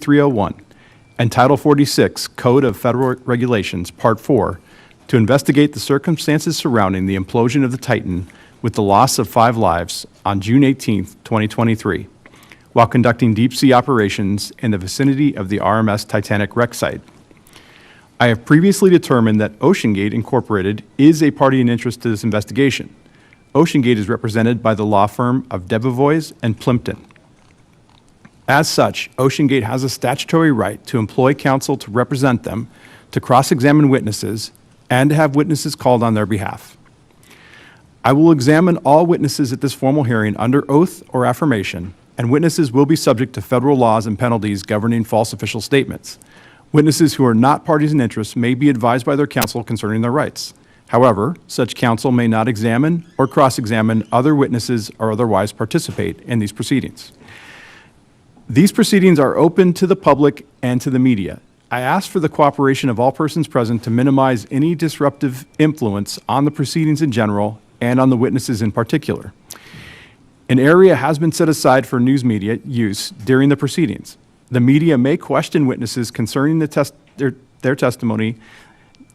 301 and Title 46 Code of Federal Regulations, Part 4, to investigate the circumstances surrounding the implosion of the Titan with the loss of 5 lives on June 18, 2023, while conducting deep-sea operations in the vicinity of the RMS Titanic wreck site. I have previously determined that OceanGate Incorporated is a party in interest to this investigation. OceanGate is represented by the law firm of Debevoise and Plimpton. As such, OceanGate has a statutory right to employ counsel to represent them, to cross-examine witnesses, and to have witnesses called on their behalf. I will examine all witnesses at this formal hearing under oath or affirmation, and witnesses will be subject to federal laws and penalties governing false official statements. Witnesses who are not parties in interest may be advised by their counsel concerning their rights. However, such counsel may not examine or cross-examine other witnesses or otherwise participate in these proceedings. These proceedings are open to the public and to the media. I ask for the cooperation of all persons present to minimize any disruptive influence on the proceedings in general and on the witnesses in particular. An area has been set aside for news media use during the proceedings. The media may question witnesses concerning their testimony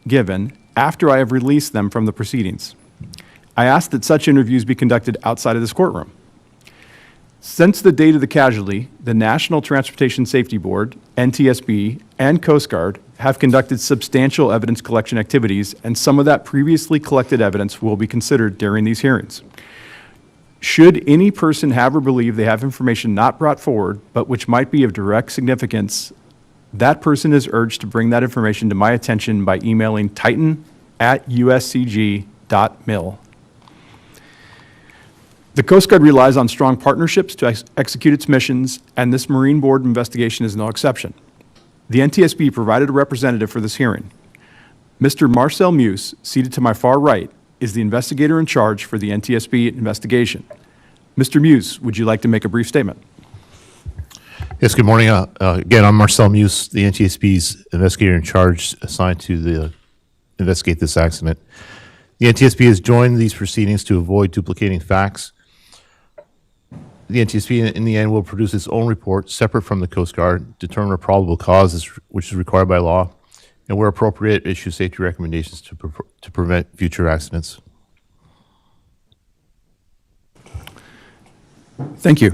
given after I have released them from the proceedings. I ask that such interviews be conducted outside of this courtroom. Since the date of the casualty, the National Transportation Safety Board, NTSB, and Coast Guard have conducted substantial evidence collection activities, and some of that previously collected evidence will be considered during these hearings. Should any person have or believe they have information not brought forward, but which might be of direct significance, that person is urged to bring that information to my attention by emailing titan@uscg.mil. The Coast Guard relies on strong partnerships to execute its missions, and this Marine Board investigation is no exception. The NTSB provided a representative for this hearing. Mr. Marcel Muse, seated to my far right, is the investigator in charge for the NTSB investigation. Mr. Muse, would you like to make a brief statement? Yes, good morning. Again, I'm Marcel Muse, the NTSB's investigator in charge assigned to investigate this accident. The NTSB has joined these proceedings to avoid duplicating facts. The NTSB, in the end, will produce its own report separate from the Coast Guard, determine a probable cause, which is required by law, and where appropriate, issue safety recommendations to prevent future accidents. Thank you.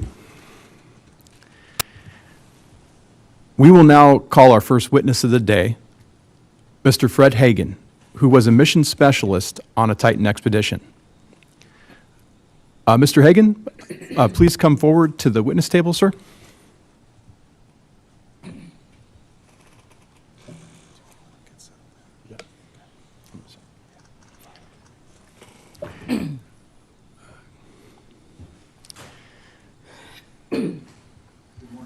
We will now call our first witness of the day, Mr. Fred Hagan, who was a mission specialist on a Titan expedition. Mr. Hagan, please come forward to the witness table, sir.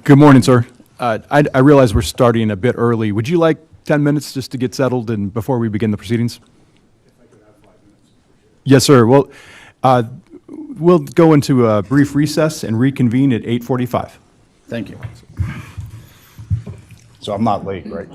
Good morning, sir. I realize we're starting a bit early. Would you like 10 minutes just to get settled and before we begin the proceedings? If I could have 5 minutes. Yes, sir. Well, we'll go into a brief recess and reconvene at 8:45. Thank you. So I'm not late, right?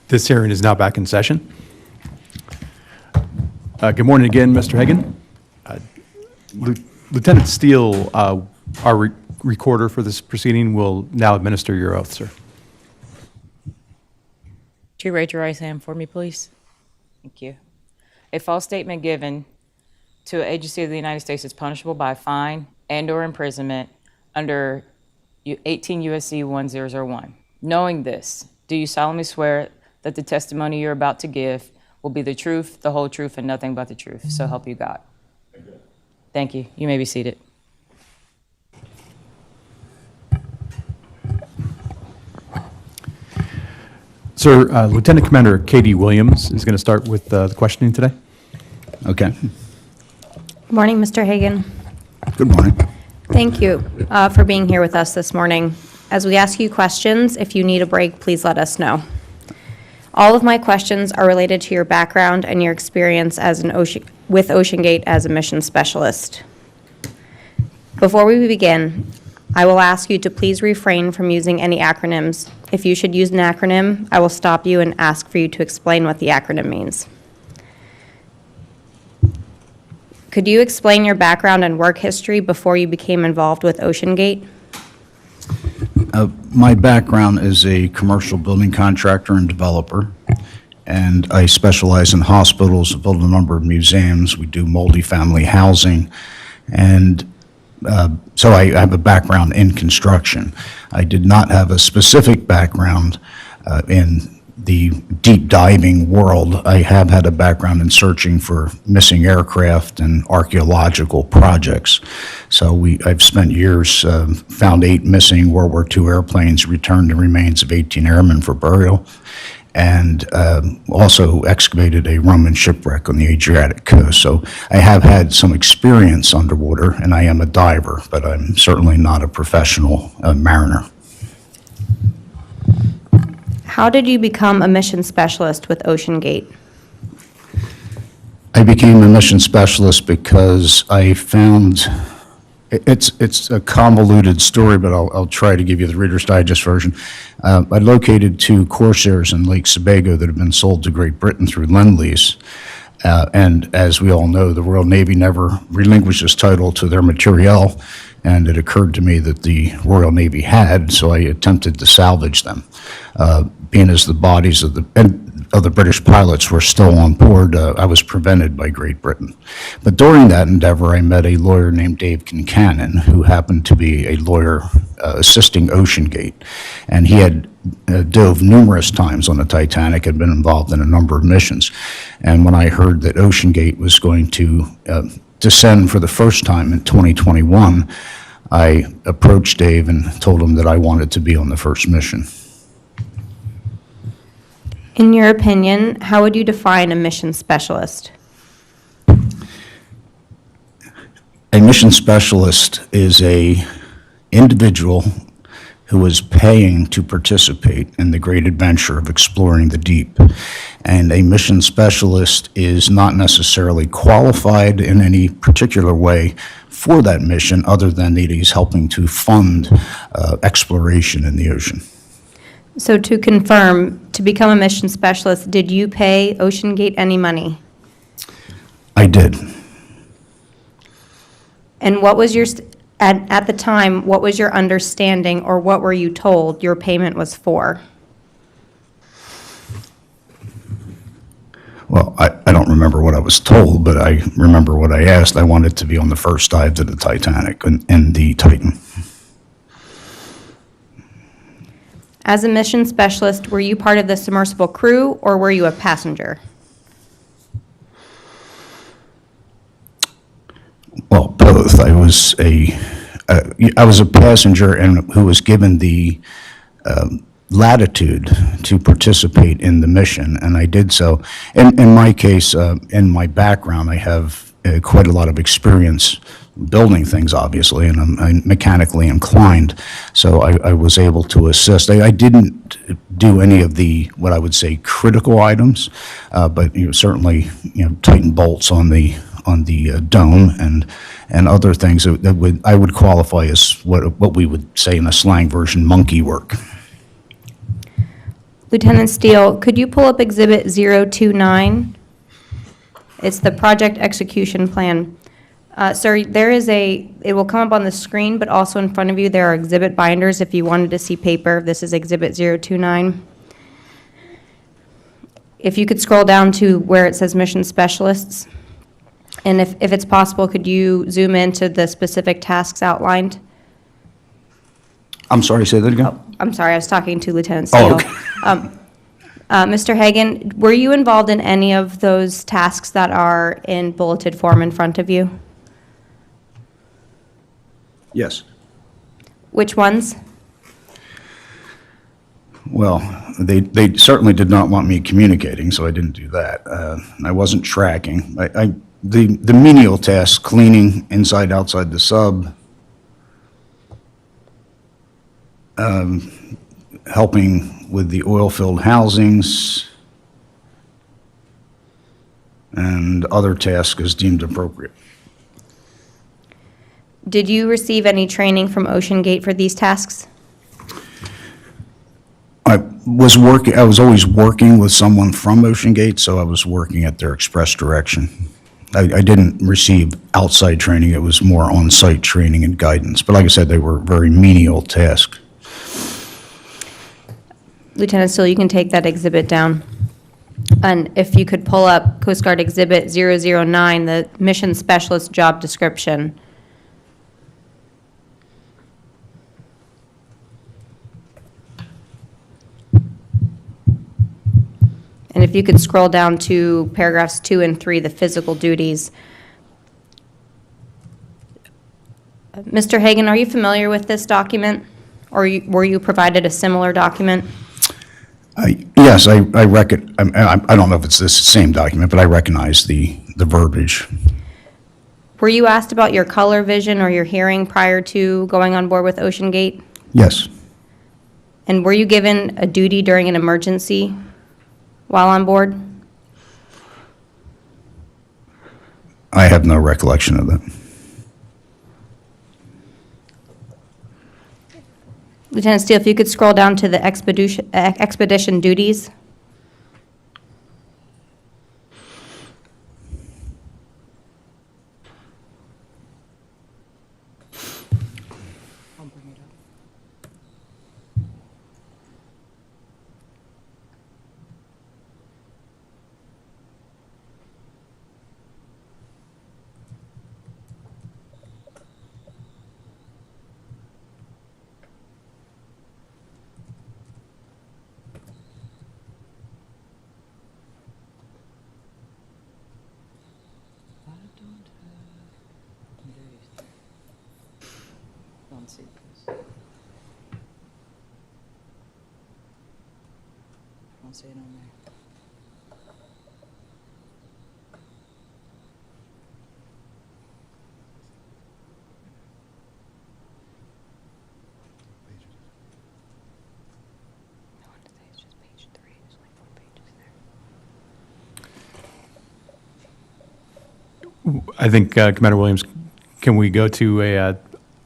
This hearing is now back in session. Good morning again, Mr. Hagan. Lieutenant Steele, our recorder for this proceeding, will now administer your oath, sir. Would you raise your right hand for me, please? Thank you. A false statement given to an agency of the United States is punishable by a fine and/or imprisonment under 18 U.S.C. 1001. Knowing this, do you solemnly swear that the testimony you're about to give will be the truth, the whole truth, and nothing but the truth? So help you God. Thank you. You may be seated. Sir, Lieutenant Commander Katie Williams is going to start with the questioning today. Okay. Good morning, Mr. Hagan. Good morning. Thank you for being here with us this morning. As we ask you questions, if you need a break, please let us know. All of my questions are related to your background and your experience as with OceanGate as a mission specialist. Before we begin, I will ask you to please refrain from using any acronyms. If you should use an acronym, I will stop you and ask for you to explain what the acronym means. Could you explain your background and work history before you became involved with OceanGate? My background is a commercial building contractor and developer, and I specialize in hospitals, build a number of museums. We do multifamily housing, and so I have a background in construction. I did not have a specific background in the deep diving world. I have had a background in searching for missing aircraft and archaeological projects. So I've spent years, found 8 missing World War II airplanes, returned the remains of 18 airmen for burial, and also excavated a Roman shipwreck on the Adriatic coast. So I have had some experience underwater, and I am a diver, but I'm certainly not a professional mariner. How did you become a mission specialist with OceanGate? I became a mission specialist because I found, it's a convoluted story, but I'll try to give you the Reader's Digest version. I located 2 Corsairs in Lake Sebago that have been sold to Great Britain through Lend-Lease. And as we all know, the Royal Navy never relinquishes title to their materiel, and it occurred to me that the Royal Navy had, so I attempted to salvage them. Being as the bodies of the British pilots were still on board, I was prevented by Great Britain. But during that endeavor, I met a lawyer named Dave Kincannon, who happened to be a lawyer assisting OceanGate. And he had dove numerous times on the Titanic, had been involved in a number of missions. And when I heard that OceanGate was going to descend for the first time in 2021, I approached Dave and told him that I wanted to be on the first mission. In your opinion, how would you define a mission specialist? A mission specialist is a individual who is paying to participate in the great adventure of exploring the deep. And a mission specialist is not necessarily qualified in any particular way for that mission, other than that he's helping to fund exploration in the ocean. So to confirm, to become a mission specialist, did you pay OceanGate any money? I did. And what was your, at the time, what was your understanding, or what were you told your payment was for? Well, I don't remember what I was told, but I remember what I asked. I wanted to be on the first dive to the Titanic and the Titan. As a mission specialist, were you part of the submersible crew, or were you a passenger? Well, both. I was a passenger and who was given the latitude to participate in the mission, and I did so. In my case, in my background, I have quite a lot of experience building things, obviously, and I'm mechanically inclined, so I was able to assist. I didn't do any of the, what I would say, critical items, but certainly, tighten bolts on the dome and other things that I would qualify as what we would say in a slang version, monkey work. Lieutenant Steele, could you pull up Exhibit 029? It's the project execution plan. Sir, it will come up on the screen, but also in front of you, there are exhibit binders if you wanted to see paper. This is Exhibit 029. If you could scroll down to where it says Mission Specialists, and if it's possible, could you zoom into the specific tasks outlined? I'm sorry, say that again? I'm sorry, I was talking to Lieutenant Oh, Steele. okay. Mr. Hagan, were you involved in any of those tasks that are in bulleted form in front of you? Yes. Which ones? Well, they certainly did not want me communicating, so I didn't do that. I wasn't tracking. The menial tasks, cleaning inside, outside the sub, helping with the oil-filled housings, and other tasks as deemed appropriate. Did you receive any training from Ocean Gate for these tasks? I was always working with someone from Ocean Gate, so I was working at their express direction. I didn't receive outside training, it was more on-site training and guidance. But like I said, they were very menial tasks. Lieutenant Steele, you can take that exhibit down. And if you could pull up Coast Guard Exhibit 009, the Mission Specialist job description. And if you could scroll down to paragraphs 2 and 3, the physical duties. Mr. Hagan, are you familiar with this document? Or were you provided a similar document? Yes, I reckon, I don't know if it's this same document, but I recognize the verbiage. Were you asked about your color vision or your hearing prior to going on board with Ocean Gate? Yes, And were you given a duty during an emergency while on board? I have no recollection of that. Lieutenant Steele, if you could scroll down to the expedition duties. Don't see this. Don't see it on there. No, it's just page 3. There's like 4 pages there. I think, Commander Williams, can we go to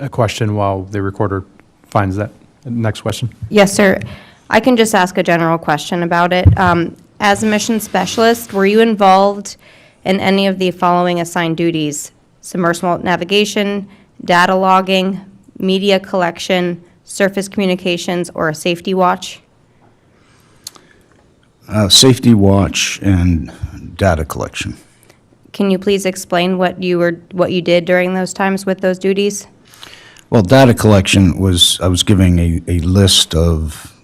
a question while the recorder finds that? Next question. Yes, sir. I can just ask a general question about it. As a mission specialist, were you involved in any of the following assigned duties? Submersible navigation, data logging, media collection, surface communications, or a safety watch? Safety watch and data collection. Can you please explain what you did during those times with those duties? Well, data collection was, I was giving a list of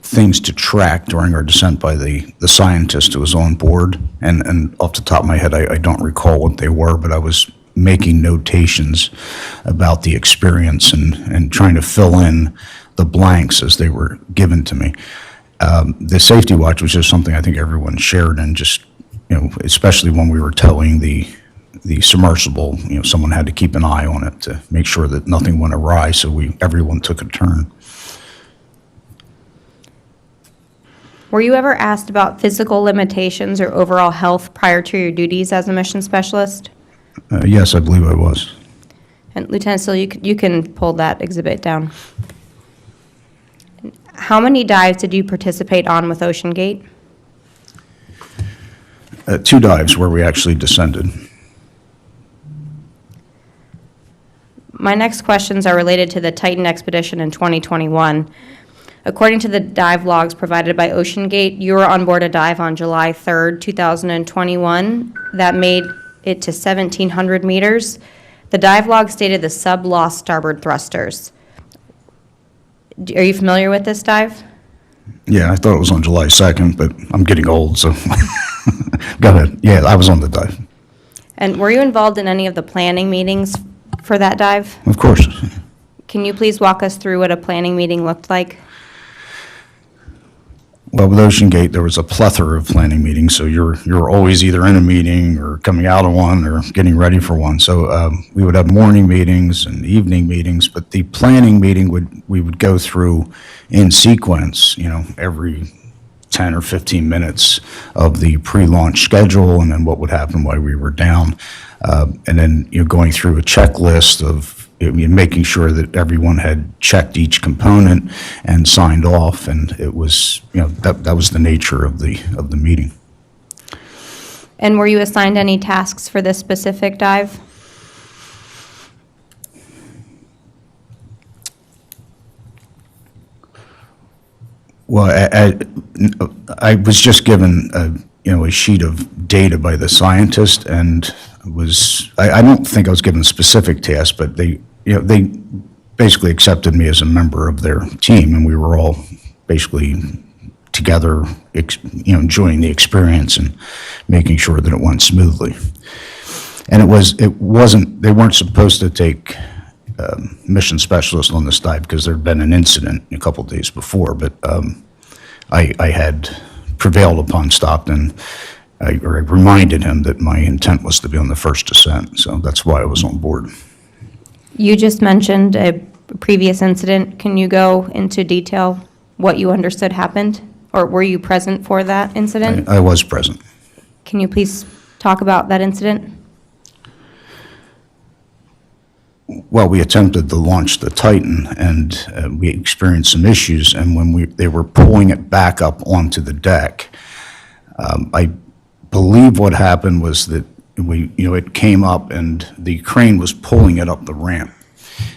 things to track during our descent by the scientist who was on board. And off the top of my head, I don't recall what they were, but I was making notations about the experience and trying to fill in the blanks as they were given to me. The safety watch was just something I think everyone shared, and just, especially when we were towing the submersible, someone had to keep an eye on it to make sure that nothing went awry, so everyone took a turn. Were you ever asked about physical limitations or overall health prior to your duties as a mission specialist? Yes, I believe I was. And Lieutenant Steele, you can pull that exhibit down. How many dives did you participate on with Ocean Gate? 2 dives where we actually descended. My next questions are related to the Titan expedition in 2021. According to the dive logs provided by Ocean Gate, you were on board a dive on July 3rd, 2021 that made it to 1,700 meters. The dive log stated the sub lost starboard thrusters. Are you familiar with this dive? Yeah, I thought it was on July 2nd, but I'm getting old, so go ahead. Yeah, I was on the dive. And were you involved in any of the planning meetings for that dive? Of course. Can you please walk us through what a planning meeting looked like? Well, with Ocean Gate, there was a plethora of planning meetings, so you're always either in a meeting or coming out of one or getting ready for one. So we would have morning meetings and evening meetings, but the planning meeting we would go through in sequence, every 10 or 15 minutes of the pre-launch schedule and then what would happen while we were down. And then going through a checklist of making sure that everyone had checked each component and signed off, and it was, that was the nature of the meeting. And were you assigned any tasks for this specific dive? Well, I was just given a sheet of data by the scientist, and I don't think I was given specific tasks, but they basically accepted me as a member of their team, and we were all basically together, enjoying the experience and making sure that it went smoothly. And they weren't supposed to take mission specialists on this dive because there had been an incident a couple of days before, but I had prevailed upon Stockton. I reminded him that my intent was to be on the first descent, so that's why I was on board. You just mentioned a previous incident. Can you go into detail what you understood happened? Or were you present for that incident? I was present. Can you please talk about that incident? Well, we attempted to launch the Titan, and we experienced some issues, and when they were pulling it back up onto the deck, I believe what happened was that it came up and the crane was pulling it up the ramp,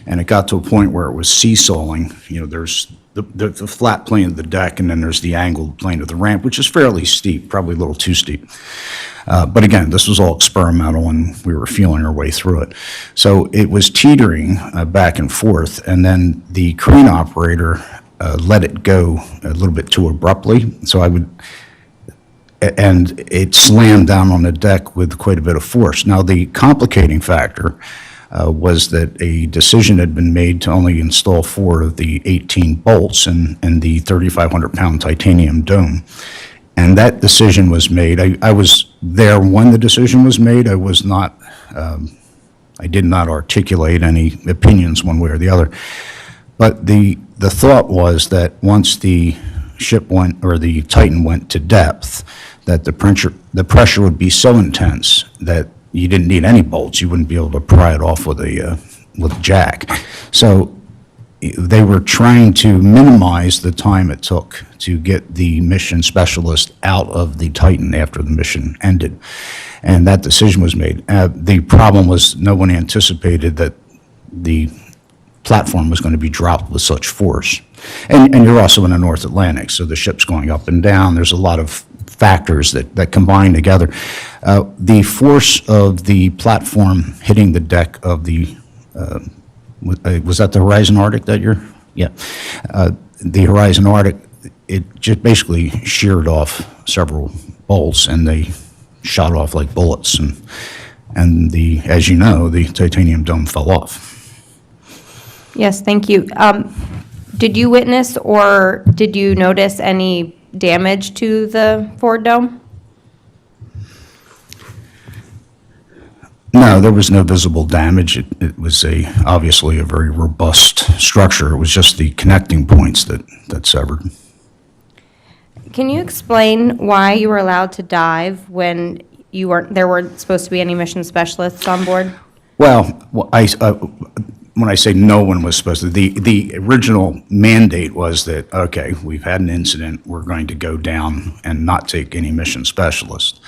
and it got to a point where it was seesawing. There's the flat plane of the deck, and then there's the angled plane of the ramp, which is fairly steep, probably a little too steep. But again, this was all experimental, and we were feeling our way through it. So it was teetering back and forth, and then the crane operator let it go a little bit too abruptly. And it slammed down on the deck with quite a bit of force. Now, the complicating factor was that a decision had been made to only install 4 of the 18 bolts in the 3,500-pound titanium dome. And that decision was made. I was there when the decision was made. I did not articulate any opinions one way or the other. But the thought was that once the ship went, or the Titan went to depth, that the pressure would be so intense that you didn't need any bolts. You wouldn't be able to pry it off with a jack. So they were trying to minimize the time it took to get the mission specialist out of the Titan after the mission ended. And that decision was made. The problem was no one anticipated that the platform was going to be dropped with such force. And you're also in the North Atlantic, so the ship's going up and down. There's a lot of factors that combine together. The force of the platform hitting the deck of the, was that the Horizon Arctic that you're? Yeah. The Horizon Arctic, it just basically sheared off several bolts, and they shot off like bullets. And as you know, the titanium dome fell off. Yes, thank you. Did you witness or did you notice any damage to the forward dome? No, there was no visible damage. It was obviously a very robust structure. It was just the connecting points that severed. Can you explain why you were allowed to dive when there weren't supposed to be any mission specialists on board? Well, when I say no one was supposed to, the original mandate was that, okay, we've had an incident, we're going to go down and not take any mission specialist.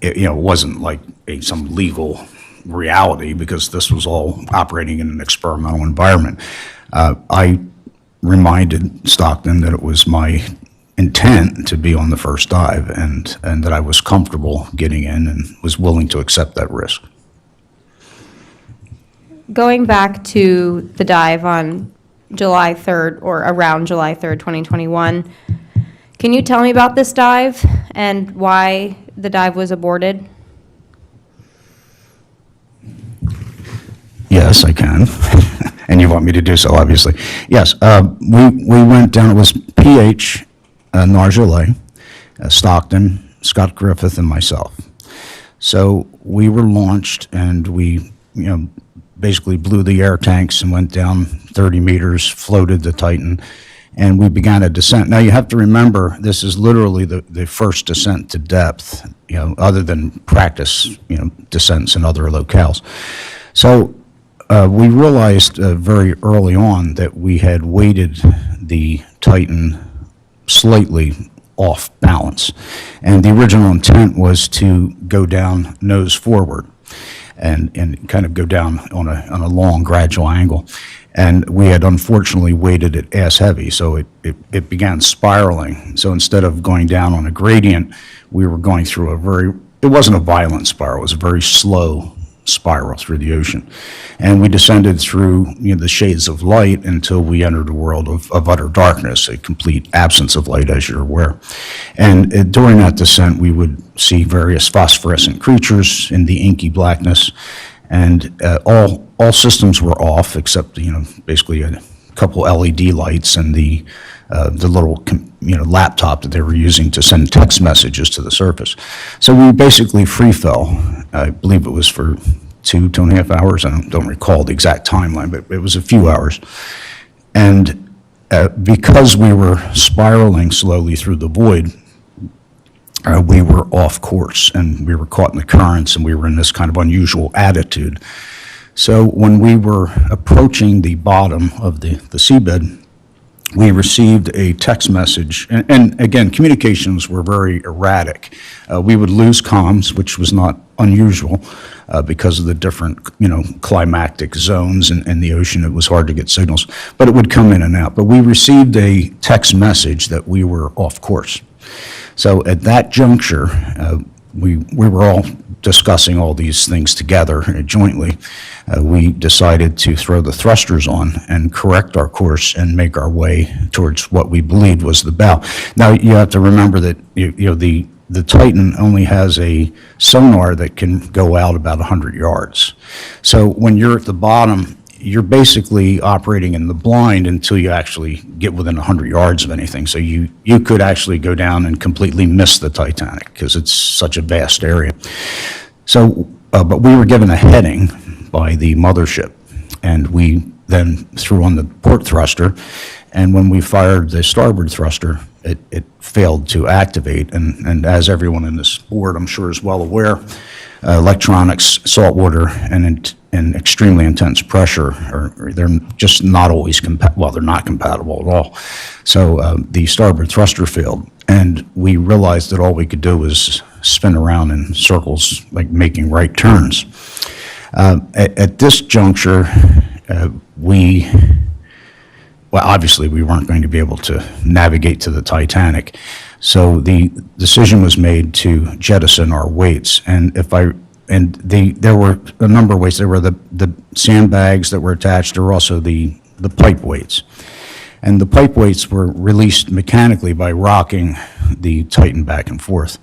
It wasn't like some legal reality, because this was all operating in an experimental environment. I reminded Stockton that it was my intent to be on the first dive, and that I was comfortable getting in and was willing to accept that risk. Going back to the dive on July 3rd, or around July 3rd, 2021, can you tell me about this dive and why the dive was aborted? Yes, I can. And you want me to do so, obviously. Yes, we went down, it was PH, Nargeolet, Stockton, Scott Griffith, and myself. So we were launched, and we, basically blew the air tanks and went down 30 meters, floated the Titan, and we began a descent. Now, you have to remember, this is literally the first descent to depth, other than practice, descents in other locales. So we realized very early on that we had weighted the Titan slightly off balance. And the original intent was to go down nose forward and kind of go down on a long gradual angle. And we had unfortunately weighted it ass heavy, so it began spiraling. So instead of going down on a gradient, we were going through it wasn't a violent spiral, it was a very slow spiral through the ocean. And we descended through the shades of light until we entered a world of utter darkness, a complete absence of light, as you're aware. And during that descent, we would see various phosphorescent creatures in the inky blackness, and all systems were off except basically a couple LED lights and the little laptop that they were using to send text messages to the surface. So we basically free fell. I believe it was for 2.5 hours. I don't recall the exact timeline, but it was a few hours. And because we were spiraling slowly through the void, we were off course, and we were caught in the currents, and we were in this kind of unusual attitude. So when we were approaching the bottom of the seabed, we received a text message, and again, communications were very erratic. We would lose comms, which was not unusual because of the different, climactic zones in the ocean. It was hard to get signals, but it would come in and out. But we received a text message that we were off course. So at that juncture, we were all discussing all these things together jointly. We decided to throw the thrusters on and correct our course and make our way towards what we believed was the bow. Now, you have to remember that the Titan only has a sonar that can go out about 100 yards. So when you're at the bottom, you're basically operating in the blind until you actually get within 100 yards of anything. So you could actually go down and completely miss the Titanic because it's such a vast area. So, but we were given a heading by the mothership, and we then threw on the port thruster, and when we fired the starboard thruster, it failed to activate. And as everyone in this board, I'm sure, is well aware, electronics, salt water, and extremely intense pressure, they're just not always well, they're not compatible at all. So the starboard thruster failed, and we realized that all we could do was spin around in circles, like making right turns. At this juncture, obviously we weren't going to be able to navigate to the Titanic, so the decision was made to jettison our weights. And there were a number of weights. There were the sandbags that were attached. There were also the pipe weights. And the pipe weights were released mechanically by rocking the Titan back and forth.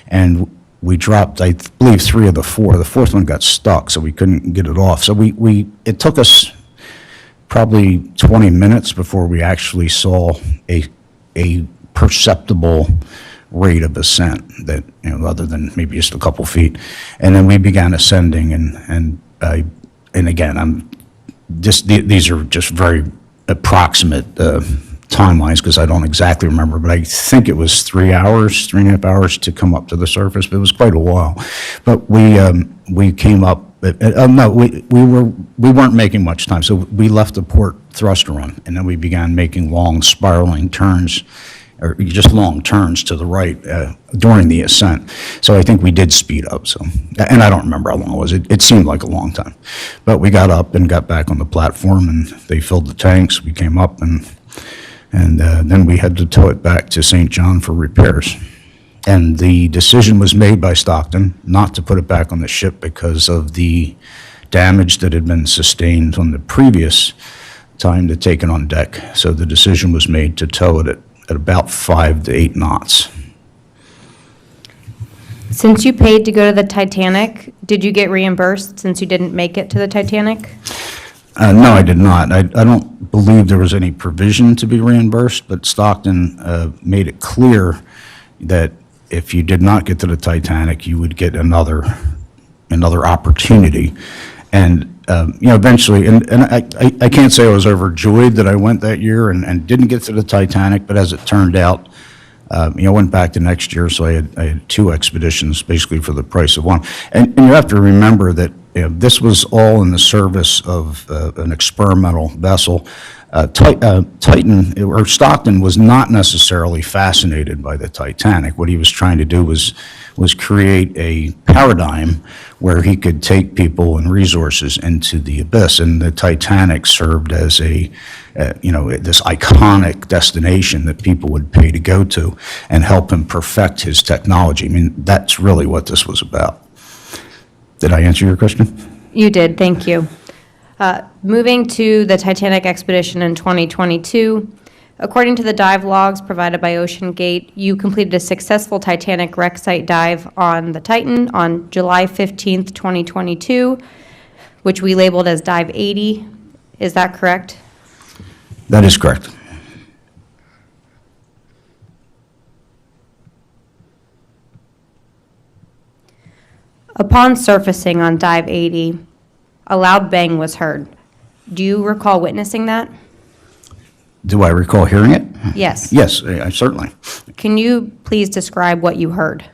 And we dropped, I believe, 3 of the 4. The 4th one got stuck, so we couldn't get it off. So it took us probably 20 minutes before we actually saw a perceptible rate of ascent that, other than maybe just a couple feet. And then we began ascending, and again, these are just very approximate timelines because I don't exactly remember, but I think it was 3.5 hours to come up to the surface, but it was quite a while. But we came up but, no, we weren't making much time. So we left the port thruster run, and then we began making long spiraling turns, or just long turns to the right during the ascent. So I think we did speed up, so, and I don't remember how long it was. It seemed like a long time. But we got up and got back on the platform, and they filled the tanks. We came up, and then we had to tow it back to St. John for repairs. And the decision was made by Stockton not to put it back on the ship because of the damage that had been sustained on the previous time to take it on deck. So the decision was made to tow it at about 5 to 8 knots. Since you paid to go to the Titanic, did you get reimbursed since you didn't make it to the Titanic? No, I did not. I don't believe there was any provision to be reimbursed, but Stockton made it clear that if you did not get to the Titanic, you would get another opportunity. And, eventually, and I can't say I was overjoyed that I went that year and didn't get to the Titanic, but as it turned out, I went back the next year, so I had 2 expeditions basically for the price of one. And you have to remember that this was all in the service of an experimental vessel. Titan, or Stockton, was not necessarily fascinated by the Titanic. What he was trying to do was create a paradigm where he could take people and resources into the abyss, and the Titanic served as this iconic destination that people would pay to go to and help him perfect his technology. I mean, that's really what this was about. Did I answer your question? You did, thank you. Moving to the Titanic expedition in 2022, according to the dive logs provided by OceanGate, you completed a successful Titanic wreck site dive on the Titan on July 15th, 2022, which we labeled as Dive 80. Is that correct? That is correct. Upon surfacing on Dive 80, a loud bang was heard. Do you recall witnessing that? Do I recall hearing it? Yes. Yes, I certainly. Can you please describe what you heard?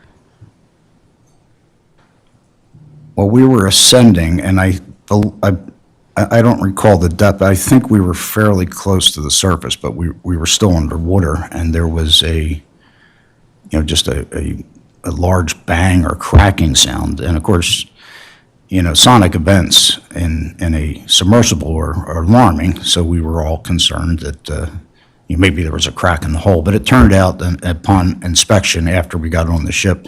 Well, we were ascending, and I don't recall the depth. I think we were fairly close to the surface, but we were still underwater, and there was just a large bang or cracking sound. And of course, sonic events in a submersible are alarming, so we were all concerned that maybe there was a crack in the hull. But it turned out that upon inspection after we got on the ship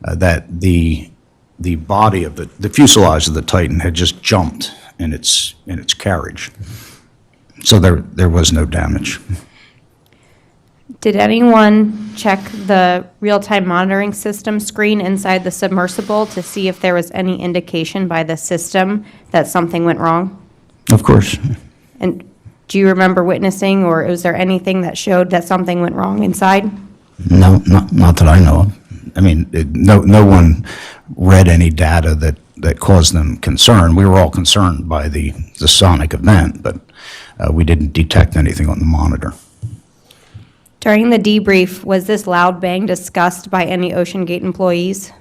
that the body of the fuselage of the Titan had just jumped in its carriage. So there was no damage. Did anyone check the real-time monitoring system screen inside the submersible to see if there was any indication by the system that something went wrong? Of course. And do you remember witnessing, or is there anything that showed that something went wrong inside? No, not that I know of. I mean, no one read any data that caused them concern. We were all concerned by the sonic event, but we didn't detect anything on the monitor. During the debrief, was this loud bang discussed by any OceanGate employees?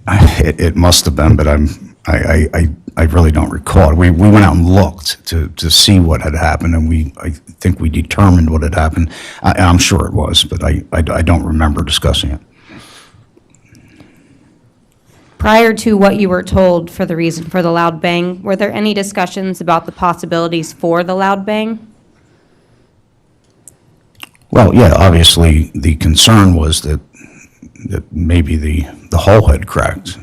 It must have been, but I really don't recall. We went out and looked to see what had happened, and I think we determined what had happened. I'm sure it was, but I don't remember discussing it. Prior to what you were told for the reason for the loud bang, were there any discussions about the possibilities for the loud bang? Well, yeah, obviously the concern was that maybe the hull had cracked.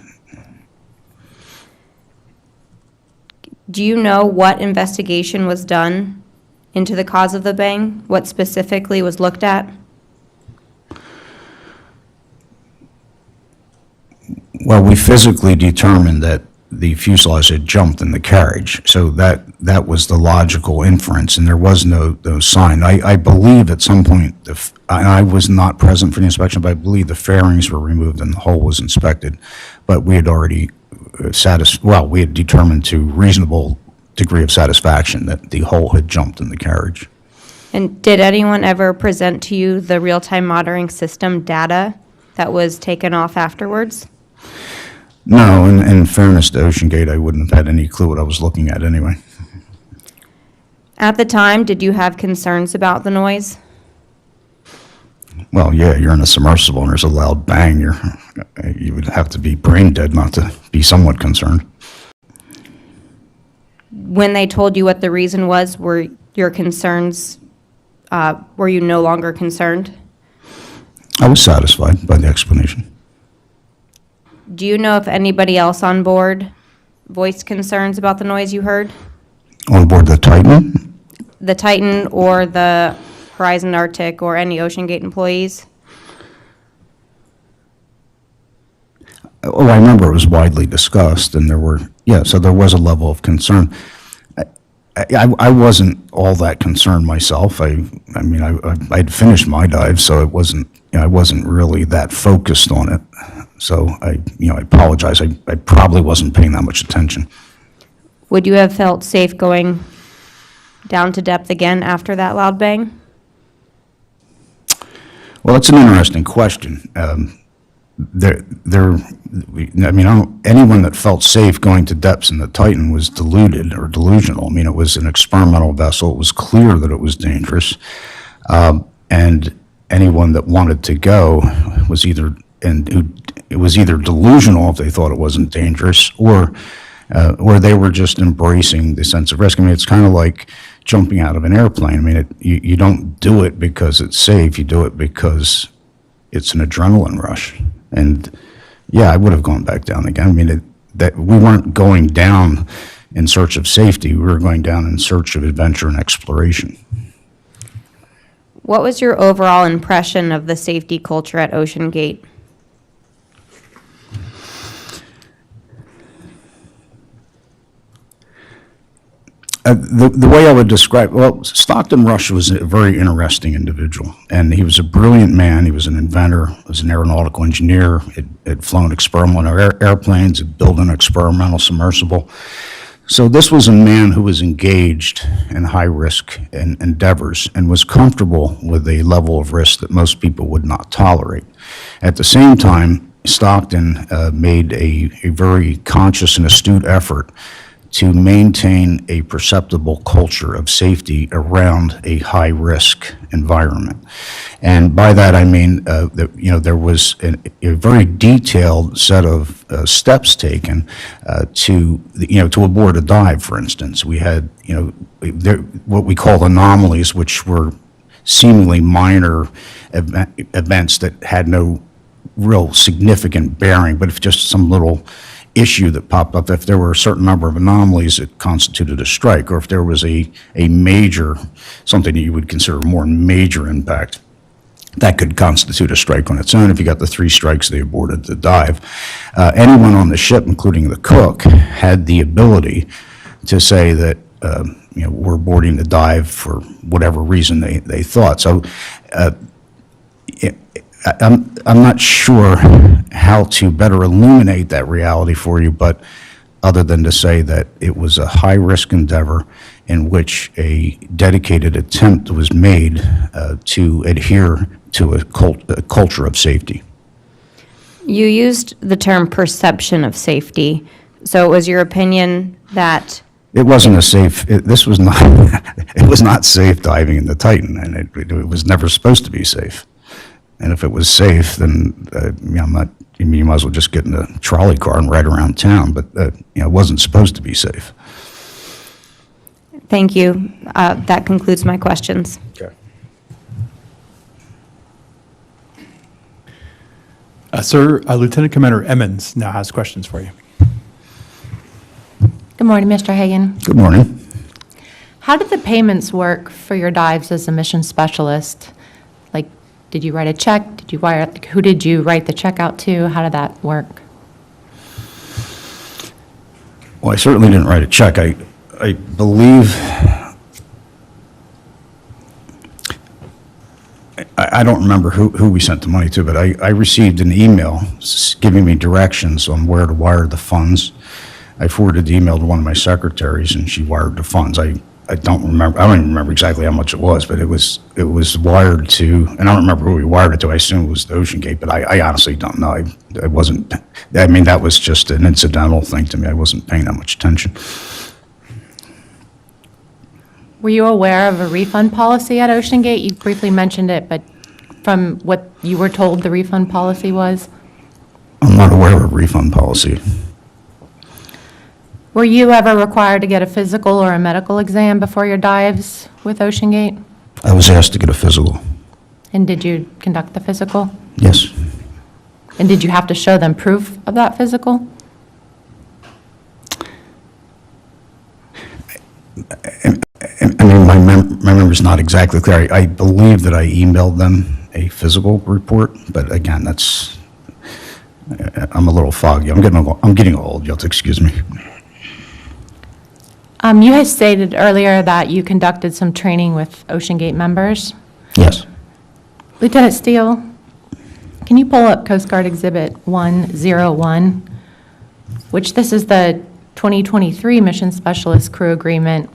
Do you know what investigation was done into the cause of the bang? What specifically was looked at? Well, we physically determined that the fuselage had jumped in the carriage, so that was the logical inference, and there was no sign. I believe at some point, I was not present for the inspection, but I believe the fairings were removed and the hull was inspected, but we had already we had determined to reasonable degree of satisfaction that the hull had jumped in the carriage. And did anyone ever present to you the real-time monitoring system data that was taken off afterwards? No, in fairness to OceanGate, I wouldn't have had any clue what I was looking at anyway. At the time, did you have concerns about the noise? Well, yeah, you're in a submersible and there's a loud bang. You would have to be brain dead not to be somewhat concerned. When they told you what the reason was, were your concerns, were you no longer concerned? I was satisfied by the explanation. Do you know if anybody else on board voiced concerns about the noise you heard? On board the Titan? The Titan or the Horizon Arctic or any OceanGate employees? Oh, I remember it was widely discussed, and so there was a level of concern. I wasn't all that concerned myself. I'd finished my dive, so it wasn't, I wasn't really that focused on it. So I apologize. I probably wasn't paying that much attention. Would you have felt safe going down to depth again after that loud bang? Well, that's an interesting question. Anyone that felt safe going to depths in the Titan was deluded or delusional. I mean, it was an experimental vessel. It was clear that it was dangerous. And anyone that wanted to go was either delusional if they thought it wasn't dangerous, or they were just embracing the sense of risk. I mean, it's kind of like jumping out of an airplane. I mean, you don't do it because it's safe. You do it because it's an adrenaline rush. And yeah, I would have gone back down again. I mean, that we weren't going down in search of safety. We were going down in search of adventure and exploration. What was your overall impression of the safety culture at OceanGate? The way I would describe, well, Stockton Rush was a very interesting individual, and he was a brilliant man. He was an inventor, was an aeronautical engineer, had flown experimental airplanes, had built an experimental submersible. So this was a man who was engaged in high-risk endeavors and was comfortable with a level of risk that most people would not tolerate. At the same time, Stockton made a very conscious and astute effort to maintain a perceptible culture of safety around a high-risk environment. And by that, I mean that, there was a very detailed set of steps taken to abort a dive, for instance. We had, what we call anomalies, which were seemingly minor events that had no real significant bearing, but if just some little issue that popped up. If there were a certain number of anomalies, it constituted a strike, or if there was a major, something that you would consider more major impact, that could constitute a strike on its own. If you got the 3 strikes, they aborted the dive. Anyone on the ship, including the cook, had the ability to say that, we're aborting the dive for whatever reason they thought. So I'm not sure how to better illuminate that reality for you, but other than to say that it was a high-risk endeavor in which a dedicated attempt was made to adhere to a culture of safety. You used the term perception of safety. So it was your opinion that It wasn't a safe, this was not, it was not safe diving in the Titan, and it was never supposed to be safe. And if it was safe, then you might as well just get in a trolley car and ride around town. But it wasn't supposed to be safe. Thank you. That concludes my questions. Okay. Sir, Lieutenant Commander Emmons now has questions for you. Good morning, Mr. Hagan. Good morning. How did the payments work for your dives as a mission specialist? Like, did you write a check? Did you wire? Who did you write the check out to? How did that work? Well, I certainly didn't write a check. I believe, I don't remember who we sent the money to, but I received an email giving me directions on where to wire the funds. I forwarded the email to one of my secretaries, and she wired the funds. I I don't even remember exactly how much it was, but it was wired to, and I don't remember who we wired it to. I assume it was the Ocean Gate, but I honestly don't know. I wasn't, I mean, that was just an incidental thing to me. I wasn't paying that much attention. Were you aware of a refund policy at Ocean Gate? You briefly mentioned it, but from what you were told the refund policy was? I'm not aware of a refund policy. Were you ever required to get a physical or a medical exam before your dives with Ocean Gate? I was asked to get a physical. And did you conduct the physical? Yes. And did you have to show them proof of that physical? I mean, my memory's not exactly clear. I believe that I emailed them a physical report, but again, I'm a little foggy. I'm getting old. You'll have to excuse me. You had stated earlier that you conducted some training with Ocean Gate members. Yes. Lieutenant Steele, can you pull up Coast Guard Exhibit 101, which this is the 2023 Mission Specialist Crew Agreement,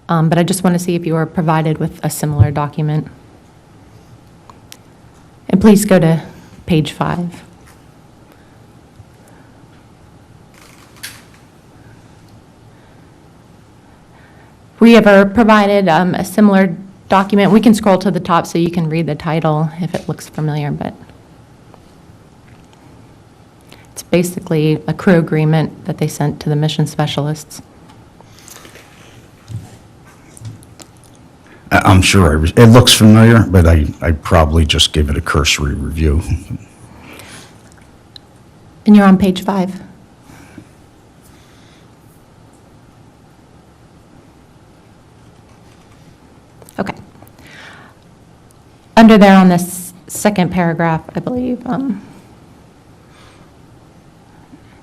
but I just want to see if you were provided with a similar document. And please go to page 5. Were you ever provided a similar document? We can scroll to the top so you can read the title if it looks familiar, but it's basically a crew agreement that they sent to the mission specialists. I'm sure it looks familiar, but I probably just gave it a cursory review. And you're on page 5. Okay. Under there on this second paragraph, I believe,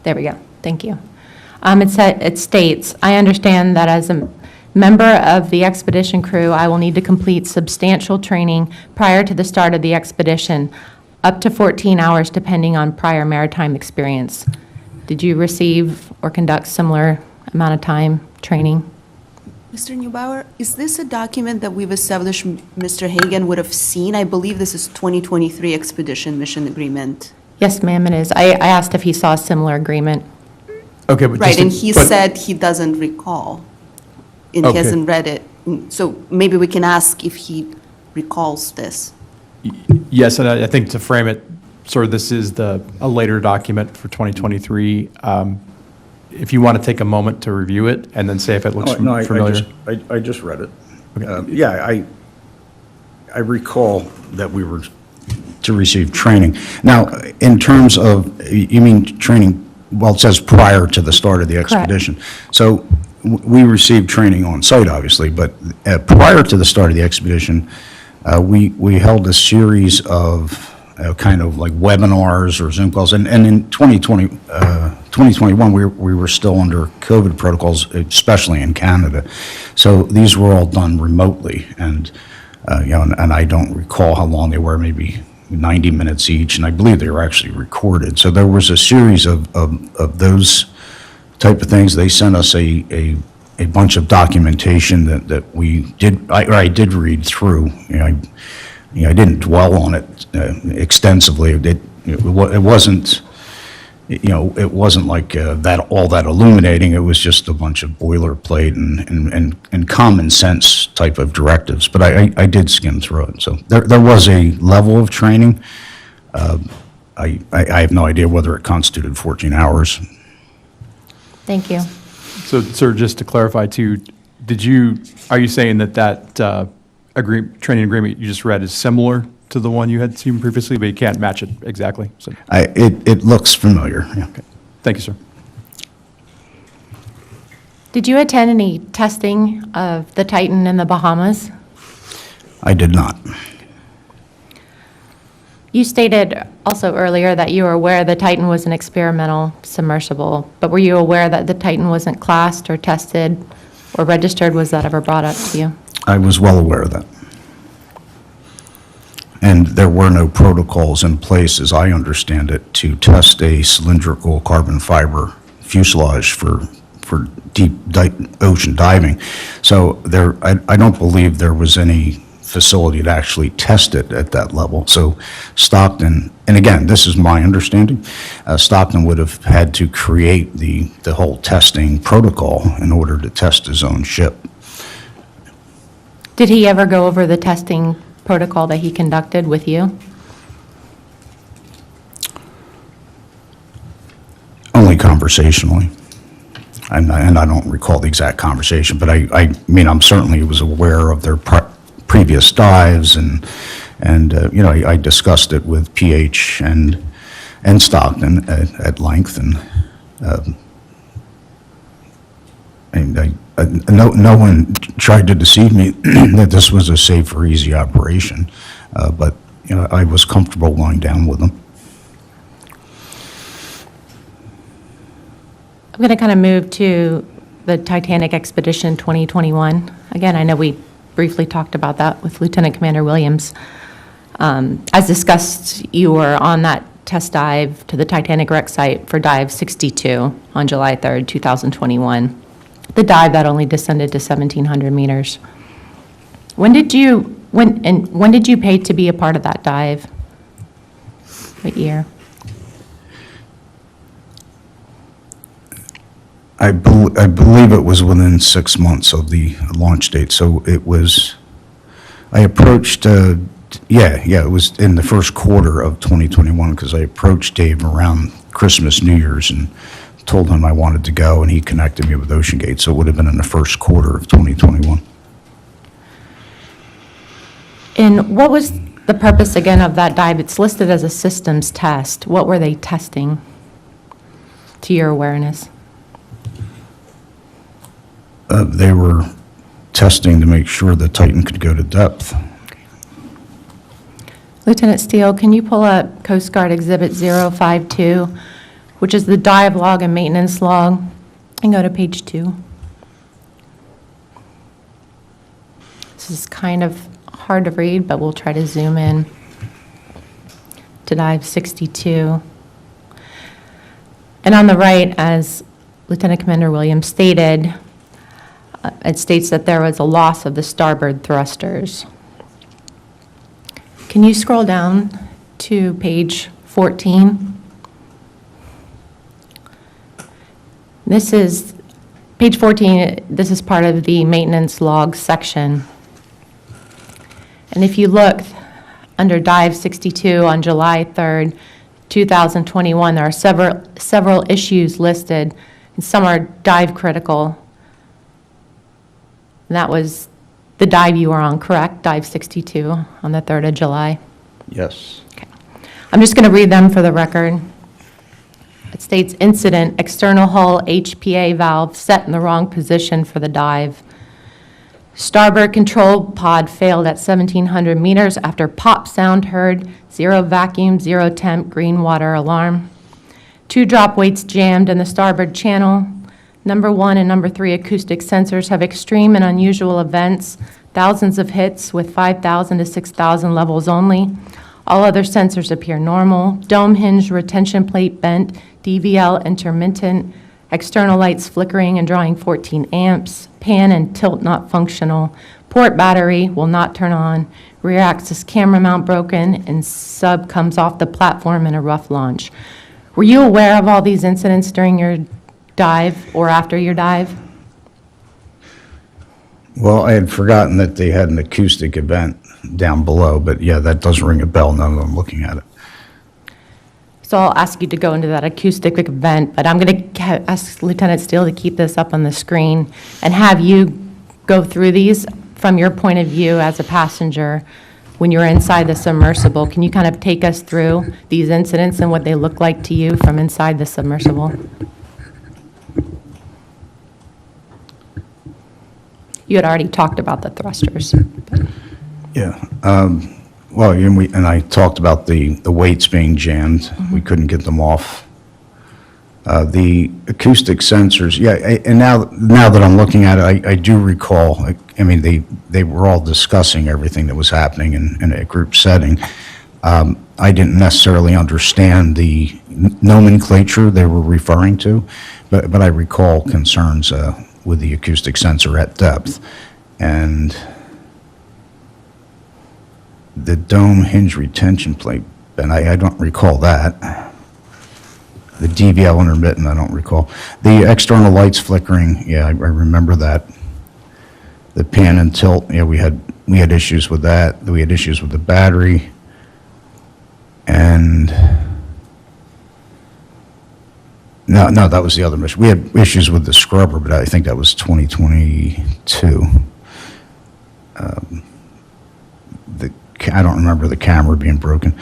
there we go, thank you. It states, I understand that as a member of the expedition crew, I will need to complete substantial training prior to the start of the expedition, up to 14 hours depending on prior maritime experience. Did you receive or conduct similar amount of time training? Mr. Neubauer, is this a document that we've established Mr. Hagan would have seen? I believe this is 2023 Expedition Mission Agreement. Yes, ma'am, it is. I asked if he saw a similar agreement. Okay, but Right, just and to- he but- said he doesn't recall, and he Okay. hasn't read it. So maybe we can ask if he recalls this. Yes, and I think to frame it, sort of this is a later document for 2023. If you want to take a moment to review it and then say if it looks familiar. I just read it. Yeah, I recall that we were to receive training. Now, in terms of, you mean training, well, it says prior to the start of the expedition. So we received training on site, obviously, but prior to the start of the expedition, we held a series of kind of like webinars or Zoom calls. And in 2021, we were still under COVID protocols, especially in Canada. So these were all done remotely. And, and I don't recall how long they were, maybe 90 minutes each. And I believe they were actually recorded. So there was a series of those type of things. They sent us a bunch of documentation that we did, I did read through. I didn't dwell on it extensively. It wasn't, it wasn't like all that illuminating. It was just a bunch of boilerplate and common sense type of directives. But I did skim through it. So there was a level of training. I have no idea whether it constituted 14 hours. Thank you. So, sir, just to clarify too, are you saying that training agreement you just read is similar to the one you had seen previously, but you can't match it exactly? So, It looks familiar, yeah. okay. Thank you, sir. Did you attend any testing of the Titan in the Bahamas? I did not. You stated also earlier that you were aware the Titan was an experimental submersible, but were you aware that the Titan wasn't classed or tested or registered? Was that ever brought up to you? I was well aware of that. And there were no protocols in place, as I understand it, to test a cylindrical carbon fiber fuselage for for deep ocean diving. So I don't believe there was any facility to actually test it at that level. So Stockton, and again, this is my understanding, Stockton would have had to create the whole testing protocol in order to test his own ship. Did he ever go over the testing protocol that he conducted with you? Only conversationally. And I don't recall the exact conversation, but I mean, I'm certainly was aware of their previous dives, and you know, I discussed it with PH and Stockton at length, and no one tried to deceive me that this was a safe or easy operation, but you know, I was comfortable going down with them. I'm going to kind of move to the Titanic Expedition 2021. Again, I know we briefly talked about that with Lieutenant Commander Williams. As discussed, you were on that test dive to the Titanic wreck site for dive 62 on July 3rd, 2021. The dive that only descended to 1,700 meters. When did you pay to be a part of that dive? What year? I believe it was within 6 months of the launch date, so it was, I approached, it was in the first quarter of 2021, because I approached Dave around Christmas, New Year's, and told him I wanted to go, and he connected me with Ocean Gate, so it would have been in the first quarter of 2021. And what was the purpose, again, of that dive? It's listed as a systems test. What were they testing, to your awareness? They were testing to make sure the Titan could go to depth. Lieutenant Steele, can you pull up Coast Guard Exhibit 052, which is the dive log and maintenance log, and go to page 2? This is kind of hard to read, but we'll try to zoom in to dive 62. And on the right, as Lieutenant Commander Williams stated, it states that there was a loss of the starboard thrusters. Can you scroll down to page 14? This is, page 14, this is part of the maintenance log section. And if you look under dive 62 on July 3rd, 2021, there are several issues listed, and some are dive critical. And that was the dive you were on, correct? Dive 62 on the 3rd of July. Yes. Okay. I'm just going to read them for the record. It states, incident, external hull HPA valve set in the wrong position for the dive. Starboard control pod failed at 1,700 meters after pop sound heard, 0 vacuum, 0 temp, green water alarm. 2 drop weights jammed in the starboard channel. Number 1 and number 3 acoustic sensors have extreme and unusual events, thousands of hits with 5,000 to 6,000 levels only. All other sensors appear normal. Dome hinge retention plate bent, DVL intermittent, external lights flickering and drawing 14 amps, pan and tilt not functional, port battery will not turn on, rear axis camera mount broken, and sub comes off the platform in a rough launch. Were you aware of all these incidents during your dive or after your dive? Well, I had forgotten that they had an acoustic event down below, but yeah, that does ring a bell now that I'm looking at it. So I'll ask you to go into that acoustic event, but I'm going to ask Lieutenant Steele to keep this up on the screen and have you go through these from your point of view as a passenger when you're inside the submersible. Can you kind of take us through these incidents and what they look like to you from inside the submersible? You had already talked about the thrusters. Yeah. Well, and I talked about the weights being jammed. Mm-hmm. We couldn't get them off. The acoustic sensors, yeah, and now that I'm looking at it, I do recall, I mean, they were all discussing everything that was happening in a group setting. I didn't necessarily understand the nomenclature they were referring to, but I recall concerns with the acoustic sensor at depth. And the dome hinge retention plate, and I don't recall that. The DVL intermittent, I don't recall. The external lights flickering, yeah, I remember that. The pan and tilt, yeah, we had issues with that. We had issues with the battery. And no, that was the other mission. We had issues with the scrubber, but I think that was 2022. I don't remember the camera being broken.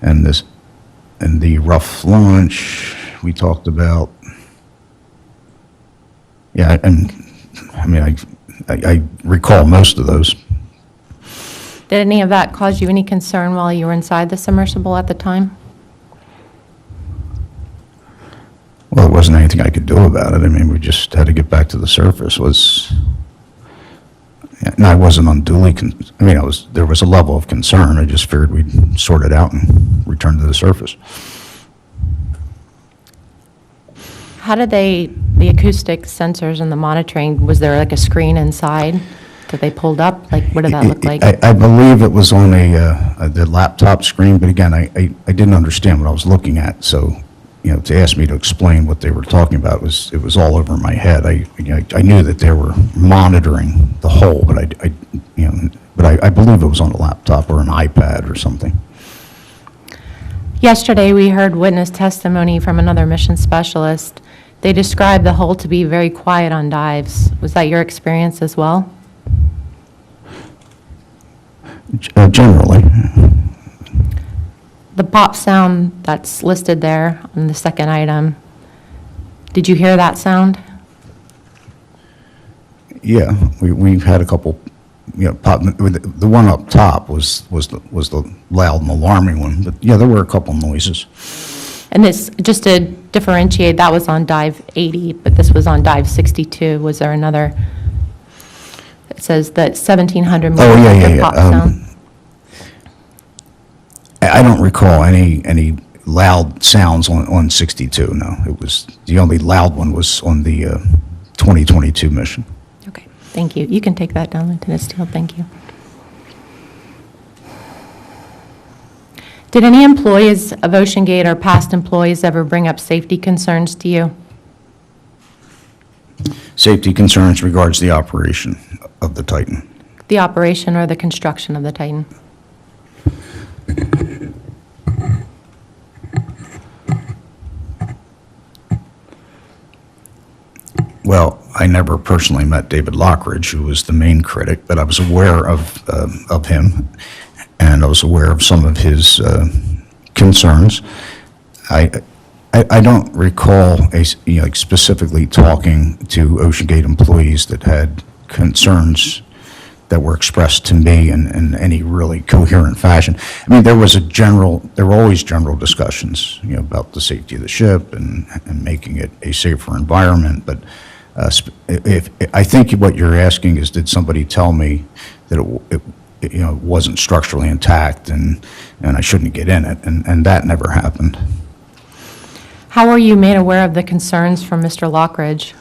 And the rough launch we talked about. Yeah, and I mean, I recall most of those. Did any of that cause you any concern while you were inside the submersible at the time? Well, there wasn't anything I could do about it. I mean, we just had to get back to the surface. And I wasn't unduly, there was a level of concern. I just figured we'd sort it out and return to the surface. How did the acoustic sensors and the monitoring, was there like a screen inside that they pulled up? Like, what did that look like? I believe it was on the laptop screen, but again, I didn't understand what I was looking at. So, to ask me to explain what they were talking about, it was all over my head. I knew that they were monitoring the whole, but I believe it was on a laptop or an iPad or something. Yesterday, we heard witness testimony from another mission specialist. They described the hull to be very quiet on dives. Was that your experience as well? Generally. The pop sound that's listed there on the second item, did you hear that sound? Yeah, we've had a couple, pop. The one up top was the loud and alarming one, but yeah, there were a couple noises. And this, just to differentiate, that was on dive 80, but this was on dive 62. Was there another? It says that 1,700 milliliter pop sound. I don't recall any loud sounds on 62. No, it was the only loud one was on the 2022 mission. Okay, thank you. You can take that down, Lieutenant Steele. Thank you. Did any employees of OceanGate or past employees ever bring up safety concerns to you? Safety concerns regards the operation of the Titan. The operation or the construction of the Titan? Well, I never personally met David Lockridge, who was the main critic, but I was aware of him, and I was aware of some of his concerns. I don't recall specifically talking to OceanGate employees that had concerns that were expressed to me in any really coherent fashion. I mean, there were always general discussions, about the safety of the ship and making it a safer environment. But I think what you're asking is, did somebody tell me that it wasn't structurally intact and I shouldn't get in it? And that never happened. How were you made aware of the concerns from Mr. Lockridge?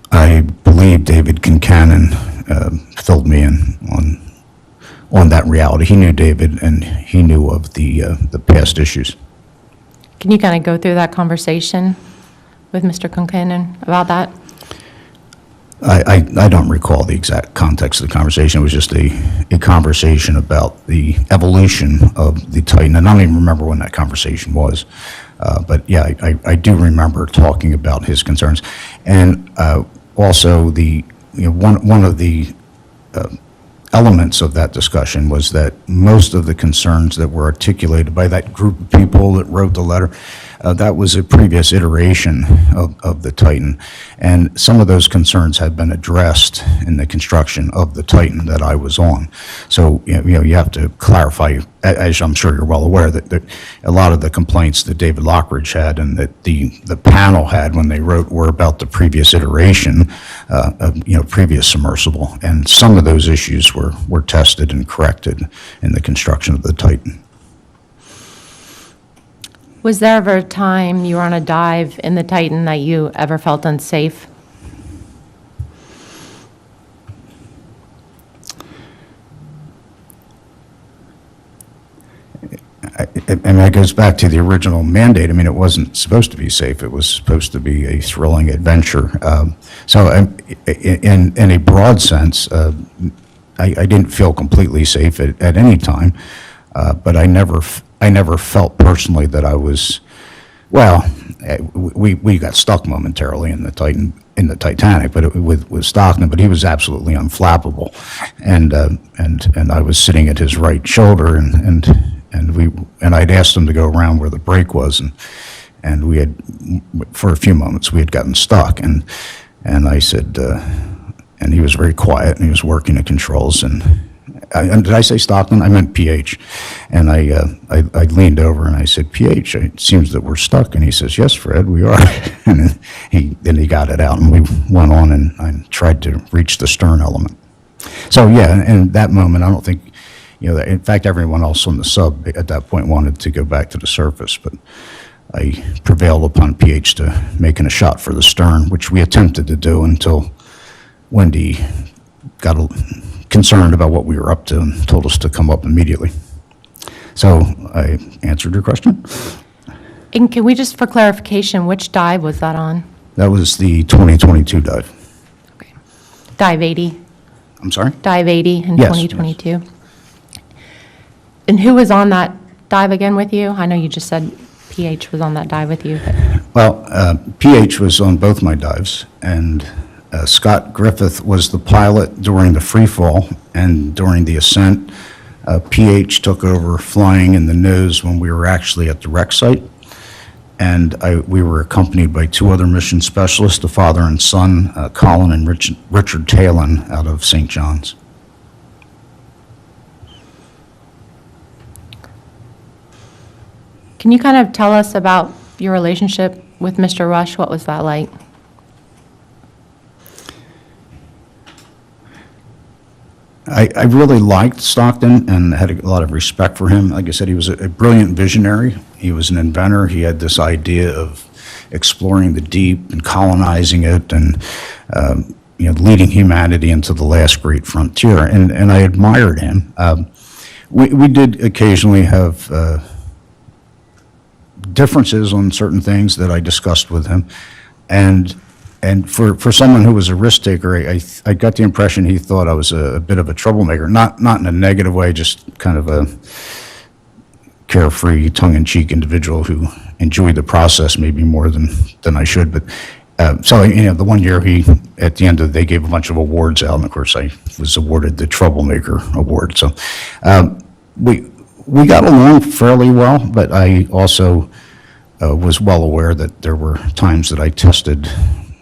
I believe David Kincannon filled me in on that reality. He knew David, and he knew of the past issues. Can you kind of go through that conversation with Mr. Kincannon about that? I don't recall the exact context of the conversation. It was just a conversation about the evolution of the Titan, and I don't even remember when that conversation was. But yeah, I do remember talking about his concerns, and also one of the elements of that discussion was that most of the concerns that were articulated by that group of people that wrote the letter, that was a previous iteration of the Titan. And some of those concerns had been addressed in the construction of the Titan that I was on. So, you have to clarify, as I'm sure you're well aware, that a lot of the complaints that David Lockridge had and that the panel had when they wrote were about the previous iteration, previous submersible. And some of those issues were tested and corrected in the construction of the Titan. Was there ever a time you were on a dive in the Titan that you ever felt unsafe? And that goes back to the original mandate. I mean, it wasn't supposed to be safe. It was supposed to be a thrilling adventure. In a broad sense, I didn't feel completely safe at any time, but I never felt personally that I was. Well, we got stuck momentarily in the Titanic, but with Stockton. But he was absolutely unflappable, and I was sitting at his right shoulder, and I'd asked him to go around where the brake was, and we had, for a few moments, we had gotten stuck, and I said, and he was very quiet, and he was working the controls, and did I say Stockton? I meant PH, and I leaned over and I said, PH, it seems that we're stuck, and he says, yes, Fred, we are, and then he got it out, and we went on, and I tried to reach the stern element. So yeah, and that moment, I don't think. In fact, everyone else on the sub at that point wanted to go back to the surface, but I prevailed upon PH to making a shot for the stern, which we attempted to do until Wendy got concerned about what we were up to and told us to come up immediately. So I answered your question. And can we just, for clarification, which dive was that on? That was the 2022 dive. Okay. Dive 80? I'm sorry? Dive 80 in Yes, 2022? yes. And who was on that dive again with you? I know you just said PH was on that dive with you, but Well, PH was on both my dives, and Scott Griffith was the pilot during the free fall, and during the ascent, PH took over flying in the nose when we were actually at the wreck site. And we were accompanied by two other mission specialists, the father and son, Colin and Richard Talon out of St. John's. can you kind of tell us about your relationship with Mr. Rush? What was that like? I really liked Stockton and had a lot of respect for him. Like I said, he was a brilliant visionary. He was an inventor. He had this idea of exploring the deep and colonizing it and leading humanity into the last great frontier. And I admired him. We did occasionally have differences on certain things that I discussed with him. And for someone who was a risk taker, I got the impression he thought I was a bit of a troublemaker, not in a negative way, just kind of a carefree, tongue-in-cheek individual who enjoyed the process maybe more than I should. But so the one year at the end they gave a bunch of awards out, and of course I was awarded the Troublemaker Award. So we got along fairly well, but I also was well aware that there were times that I tested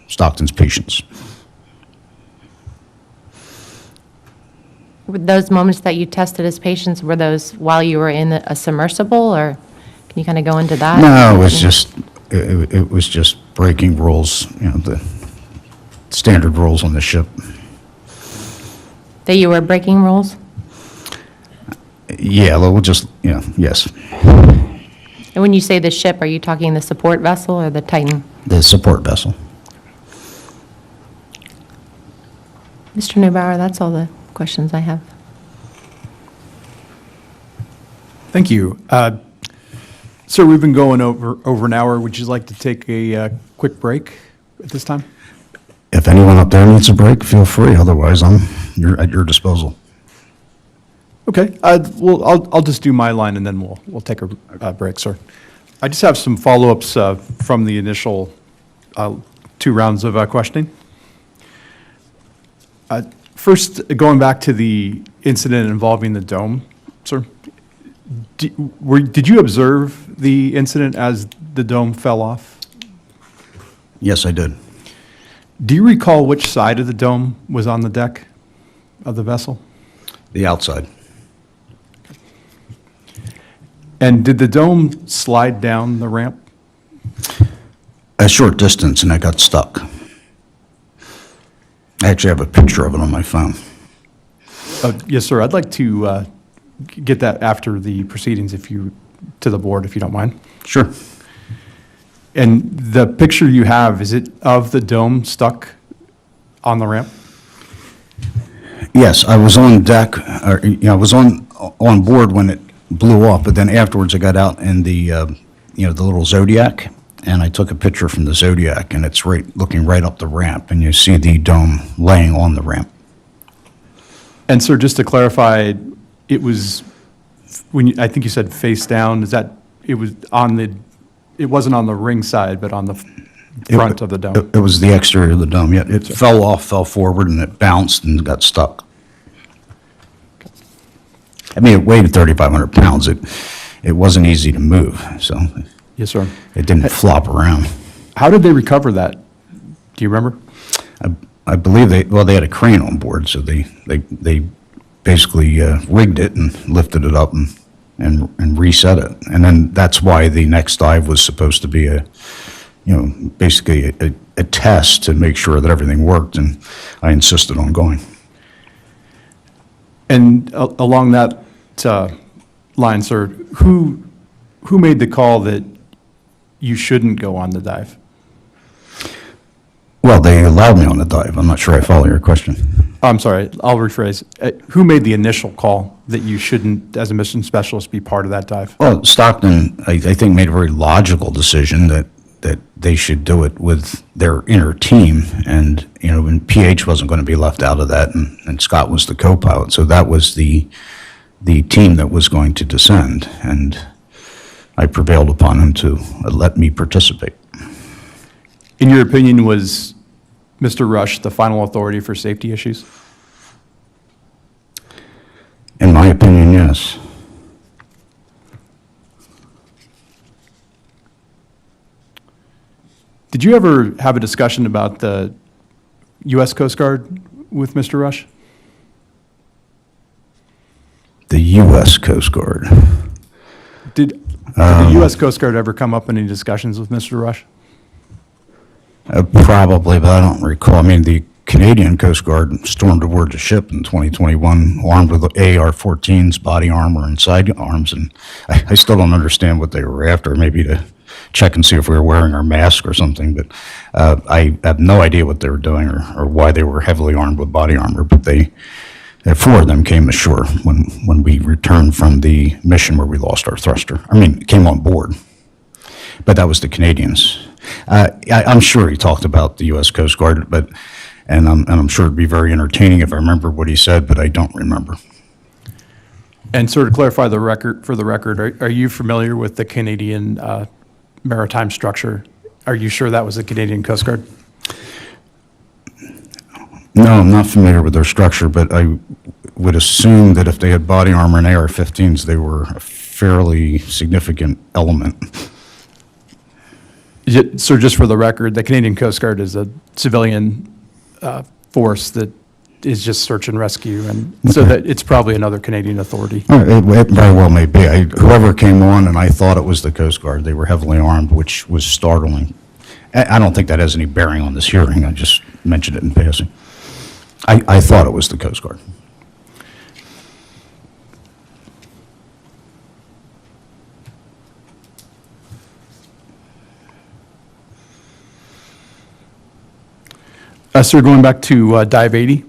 Stockton's patience. Were those moments that you tested his patience, were those while you were in a submersible, or can you kind of go into that? No, it was just breaking rules, the standard rules on the ship. That you were breaking rules? Yeah, we'll just, yes. And when you say the ship, are you talking the support vessel or the Titan? The support vessel. Mr. Neubauer, that's all the questions I have. Thank you. Sir, we've been going over an hour. Would you like to take a quick break at this time? If anyone up there needs a break, feel free. Otherwise, I'm at your disposal. Okay. Well, I'll just do my line, and then we'll take a break, sir. I just have some follow-ups from the initial 2 rounds of questioning. First, going back to the incident involving the dome, sir, did you observe the incident as the dome fell off? Yes, I did. Do you recall which side of the dome was on the deck of the vessel? The outside. And did the dome slide down the ramp? A short distance, and I got stuck. I actually have a picture of it on my phone. Yes, sir. I'd like to get that after the proceedings to the board, if you don't mind. Sure. And the picture you have, is it of the dome stuck on the ramp? Yes, I was on deck, or, I was on board when it blew off, but then afterwards I got out in the, the little Zodiac, and I took a picture from the Zodiac, and it's looking right up the ramp, and you see the dome laying on the ramp. And sir, just to clarify, it was, I think you said face down, it wasn't on the ring side, but on the front of the dome? It was the exterior of the dome, yeah. It fell forward, and it bounced and got stuck. I mean, it weighed 3,500 pounds. It wasn't easy to move, so Yes, sir. it didn't flop around. How did they recover that? Do you remember? I believe they had a crane on board, so they basically rigged it and lifted it up and reset it. And then that's why the next dive was supposed to be basically a test to make sure that everything worked, and I insisted on going. And along that line, sir, who made the call that you shouldn't go on the dive? Well, they allowed me on the dive. I'm not sure I follow your question. I'm sorry, I'll rephrase. Who made the initial call that you shouldn't, as a mission specialist, be part of that dive? Well, Stockton, I think, made a very logical decision that they should do it with their inner team, and and PH wasn't going to be left out of that, and Scott was the co-pilot, so that was the team that was going to descend, and I prevailed upon him to let me participate. In your opinion, was Mr. Rush the final authority for safety issues? In my opinion, yes. Did you ever have a discussion about the U.S. Coast Guard with Mr. Rush? The U.S. Coast Guard. Did the U.S. Coast Guard ever come up in any discussions with Mr. Rush? Probably, but I don't recall. I mean, the Canadian Coast Guard stormed aboard the ship in 2021, armed with AR-14s, body armor, and sidearms, and I still don't understand what they were after, maybe to check and see if we were wearing our mask or something, but I have no idea what they were doing or why they were heavily armed with body armor, but four of them came ashore when we returned from the mission where we lost our thruster. I mean, came on board, but that was the Canadians. I'm sure he talked about the U.S. Coast Guard, and I'm sure it'd be very entertaining if I remember what he said, but I don't remember. And sort of clarify the record, are you familiar with the Canadian maritime structure? Are you sure that was the Canadian Coast Guard? No, I'm not familiar with their structure, but I would assume that if they had body armor and AR-15s, they were a fairly significant element. So just for the record, the Canadian Coast Guard is a civilian force that is just search and rescue, and so that it's probably another Canadian authority. It very well may be. Whoever came on, and I thought it was the Coast Guard, they were heavily armed, which was startling. I don't think that has any bearing on this hearing. I just mentioned it in passing. I thought it was the Coast Guard. Sir, going back to Dive 80,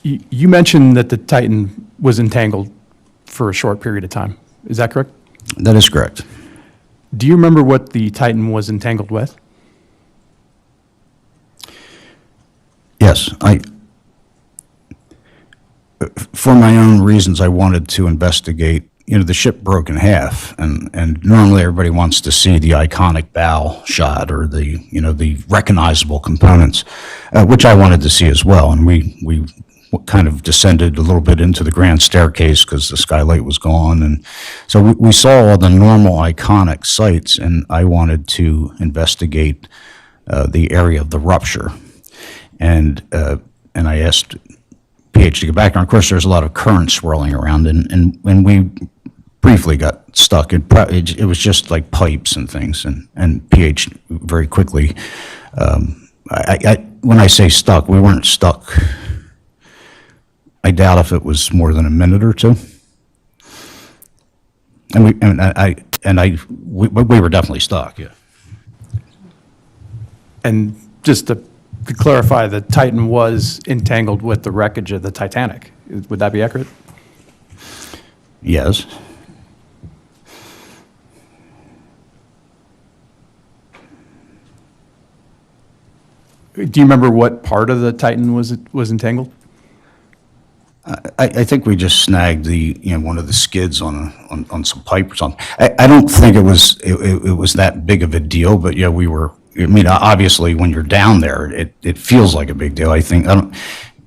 you mentioned that the Titan was entangled for a short period of time. Is that correct? That is correct. Do you remember what the Titan was entangled with? Yes, for my own reasons, I wanted to investigate. The ship broke in half, and normally everybody wants to see the iconic bow shot or the recognizable components, which I wanted to see as well. And we kind of descended a little bit into the grand staircase because the skylight was gone, and so we saw all the normal iconic sites, and I wanted to investigate the area of the rupture, and I asked PH to get back. And of course, there's a lot of current swirling around, and when we briefly got stuck, it was just like pipes and things, and PH very quickly, when I say stuck, we weren't stuck. I doubt if it was more than a minute or two. And we were definitely stuck, yeah. And just to clarify, the Titan was entangled with the wreckage of the Titanic. Would that be accurate? Yes. Do you remember what part of the Titan was entangled? I think we just snagged one of the skids on some pipe or something. I don't think it was that big of a deal, but yeah, I mean, obviously, when you're down there, it feels like a big deal.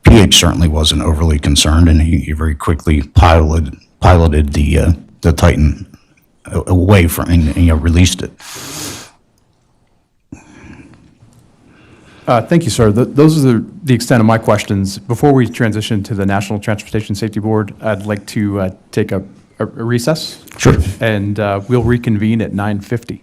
PH certainly wasn't overly concerned, and he very quickly piloted the Titan away from, and released it. Thank you, sir. Those are the extent of my questions. Before we transition to the National Transportation Safety Board, I'd like to take a recess. Sure. And we'll reconvene at 9:50.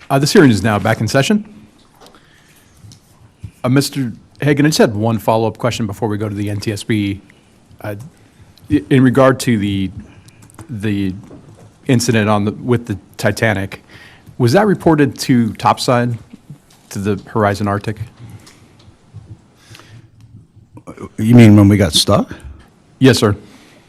This hearing is now back in session. Mr. Hagan, I just had one follow-up question before we go to the NTSB. In regard to the incident with the Titanic, was that reported to topside, to the Horizon Arctic? You mean when we got stuck? Yes, sir.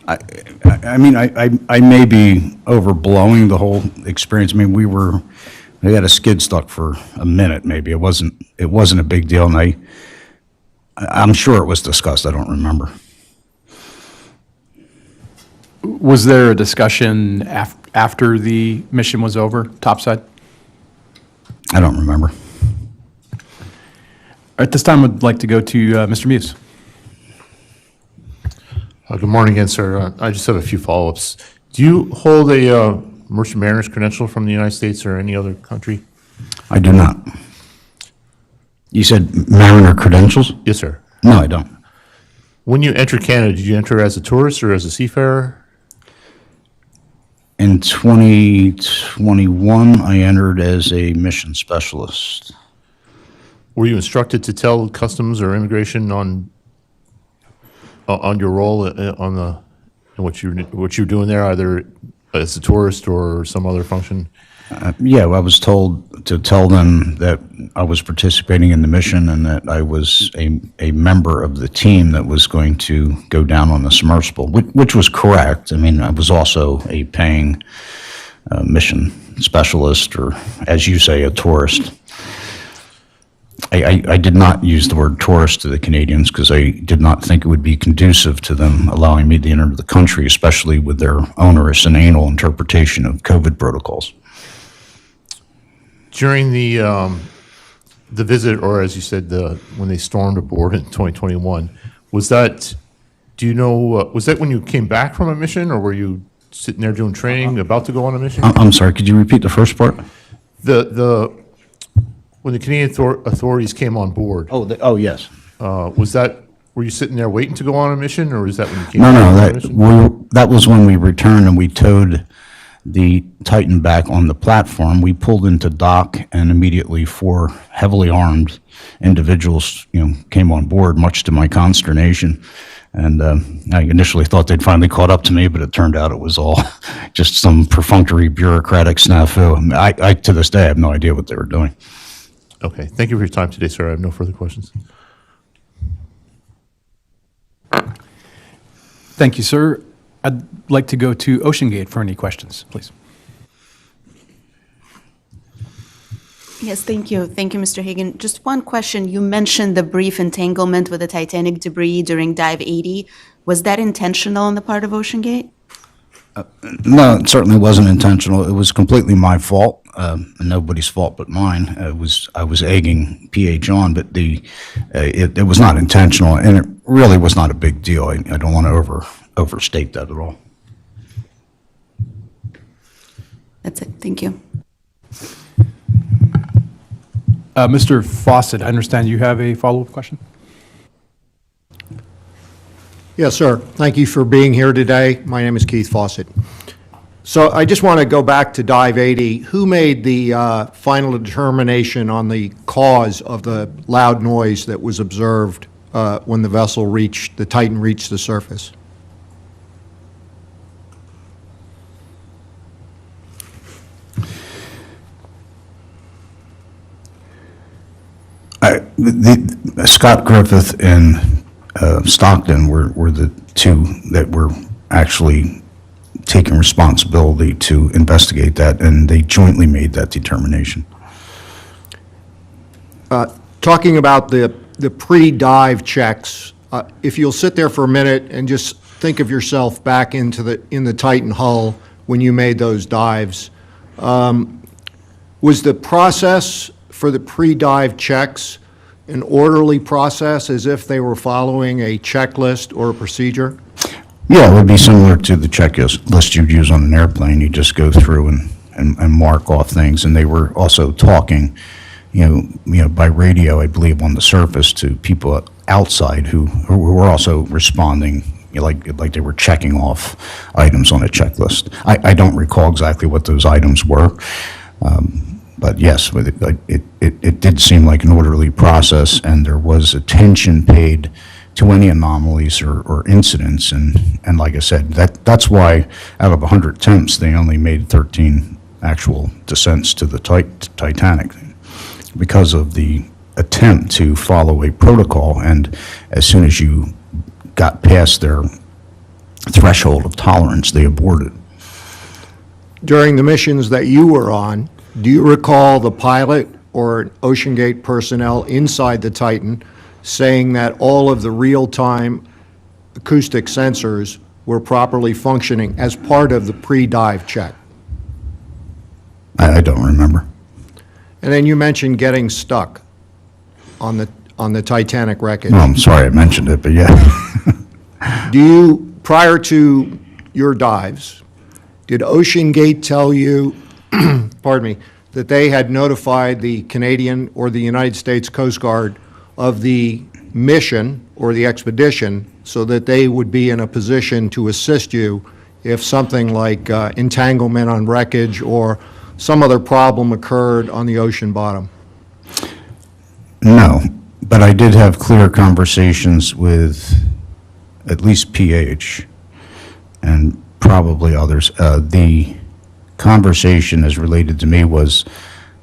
I mean, I may be overblowing the whole experience. I mean, we had a skid stuck for a minute, maybe. It wasn't a big deal, and I'm sure it was discussed. I don't remember. Was there a discussion after the mission was over, topside? I don't remember. At this time, I'd like to go to Mr. Muse. Good morning again, sir. I just have a few follow-ups. Do you hold a merchant mariner's credential from the United States or any other country? I do not. You said mariner credentials? Yes, sir. No, I don't. When you entered Canada, did you enter as a tourist or as a seafarer? In 2021, I entered as a mission specialist. Were you instructed to tell customs or immigration on your role in what you're doing there, either as a tourist or some other function? Yeah, I was told to tell them that I was participating in the mission and that I was a member of the team that was going to go down on the Submersible, which was correct. I mean, I was also a paying mission specialist, or as you say, a tourist. I did not use the word tourist to the Canadians because I did not think it would be conducive to them allowing me to enter the country, especially with their onerous and anal interpretation of COVID protocols. During the visit, or as you said, when they stormed aboard in 2021, was that? Do you know? Was that when you came back from a mission, or were you sitting there doing training, about to go on a mission? I'm sorry. Could you repeat the first part? When the Canadian authorities came on board, Oh, yes. was that? Were you sitting there waiting to go on a mission, or was that when you came? No, back no. from a mission? That was when we returned and we towed the Titan back on the platform. We pulled into dock, and immediately 4 heavily armed individuals, came on board, much to my consternation. And I initially thought they'd finally caught up to me, but it turned out it was all just some perfunctory bureaucratic snafu. I to this day, have no idea what they were doing. Okay. Thank you for your time today, sir. I have no further questions. Thank you, sir. I'd like to go to Ocean Gate for any questions, please. Yes, thank you. Thank you, Mr. Hagan. Just one question. You mentioned the brief entanglement with the Titanic debris during Dive 80. Was that intentional on the part of Ocean Gate? No, it certainly wasn't intentional. It was completely my fault, and nobody's fault but mine. I was egging PH on, but it was not intentional, and it really was not a big deal. I don't want to overstate that at all. That's it. Thank you. Mr. Fawcett, I understand you have a follow-up question? Yes, sir. Thank you for being here today. My name is Keith Fawcett. So I just want to go back to Dive 80. Who made the final determination on the cause of the loud noise that was observed when the Titan reached the surface? Scott Griffith and Stockton were the two that were actually taking responsibility to investigate that, and they jointly made that determination. Talking about the pre-dive checks, if you'll sit there for a minute and just think of yourself back in the Titan hull when you made those dives, was the process for the pre-dive checks an orderly process, as if they were following a checklist or a procedure? Yeah, it would be similar to the checklist you'd use on an airplane. You just go through and mark off things, and they were also talking, by radio, I believe, on the surface to people outside who were also responding, like they were checking off items on a checklist. I don't recall exactly what those items were. But yes, it did seem like an orderly process, and there was attention paid to any anomalies or incidents. And like I said, that's why out of 100 attempts, they only made 13 actual descents to the Titanic, because of the attempt to follow a protocol. And as soon as you got past their threshold of tolerance, they aborted. During the missions that you were on, do you recall the pilot or OceanGate personnel inside the Titan saying that all of the real-time acoustic sensors were properly functioning as part of the pre-dive check? I don't remember. And then you mentioned getting stuck on the Titanic wreckage. Well, I'm sorry I mentioned it, but yeah. Do you, prior to your dives, did OceanGate tell you, pardon me, that they had notified the Canadian or the United States Coast Guard of the mission or the expedition so that they would be in a position to assist you if something like entanglement on wreckage or some other problem occurred on the ocean bottom? No, but I did have clear conversations with at least PH and probably others. The conversation as related to me was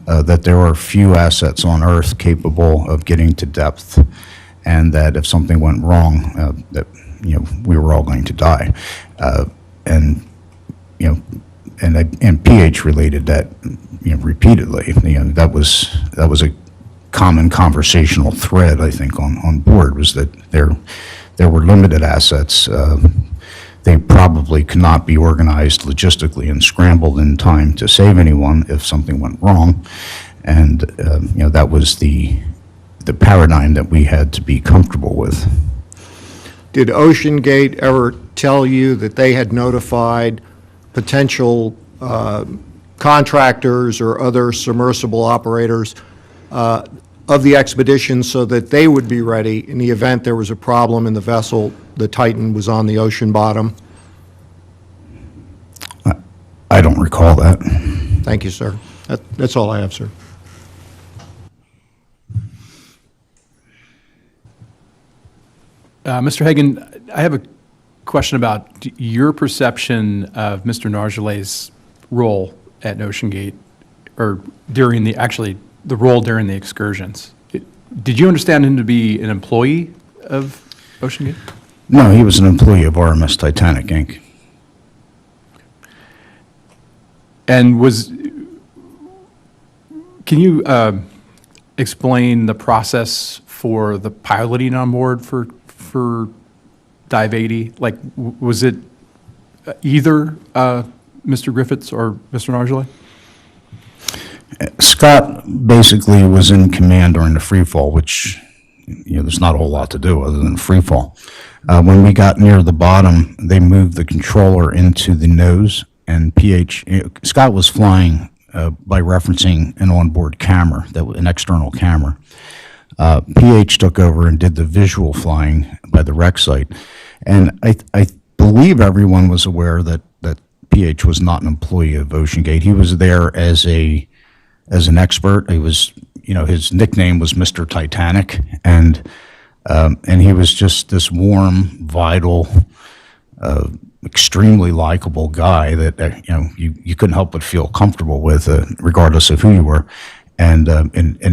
that there are few assets on Earth capable of getting to depth, and that if something went wrong, that we were all going to die, and PH related that repeatedly. That was a common conversational thread, I think, on board, was that there were limited assets. They probably could not be organized logistically and scrambled in time to save anyone if something went wrong. And that was the paradigm that we had to be comfortable with. Did OceanGate ever tell you that they had notified potential contractors or other submersible operators of the expedition so that they would be ready in the event there was a problem in the vessel, the Titan was on the ocean bottom? I don't recall that. Thank you, sir. That's all I have, sir. Mr. Hagan, I have a question about your perception of Mr. Nargelet's role at OceanGate, or during the role during the excursions. Did you understand him to be an employee of OceanGate? No, he was an employee of RMS Titanic, Inc. And can you explain the process for the piloting on board for Dive 80? Like, was it either Mr. Griffiths or Mr. Nargelet? Scott basically was in command during the free fall, which there's not a whole lot to do other than free fall. When we got near the bottom, they moved the controller into the nose, and Scott was flying by referencing an onboard camera, an external camera. PH took over and did the visual flying by the wreck site. And I believe everyone was aware that PH was not an employee of OceanGate. He was there as an expert. He was, his nickname was Mr. Titanic, and he was just this warm, vital, extremely likable guy that you couldn't help but feel comfortable with, regardless of who you were. And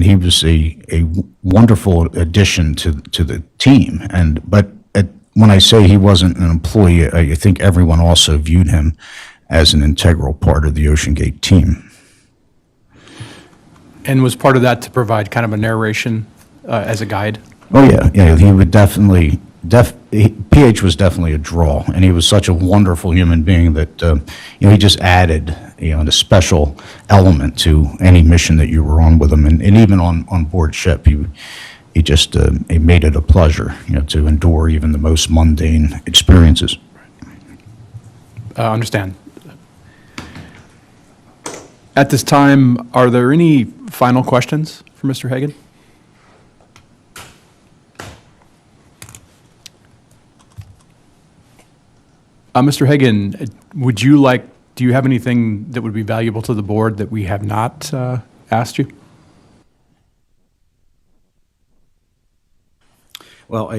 he was a wonderful addition to the team. But when I say he wasn't an employee, I think everyone also viewed him as an integral part of the OceanGate team. And was part of that to provide kind of a narration as a guide? Oh, yeah, he would definitely, PH was definitely a draw, and he was such a wonderful human being that, he just added, a special element to any mission that you were on with him. And even on board ship, he just he made it a pleasure, to endure even the most mundane experiences. Understand. At this time, are there any final questions for Mr. Hagan? Mr. Hagan, do you have anything that would be valuable to the board that we have not asked you? Well,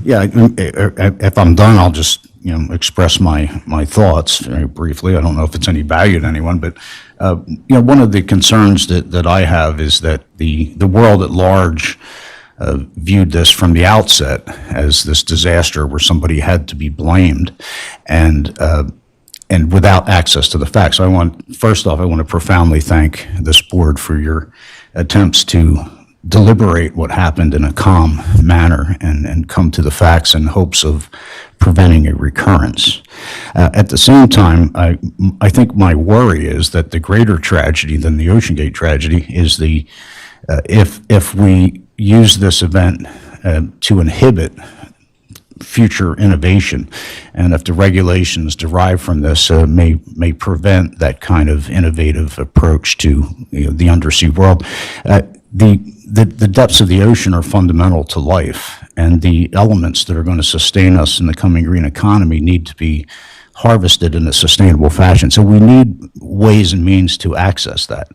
if I'm done, I'll just, express my thoughts very briefly. I don't know if it's any value to anyone, but, one of the concerns that I have is that the world at large viewed this from the outset as this disaster where somebody had to be blamed, and without access to the facts. First off, I want to profoundly thank this board for your attempts to deliberate what happened in a calm manner and come to the facts in hopes of preventing a recurrence. At the same time, I think my worry is that the greater tragedy than the OceanGate tragedy is if we use this event to inhibit future innovation, and if the regulations derived from this may prevent that kind of innovative approach to the undersea world. The depths of the ocean are fundamental to life, and the elements that are going to sustain us in the coming green economy need to be harvested in a sustainable fashion. So we need ways and means to access that.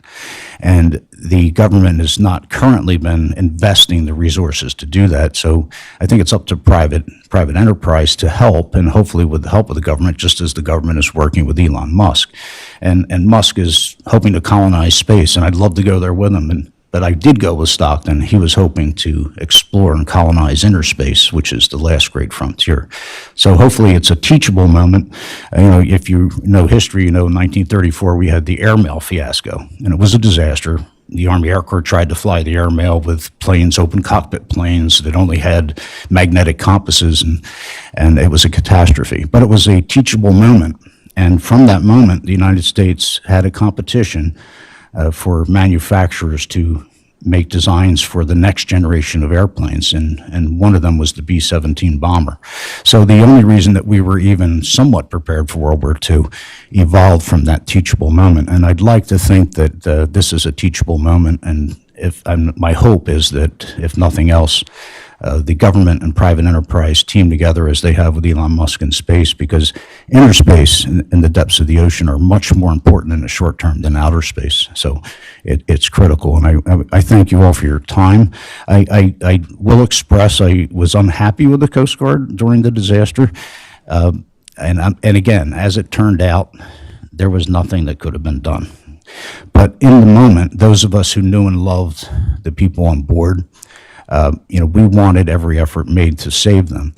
And the government has not currently been investing the resources to do that. So I think it's up to private enterprise to help, and hopefully with the help of the government, just as the government is working with Elon Musk. And Musk is hoping to colonize space, and I'd love to go there with him. But I did go with Stockton. He was hoping to explore and colonize inner space, which is the last great frontier. So hopefully it's a teachable moment. If you know history, in 1934 we had the airmail fiasco, and it was a disaster. The Army Air Corps tried to fly the airmail with planes, open cockpit planes that only had magnetic compasses, and it was a catastrophe. But it was a teachable moment. And from that moment, the United States had a competition for manufacturers to make designs for the next generation of airplanes, and one of them was the B-17 bomber. So the only reason that we were even somewhat prepared for World War II evolved from that teachable moment. And I'd like to think that this is a teachable moment, and my hope is that, if nothing else, the government and private enterprise team together as they have with Elon Musk in space, because inner space and the depths of the ocean are much more important in the short term than outer space. So it's critical, and I thank you all for your time. I will express I was unhappy with the Coast Guard during the disaster, and again, as it turned out, there was nothing that could have been done. But in the moment, those of us who knew and loved the people on board, we wanted every effort made to save them.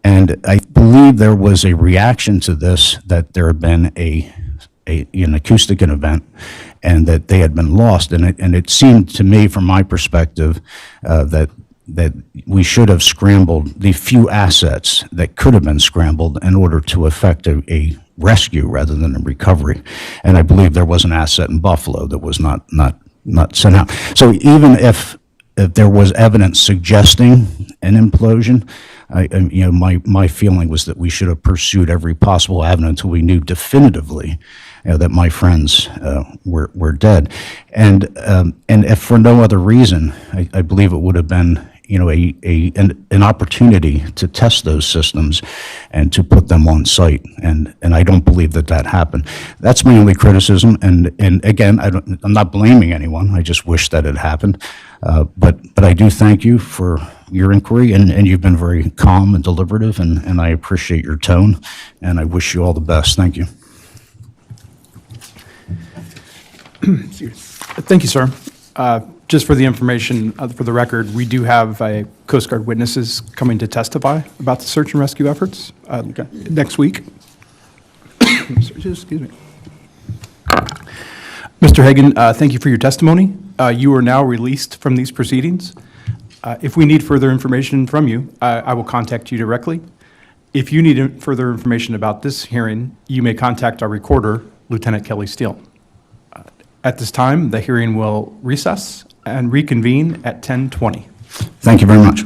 And I believe there was a reaction to this, that there had been an acoustic event, and that they had been lost. And it seemed to me, from my perspective, that we should have scrambled the few assets that could have been scrambled in order to effect a rescue rather than a recovery. And I believe there was an asset in Buffalo that was not sent out. So even if there was evidence suggesting an implosion, my feeling was that we should have pursued every possible avenue until we knew definitively that my friends were dead. And if for no other reason, I believe it would have been an opportunity to test those systems and to put them on site. And I don't believe that happened. That's my only criticism. And again, I'm not blaming anyone. I just wish that it happened. But I do thank you for your inquiry, and you've been very calm and deliberative, and I appreciate your tone, and I wish you all the best. Thank you. Thank you, sir. Just for the information, for the record, we do have Coast Guard witnesses coming to testify about the search and rescue efforts next week. Excuse me. Mr. Hagan, thank you for your testimony. You are now released from these proceedings. If we need further information from you, I will contact you directly. If you need further information about this hearing, you may contact our recorder, Lieutenant Kelly Steele. At this time, the hearing will recess and reconvene at 10:20. Thank you very much.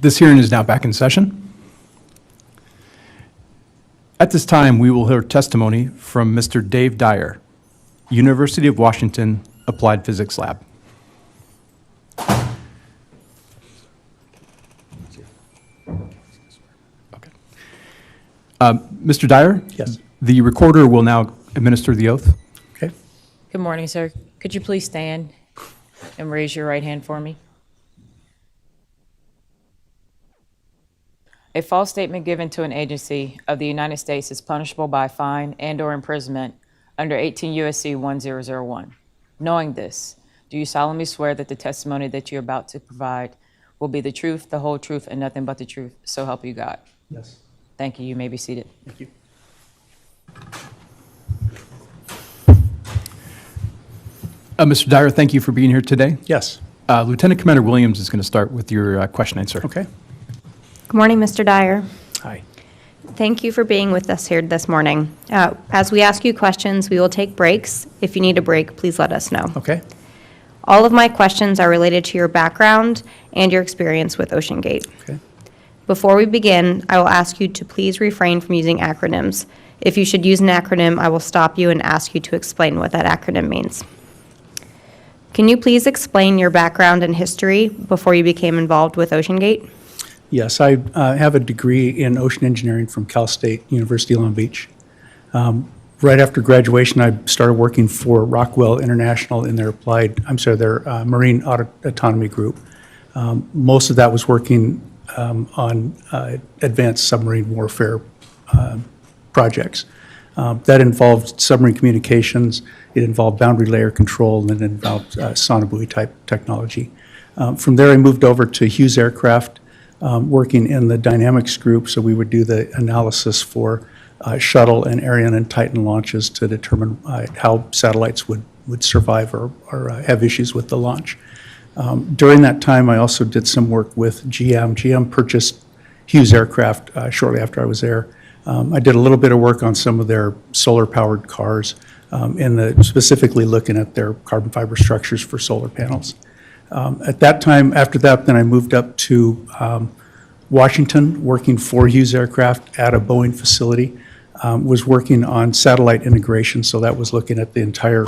This hearing is now back in session. At this time, we will hear testimony from Mr. Dave Dyer, University of Washington Applied Physics Lab. Okay. Mr. Dyer? Yes. The recorder will now administer the oath. Okay. Good morning, sir. Could you please stand and raise your right hand for me? A false statement given to an agency of the United States is punishable by fine and/or imprisonment under 18 U.S.C. 1001. Knowing this, do you solemnly swear that the testimony that you're about to provide will be the truth, the whole truth, and nothing but the truth? So help you God. Yes. Thank you. You may be seated. Thank you. Mr. Dyer, thank you for being here today. Yes. Lieutenant Commander Williams is going to start with your questioning, sir. Okay. Good morning, Mr. Dyer. Hi. Thank you for being with us here this morning. As we ask you questions, we will take breaks. If you need a break, please let us know. Okay. All of my questions are related to your background and your experience with OceanGate. Okay. Before we begin, I will ask you to please refrain from using acronyms. If you should use an acronym, I will stop you and ask you to explain what that acronym means. Can you please explain your background and history before you became involved with OceanGate? Yes, I have a degree in ocean engineering from Cal State University, Long Beach. Right after graduation, I started working for Rockwell International in their marine autonomy group. Most of that was working on advanced submarine warfare projects. That involved submarine communications, it involved boundary layer control, and it involved sonobuoy type technology. From there, I moved over to Hughes Aircraft, working in the dynamics group, so we would do the analysis for shuttle and Ariane and Titan launches to determine how satellites would survive or have issues with the launch. During that time, I also did some work with GM. GM purchased Hughes Aircraft shortly after I was there. I did a little bit of work on some of their solar-powered cars, specifically looking at their carbon fiber structures for solar panels. At that time, after that, then I moved up to Washington, working for Hughes Aircraft at a Boeing facility, was working on satellite integration, so that was looking at the entire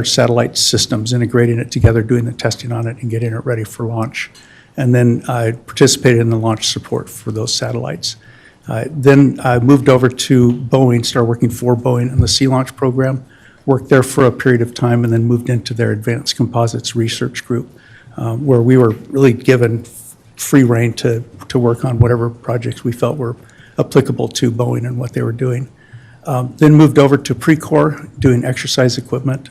satellite systems, integrating it together, doing the testing on it, and getting it ready for launch. And then I participated in the launch support for those satellites. Then I moved over to Boeing, started working for Boeing in the Sea Launch program, worked there for a period of time, and then moved into their Advanced Composites Research Group, where we were really given free rein to work on whatever projects we felt were applicable to Boeing and what they were doing. Then moved over to Precor, doing exercise equipment.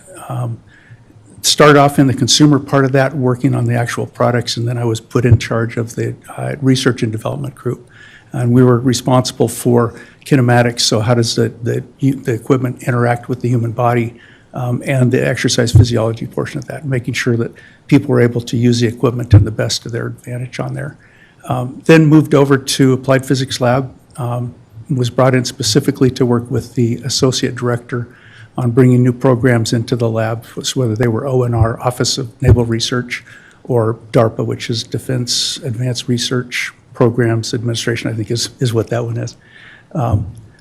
Started off in the consumer part of that, working on the actual products, and then I was put in charge of the research and development group. And we were responsible for kinematics, so how does the equipment interact with the human body, and the exercise physiology portion of that, making sure that people were able to use the equipment to the best of their advantage on there. Then moved over to Applied Physics Lab, was brought in specifically to work with the associate director on bringing new programs into the lab, whether they were ONR, Office of Naval Research, or DARPA, which is Defense Advanced Research Programs Administration, I think is what that one is.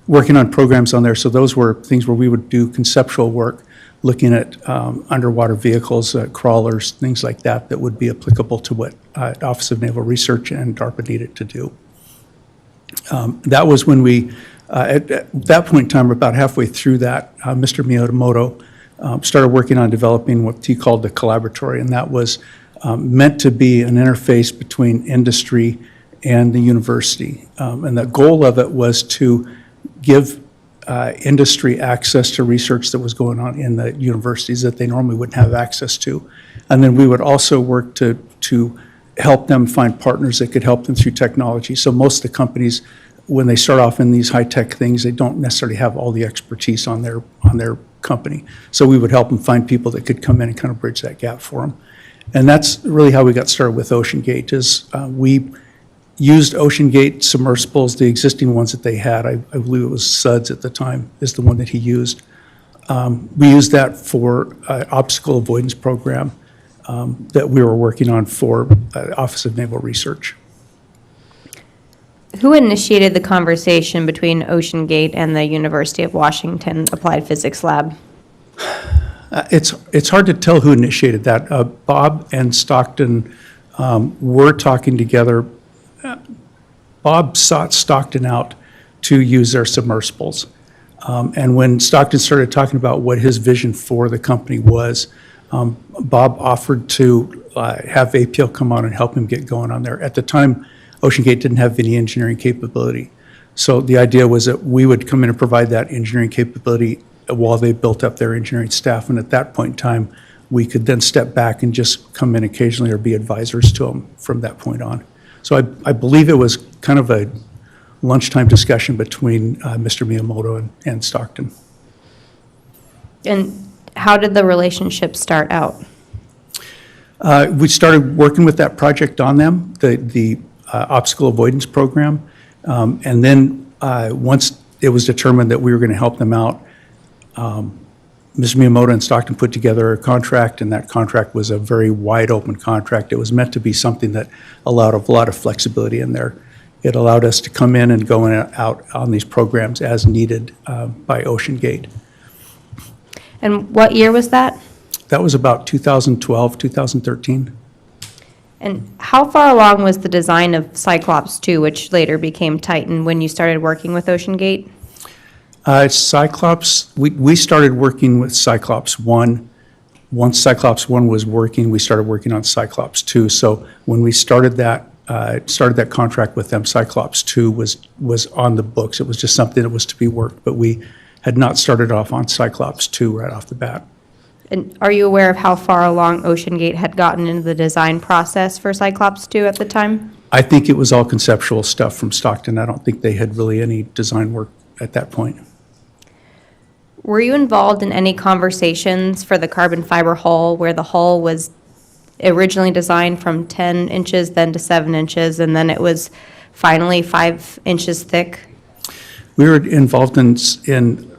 Working on programs on there, so those were things where we would do conceptual work, looking at underwater vehicles, crawlers, things like that, that would be applicable to what Office of Naval Research and DARPA needed to do. That was when we, at that point in time, about halfway through that, Mr. Miyamoto started working on developing what he called the collaboratory, and that was meant to be an interface between industry and the university. And the goal of it was to give industry access to research that was going on in the universities that they normally wouldn't have access to. And then we would also work to help them find partners that could help them through technology. So most of the companies, when they start off in these high-tech things, they don't necessarily have all the expertise on their company. So we would help them find people that could come in and kind of bridge that gap for them. And that's really how we got started with OceanGate, is we used OceanGate submersibles, the existing ones that they had. I believe it was SUDS at the time is the one that he used. We used that for obstacle avoidance program. that we were working on for Office of Naval Research. Who initiated the conversation between OceanGate and the University of Washington Applied Physics Lab? It's hard to tell who initiated that. Bob and Stockton were talking together. Bob sought Stockton out to use their submersibles. And when Stockton started talking about what his vision for the company was, Bob offered to have APL come on and help him get going on there. At the time, OceanGate didn't have any engineering capability. So the idea was that we would come in and provide that engineering capability while they built up their engineering staff. And at that point in time, we could then step back and just come in occasionally or be advisors to them from that point on. So I believe it was kind of a lunchtime discussion between Mr. Miyamoto and Stockton. And how did the relationship start out? We started working with that project on them, the obstacle avoidance program. And then once it was determined that we were going to help them out, Mr. Miyamoto and Stockton put together a contract, and that contract was a very wide open contract. It was meant to be something that allowed a lot of flexibility in there. It allowed us to come in and go in and out on these programs as needed by OceanGate. And what year was that? That was about 2012, 2013. And how far along was the design of Cyclops 2, which later became Titan, when you started working with OceanGate? Cyclops, we started working with Cyclops 1. Once Cyclops 1 was working, we started working on Cyclops 2. So when we started that contract with them, Cyclops 2 was on the books. It was just something that was to be worked, but we had not started off on Cyclops 2 right off the bat. And are you aware of how far along OceanGate had gotten into the design process for Cyclops 2 at the time? I think it was all conceptual stuff from Stockton. I don't think they had really any design work at that point. Were you involved in any conversations for the carbon fiber hull, where the hull was originally designed from 10 inches, then to 7 inches, and then it was finally 5 inches thick? We were involved in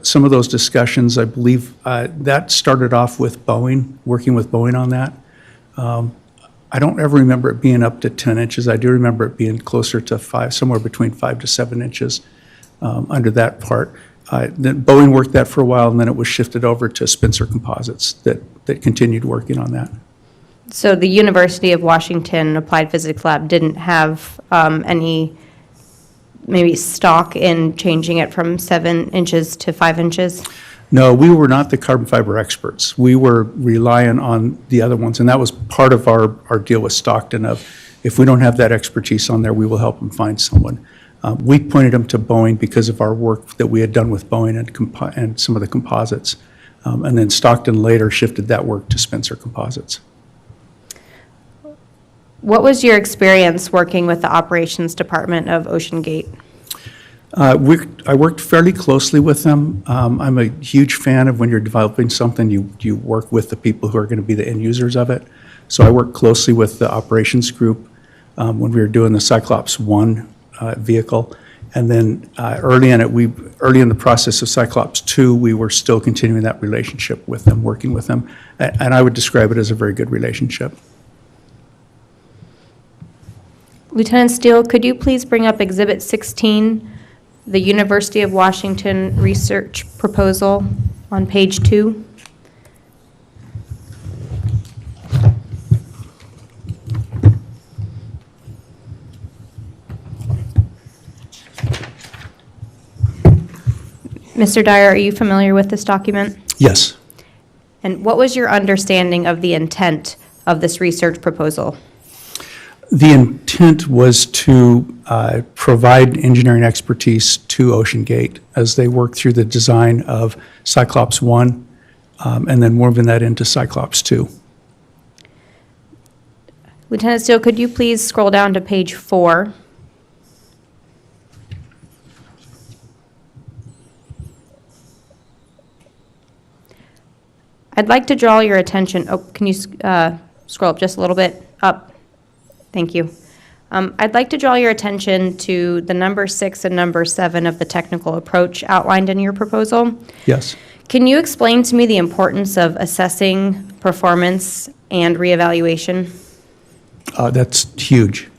some of those discussions. I believe that started off with Boeing, working with Boeing on that. I don't ever remember it being up to 10 inches. I do remember it being closer to 5, somewhere between 5 to 7 inches under that part. Then Boeing worked that for a while, and then it was shifted over to Spencer Composites that continued working on that. So the University of Washington Applied Physics Lab didn't have any maybe stock in changing it from 7 inches to 5 inches? No, we were not the carbon fiber experts. We were relying on the other ones, and that was part of our deal with Stockton of, if we don't have that expertise on there, we will help them find someone. We pointed them to Boeing because of our work that we had done with Boeing and some of the composites. And then Stockton later shifted that work to Spencer Composites. What was your experience working with the operations department of OceanGate? I worked fairly closely with them. I'm a huge fan of when you're developing something, you work with the people who are going to be the end users of it. So I worked closely with the operations group when we were doing the Cyclops 1 vehicle. And then early in the process of Cyclops 2, we were still continuing that relationship with them, working with them. And I would describe it as a very good relationship. Lieutenant Steele, could you please bring up Exhibit 16, the University of Washington research proposal on page 2? Mr. Dyer, are you familiar with this document? Yes. And what was your understanding of the intent of this research proposal? The intent was to provide engineering expertise to OceanGate as they work through the design of Cyclops 1 and then moving that into Cyclops 2. Lieutenant Steele, could you please scroll down to page 4? I'd like to draw your attention, can you scroll up just a little bit? Up. Thank you. I'd like to draw your attention to the number 6 and number 7 of the technical approach outlined in your proposal. Yes. Can you explain to me the importance of assessing performance and reevaluation? That's huge.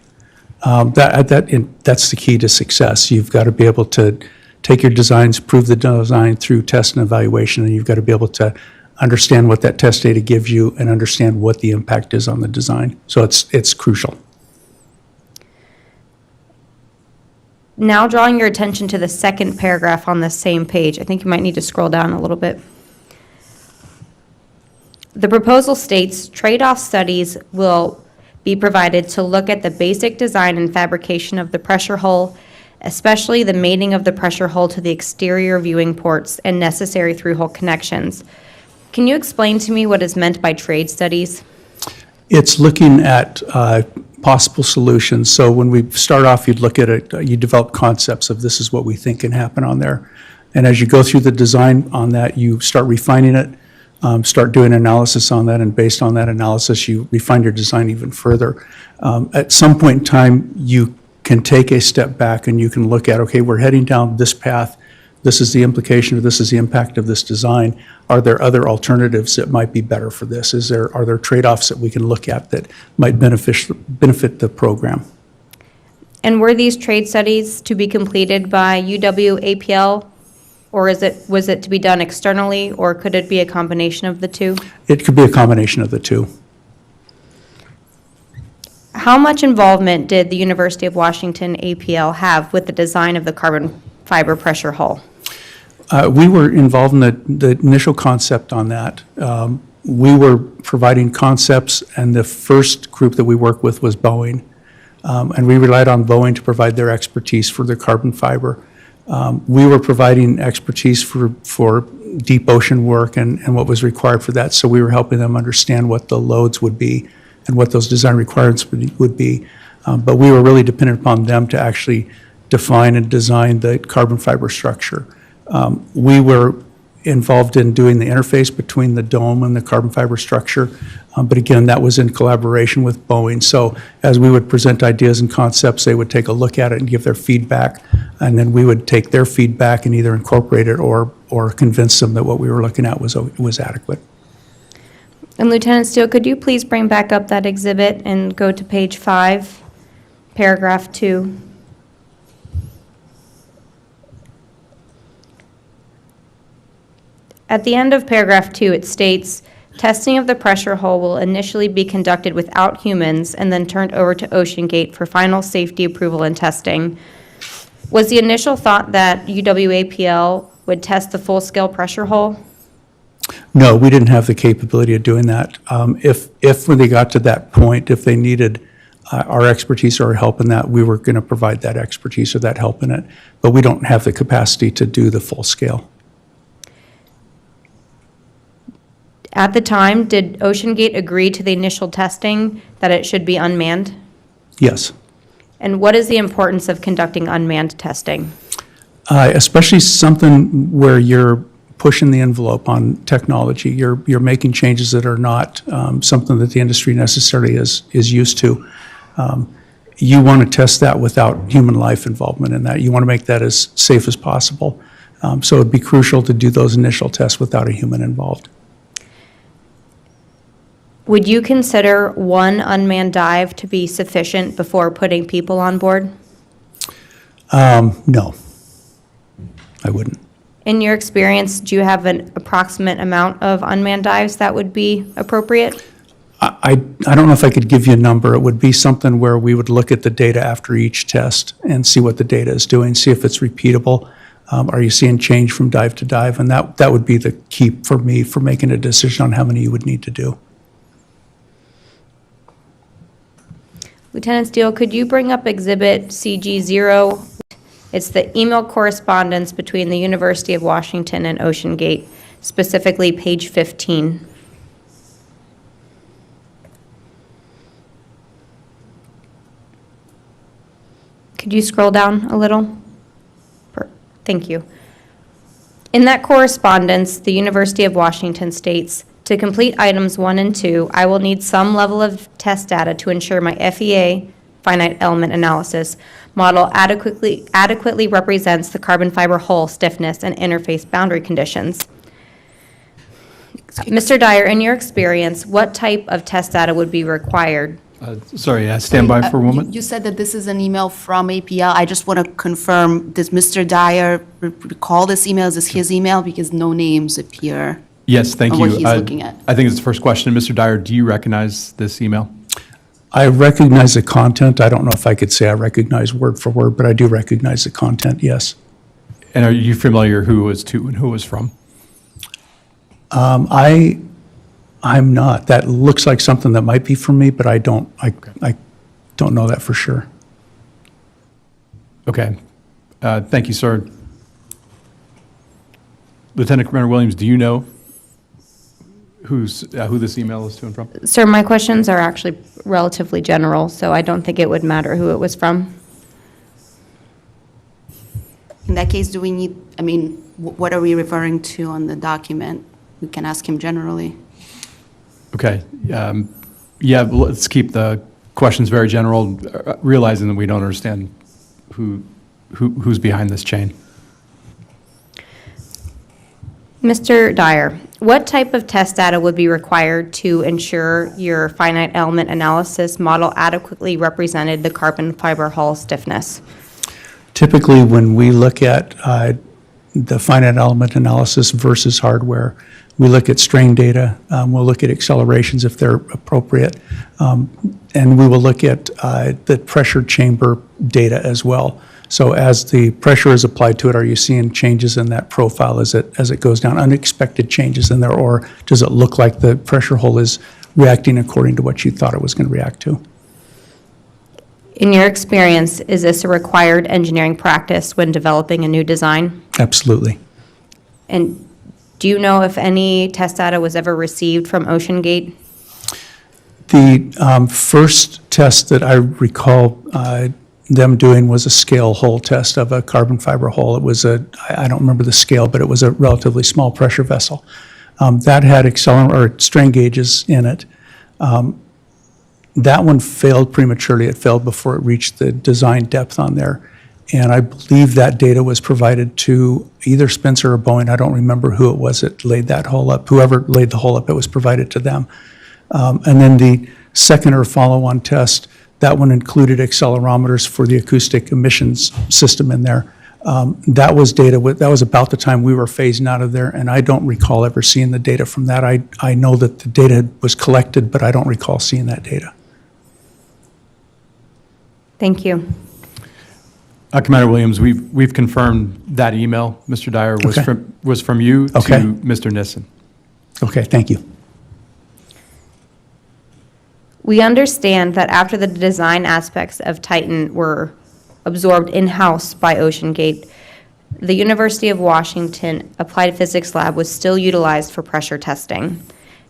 That's the key to success. You've got to be able to take your designs, prove the design through test and evaluation, and you've got to be able to understand what that test data gives you and understand what the impact is on the design. So it's crucial. Now drawing your attention to the second paragraph on the same page. I think you might need to scroll down a little bit. The proposal states trade-off studies will be provided to look at the basic design and fabrication of the pressure hull, especially the mating of the pressure hull to the exterior viewing ports and necessary through-hull connections. Can you explain to me what is meant by trade studies? It's looking at possible solutions. So when we start off, you'd look at it, you develop concepts of this is what we think can happen on there. And as you go through the design on that, you start refining it, start doing analysis on that, and based on that analysis, you refine your design even further. At some point in time, you can take a step back and you can look at, okay, we're heading down this path. This is the implication, or this is the impact of this design. Are there other alternatives that might be better for this? Are there trade-offs that we can look at that might benefit the program? And were these trade studies to be completed by UW-APL, or was it to be done externally, or could it be a combination of the two? It could be a combination of the two. How much involvement did the University of Washington APL have with the design of the carbon fiber pressure hull? We were involved in the initial concept on that. We were providing concepts, and the first group that we worked with was Boeing. And we relied on Boeing to provide their expertise for their carbon fiber. We were providing expertise for deep ocean work and what was required for that. So we were helping them understand what the loads would be and what those design requirements would be. But we were really dependent upon them to actually define and design the carbon fiber structure. We were involved in doing the interface between the dome and the carbon fiber structure. But again, that was in collaboration with Boeing. So as we would present ideas and concepts, they would take a look at it and give their feedback. And then we would take their feedback and either incorporate it or convince them that what we were looking at was adequate. And Lieutenant Steele, could you please bring back up that exhibit and go to page 5, paragraph 2? At the end of paragraph 2, it states, testing of the pressure hull will initially be conducted without humans and then turned over to OceanGate for final safety approval and testing. Was the initial thought that UW-APL would test the full-scale pressure hull? No, we didn't have the capability of doing that. If when they got to that point, if they needed our expertise or help in that, we were going to provide that expertise or that help in it. But we don't have the capacity to do the full scale. At the time, did OceanGate agree to the initial testing that it should be unmanned? Yes. And what is the importance of conducting unmanned testing? Especially something where you're pushing the envelope on technology. You're making changes that are not something that the industry necessarily is used to. You want to test that without human life involvement in that. You want to make that as safe as possible. So it'd be crucial to do those initial tests without a human involved. Would you consider one unmanned dive to be sufficient before putting people on board? No, I wouldn't. In your experience, do you have an approximate amount of unmanned dives that would be appropriate? I don't know if I could give you a number. It would be something where we would look at the data after each test and see what the data is doing, see if it's repeatable. Are you seeing change from dive to dive? And that would be the key for me for making a decision on how many you would need to do. Lieutenant Steele, could you bring up Exhibit CG0? It's the email correspondence between the University of Washington and OceanGate, specifically page 15. Could you scroll down a little? Thank you. In that correspondence, the University of Washington states, to complete items 1 and 2, I will need some level of test data to ensure my FEA, finite element analysis, model adequately represents the carbon fiber hull stiffness and interface boundary conditions. Mr. Dyer, in your experience, what type of test data would be required? Sorry, stand by for a moment. You said that this is an email from APL. I just want to confirm, does Mr. Dyer recall this email? Is this his email? Because no names appear. Yes, thank on you. what he's looking at. I think it's the first question. Mr. Dyer, do you recognize this email? I recognize the content. I don't know if I could say I recognize word for word, but I do recognize the content, yes. And are you familiar who it was to and who it was from? I'm not. That looks like something that might be for me, but I don't know that for sure. Okay. Thank you, sir. Lieutenant Commander Williams, do you know who this email is to and from? Sir, my questions are actually relatively general, so I don't think it would matter who it was from. In that case, do we need, I mean, what are we referring to on the document? We can ask him generally. Okay. Yeah, let's keep the questions very general, realizing that we don't understand who's behind this chain. Mr. Dyer, what type of test data would be required to ensure your finite element analysis model adequately represented the carbon fiber hull stiffness? Typically, when we look at the finite element analysis versus hardware, we look at strain data, we'll look at accelerations if they're appropriate, and we will look at the pressure chamber data as well. So as the pressure is applied to it, are you seeing changes in that profile as it goes down, unexpected changes in there, or does it look like the pressure hull is reacting according to what you thought it was going to react to? In your experience, is this a required engineering practice when developing a new design? Absolutely. And do you know if any test data was ever received from OceanGate? The first test that I recall them doing was a scale hull test of a carbon fiber hull. It was I don't remember the scale, but it was a relatively small pressure vessel. That had strain gauges in it. That one failed prematurely. It failed before it reached the design depth on there. And I believe that data was provided to either Spencer or Boeing. I don't remember who it was that laid that hull up. Whoever laid the hull up, it was provided to them. And then the second or follow-on test, that one included accelerometers for the acoustic emissions system in there. That was data, that was about the time we were phasing out of there, and I don't recall ever seeing the data from that. I know that the data was collected, but I don't recall seeing that data. Thank you. Commander Williams, we've confirmed that email, Mr. Dyer, was from you to Okay. Mr. Nissen. Okay, thank you. We understand that after the design aspects of Titan were absorbed in-house by OceanGate, the University of Washington Applied Physics Lab was still utilized for pressure testing.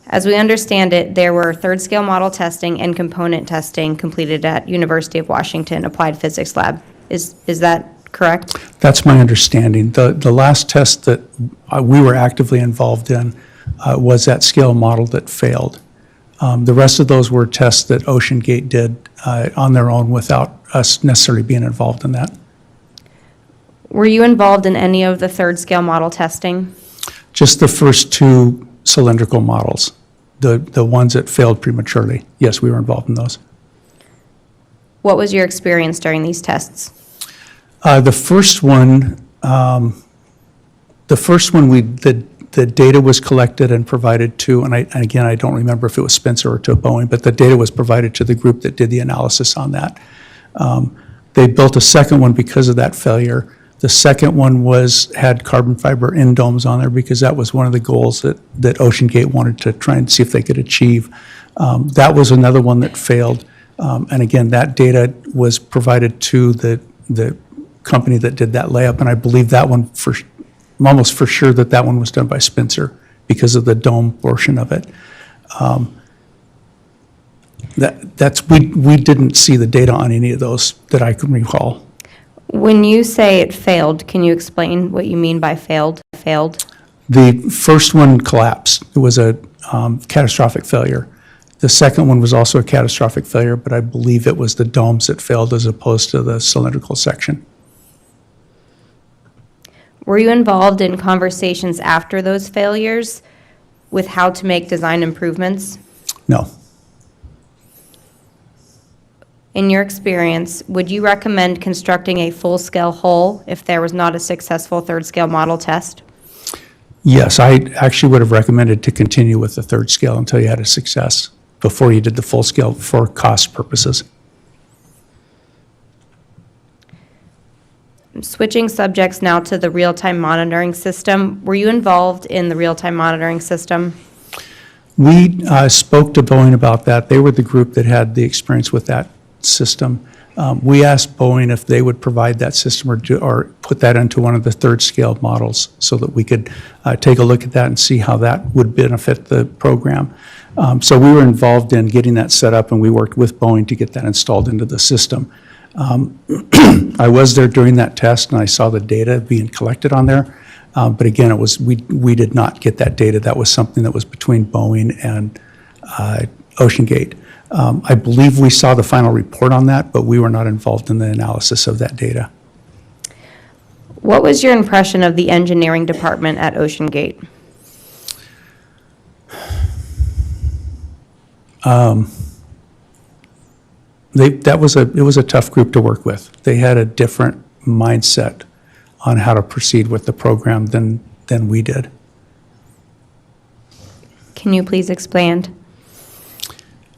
As we understand it, there were third-scale model testing and component testing completed at University of Washington Applied Physics Lab. Is that correct? That's my understanding. The last test that we were actively involved in was that scale model that failed. The rest of those were tests that OceanGate did on their own without us necessarily being involved in that. Were you involved in any of the third-scale model testing? Just the first two cylindrical models, the ones that failed prematurely. Yes, we were involved in those. What was your experience during these tests? The first one, the data was collected and provided to, and again, I don't remember if it was Spencer or to Boeing, but the data was provided to the group that did the analysis on that. They built a second one because of that failure. The second one had carbon fiber end domes on there because that was one of the goals that OceanGate wanted to try and see if they could achieve. That was another one that failed. And again, that data was provided to the company that did that layup, and I believe that one, I'm almost for sure that one was done by Spencer because of the dome portion of it. We didn't see the data on any of those that I can recall. When you say it failed, can you explain what you mean by failed? The first one collapsed. It was a catastrophic failure. The second one was also a catastrophic failure, but I believe it was the domes that failed as opposed to the cylindrical section. Were you involved in conversations after those failures with how to make design improvements? No. In your experience, would you recommend constructing a full-scale hull if there was not a successful third-scale model test? Yes, I actually would have recommended to continue with the third scale until you had a success before you did the full scale for cost purposes. Switching subjects now to the real-time monitoring system. Were you involved in the real-time monitoring system? We spoke to Boeing about that. They were the group that had the experience with that system. We asked Boeing if they would provide that system or put that into one of the third scale models so that we could take a look at that and see how that would benefit the program. So we were involved in getting that set up, and we worked with Boeing to get that installed into the system. I was there during that test, and I saw the data being collected on there. But again, we did not get that data. That was something that was between Boeing and OceanGate. I believe we saw the final report on that, but we were not involved in the analysis of that data. What was your impression of the engineering department at OceanGate? It was a tough group to work with. They had a different mindset on how to proceed with the program than we did. Can you please expand?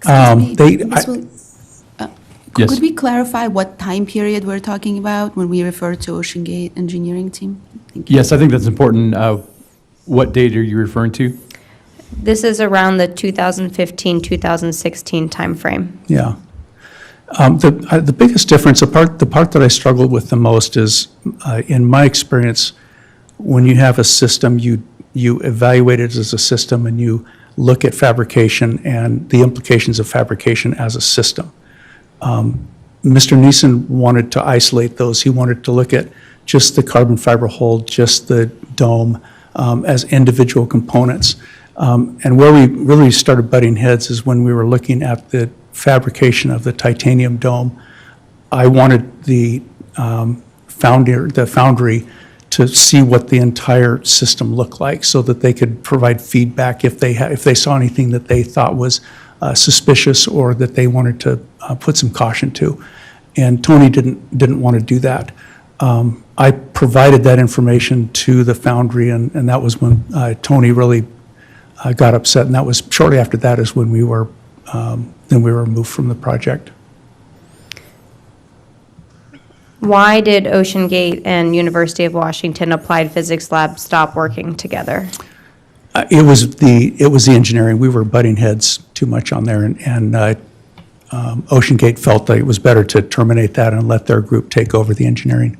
Excuse me, they- Ms. Will- Yes. Could we clarify what time period we're talking about when we refer to OceanGate engineering team? Thank you. Yes, I think that's important. What date are you referring to? This is around the 2015-2016 timeframe. Yeah. The biggest difference, the part that I struggled with the most is, in my experience, when you have a system, you evaluate it as a system and you look at fabrication and the implications of fabrication as a system. Mr. Neeson wanted to isolate those. He wanted to look at just the carbon fiber hull, just the dome, as individual components. And where we really started butting heads is when we were looking at the fabrication of the titanium dome. I wanted the foundry to see what the entire system looked like so that they could provide feedback if they saw anything that they thought was suspicious or that they wanted to put some caution to. And Tony didn't want to do that. I provided that information to the foundry, and that was when Tony really got upset, and that was shortly after that is when we were removed from the project. Why did OceanGate and University of Washington Applied Physics Lab stop working together? It was the engineering. We were butting heads too much on there, and OceanGate felt that it was better to terminate that and let their group take over the engineering.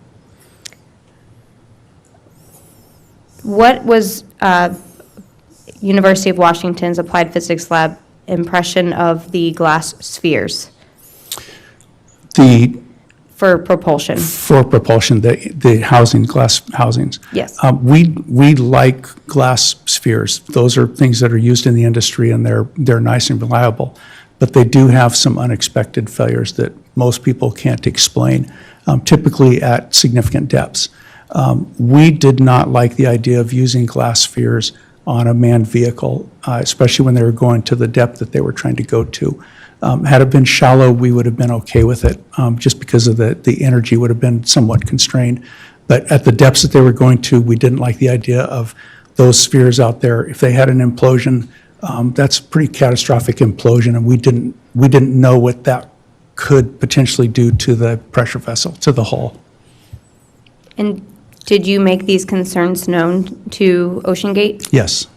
What was University of Washington's Applied Physics Lab impression of the glass spheres for propulsion? For propulsion, the housing, glass housings. Yes. We like glass spheres. Those are things that are used in the industry, and they're nice and reliable. But they do have some unexpected failures that most people can't explain, typically at significant depths. We did not like the idea of using glass spheres on a manned vehicle, especially when they were going to the depth that they were trying to go to. Had it been shallow, we would have been okay with it, just because of the energy would have been somewhat constrained. But at the depths that they were going to, we didn't like the idea of those spheres out there. If they had an implosion, that's a pretty catastrophic implosion, and we didn't know what that could potentially do to the pressure vessel, to the hull. And did you make these concerns known to OceanGate? Yes.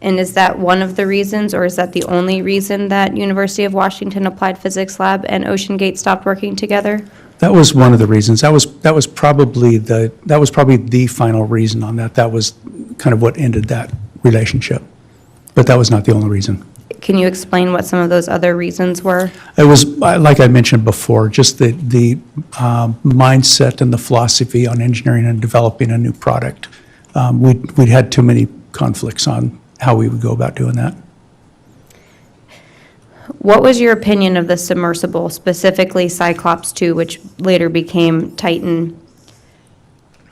And is that one of the reasons, or is that the only reason that University of Washington Applied Physics Lab and OceanGate stopped working together? That was one of the reasons. That was probably the final reason on that. That was kind of what ended that relationship. But that was not the only reason. Can you explain what some of those other reasons were? It was, like I mentioned before, just the mindset and the philosophy on engineering and developing a new product. We'd had too many conflicts on how we would go about doing that. What was your opinion of the submersible, specifically Cyclops 2, which later became Titan?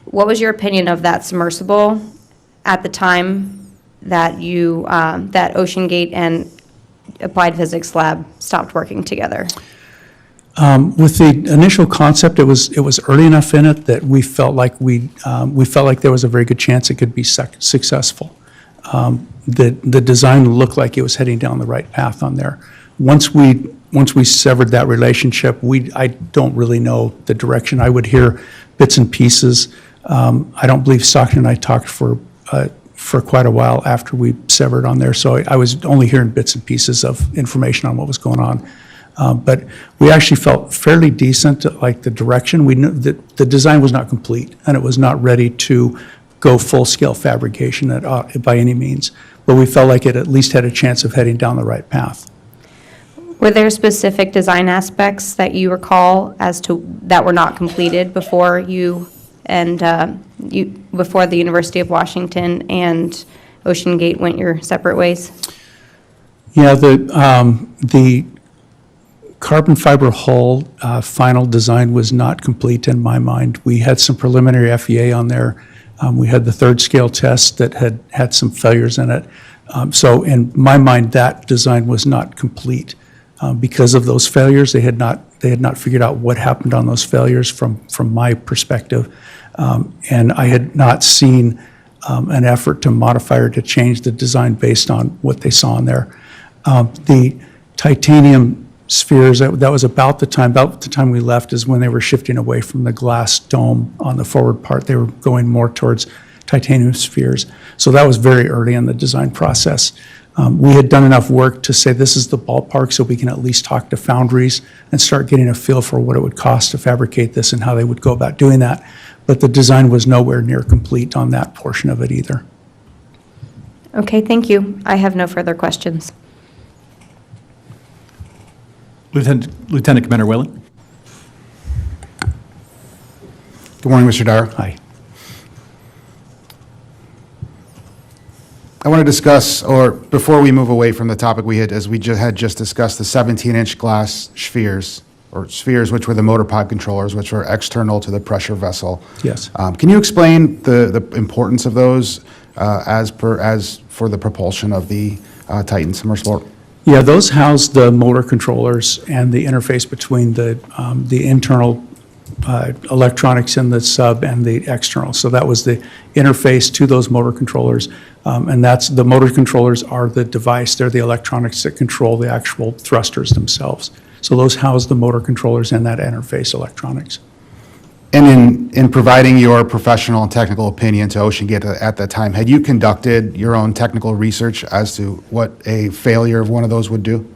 What was your opinion of that submersible at the time that you, that OceanGate and Applied Physics Lab stopped working together? With the initial concept, it was early enough in it that we felt like there was a very good chance it could be successful. The design looked like it was heading down the right path on there. Once we severed that relationship, I don't really know the direction. I would hear bits and pieces. I don't believe Stockton and I talked for quite a while after we severed on there, so I was only hearing bits and pieces of information on what was going on. But we actually felt fairly decent, like the direction. We knew that the design was not complete, and it was not ready to go full-scale fabrication by any means. But we felt like it at least had a chance of heading down the right path. Were there specific design aspects that you recall as to, that were not completed before you and, before the University of Washington and OceanGate went your separate ways? Yeah, the carbon fiber hull final design was not complete in my mind. We had some preliminary FEA on there. We had the third scale test that had some failures in it. So in my mind, that design was not complete. Because of those failures, they had not figured out what happened on those failures from my perspective. And I had not seen an effort to modify or to change the design based on what they saw in there. The titanium spheres, that was about the time we left is when they were shifting away from the glass dome on the forward part. They were going more towards titanium spheres. So that was very early in the design process. We had done enough work to say this is the ballpark so we can at least talk to foundries and start getting a feel for what it would cost to fabricate this and how they would go about doing that. But the design was nowhere near complete on that portion of it either. Okay, thank you. I have no further questions. Lieutenant Commander Whalen? Good morning, Mr. Dyer. Hi. I want to discuss, or before we move away from the topic as we had just discussed, the 17-inch glass spheres, which were the motor pod controllers, which were external to the pressure vessel. Yes. Can you explain the importance of those as for the propulsion of the Titan submersible? Yeah, those house the motor controllers and the interface between the internal electronics in the sub and the external. So that was the interface to those motor controllers. And the motor controllers are the device. They're the electronics that control the actual thrusters themselves. So those house the motor controllers and that interface electronics. And in providing your professional and technical opinion to OceanGate at that time, had you conducted your own technical research as to what a failure of one of those would do?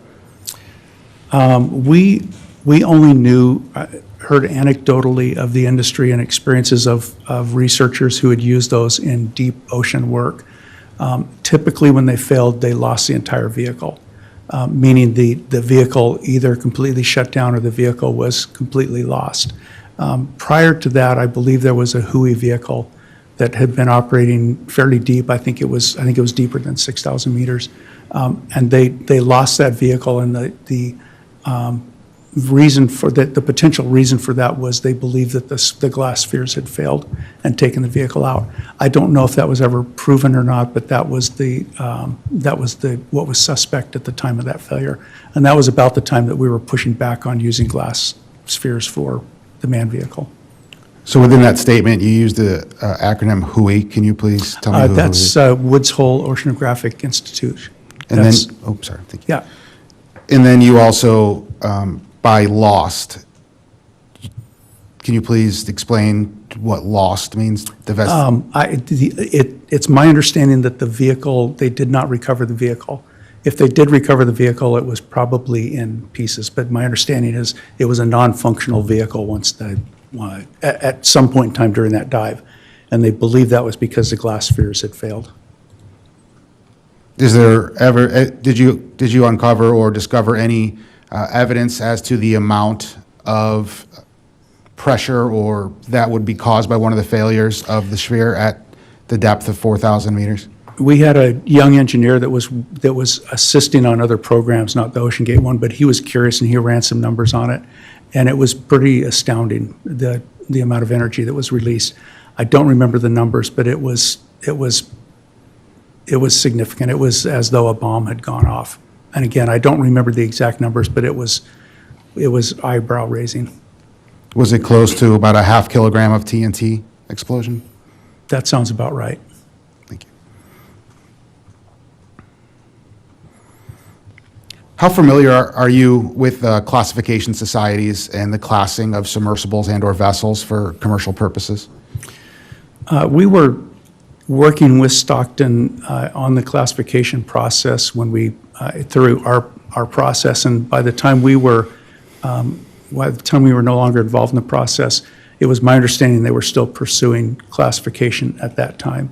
We only heard anecdotally of the industry and experiences of researchers who had used those in deep ocean work. Typically, when they failed, they lost the entire vehicle, meaning the vehicle either completely shut down or the vehicle was completely lost. Prior to that, I believe there was a Hui vehicle that had been operating fairly deep. I think it was deeper than 6,000 meters, and they lost that vehicle. And the reason for that, the potential reason for that was they believed that the glass spheres had failed and taken the vehicle out. I don't know if that was ever proven or not, but that was what was suspect at the time of that failure, and that was about the time that we were pushing back on using glass spheres for the manned vehicle. So within that statement, you used the acronym HUI. Can you please tell me who That's HUI is? Woods Hole Oceanographic Institute. And then, sorry, thank you. Yeah. And then you also, by lost, can you please explain what lost means? It's my understanding that the vehicle, they did not recover the vehicle. If they did recover the vehicle, it was probably in pieces, but my understanding is it was a non-functional vehicle at some point in time during that dive, and they believe that was because the glass spheres had failed. Is there ever, did you uncover or discover any evidence as to the amount of pressure or that would be caused by one of the failures of the sphere at the depth of 4,000 meters? We had a young engineer that was assisting on other programs, not the OceanGate one, but he was curious and he ran some numbers on it, and it was pretty astounding, the amount of energy that was released. I don't remember the numbers, but it was it was significant. It was as though a bomb had gone off. And again, I don't remember the exact numbers, but it was eyebrow raising. Was it close to about a half kilogram of TNT explosion? That sounds about right. Thank you. How familiar are you with classification societies and the classing of submersibles and/or vessels for commercial purposes? We were working with Stockton on the classification process when we, through our process, and by the time we were no longer involved in the process, it was my understanding they were still pursuing classification at that time.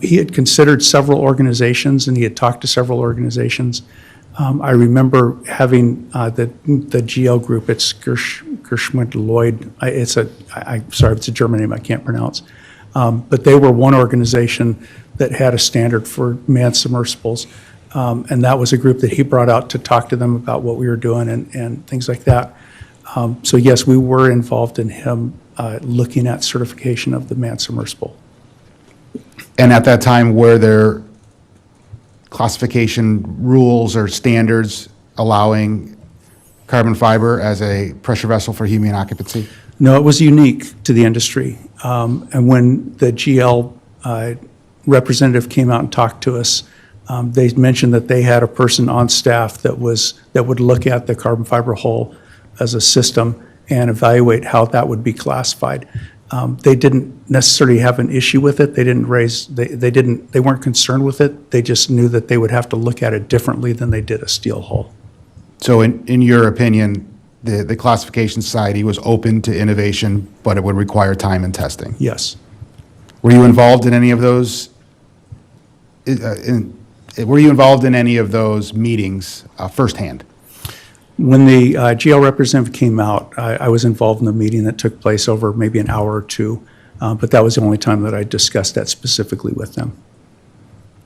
He had considered several organizations, and he had talked to several organizations. I remember having the GL group, it's Gerschmidt Lloyd, I'm sorry, it's a German name I can't pronounce. But they were one organization that had a standard for manned submersibles. And that was a group that he brought out to talk to them about what we were doing and things like that. So yes, we were involved in him looking at certification of the manned submersible. And at that time, were there classification rules or standards allowing carbon fiber as a pressure vessel for human occupancy? No, it was unique to the industry. And when the GL representative came out and talked to us, they mentioned that they had a person on staff that would look at the carbon fiber hull as a system and evaluate how that would be classified. They didn't necessarily have an issue with it. They weren't concerned with it. They just knew that they would have to look at it differently than they did a steel hull. So in your opinion, the classification society was open to innovation, but it would require time and testing? Yes. Were you involved in any of those? Were you involved in any of those meetings firsthand? When the GL representative came out, I was involved in the meeting that took place over maybe an hour or two, but that was the only time that I discussed that specifically with them.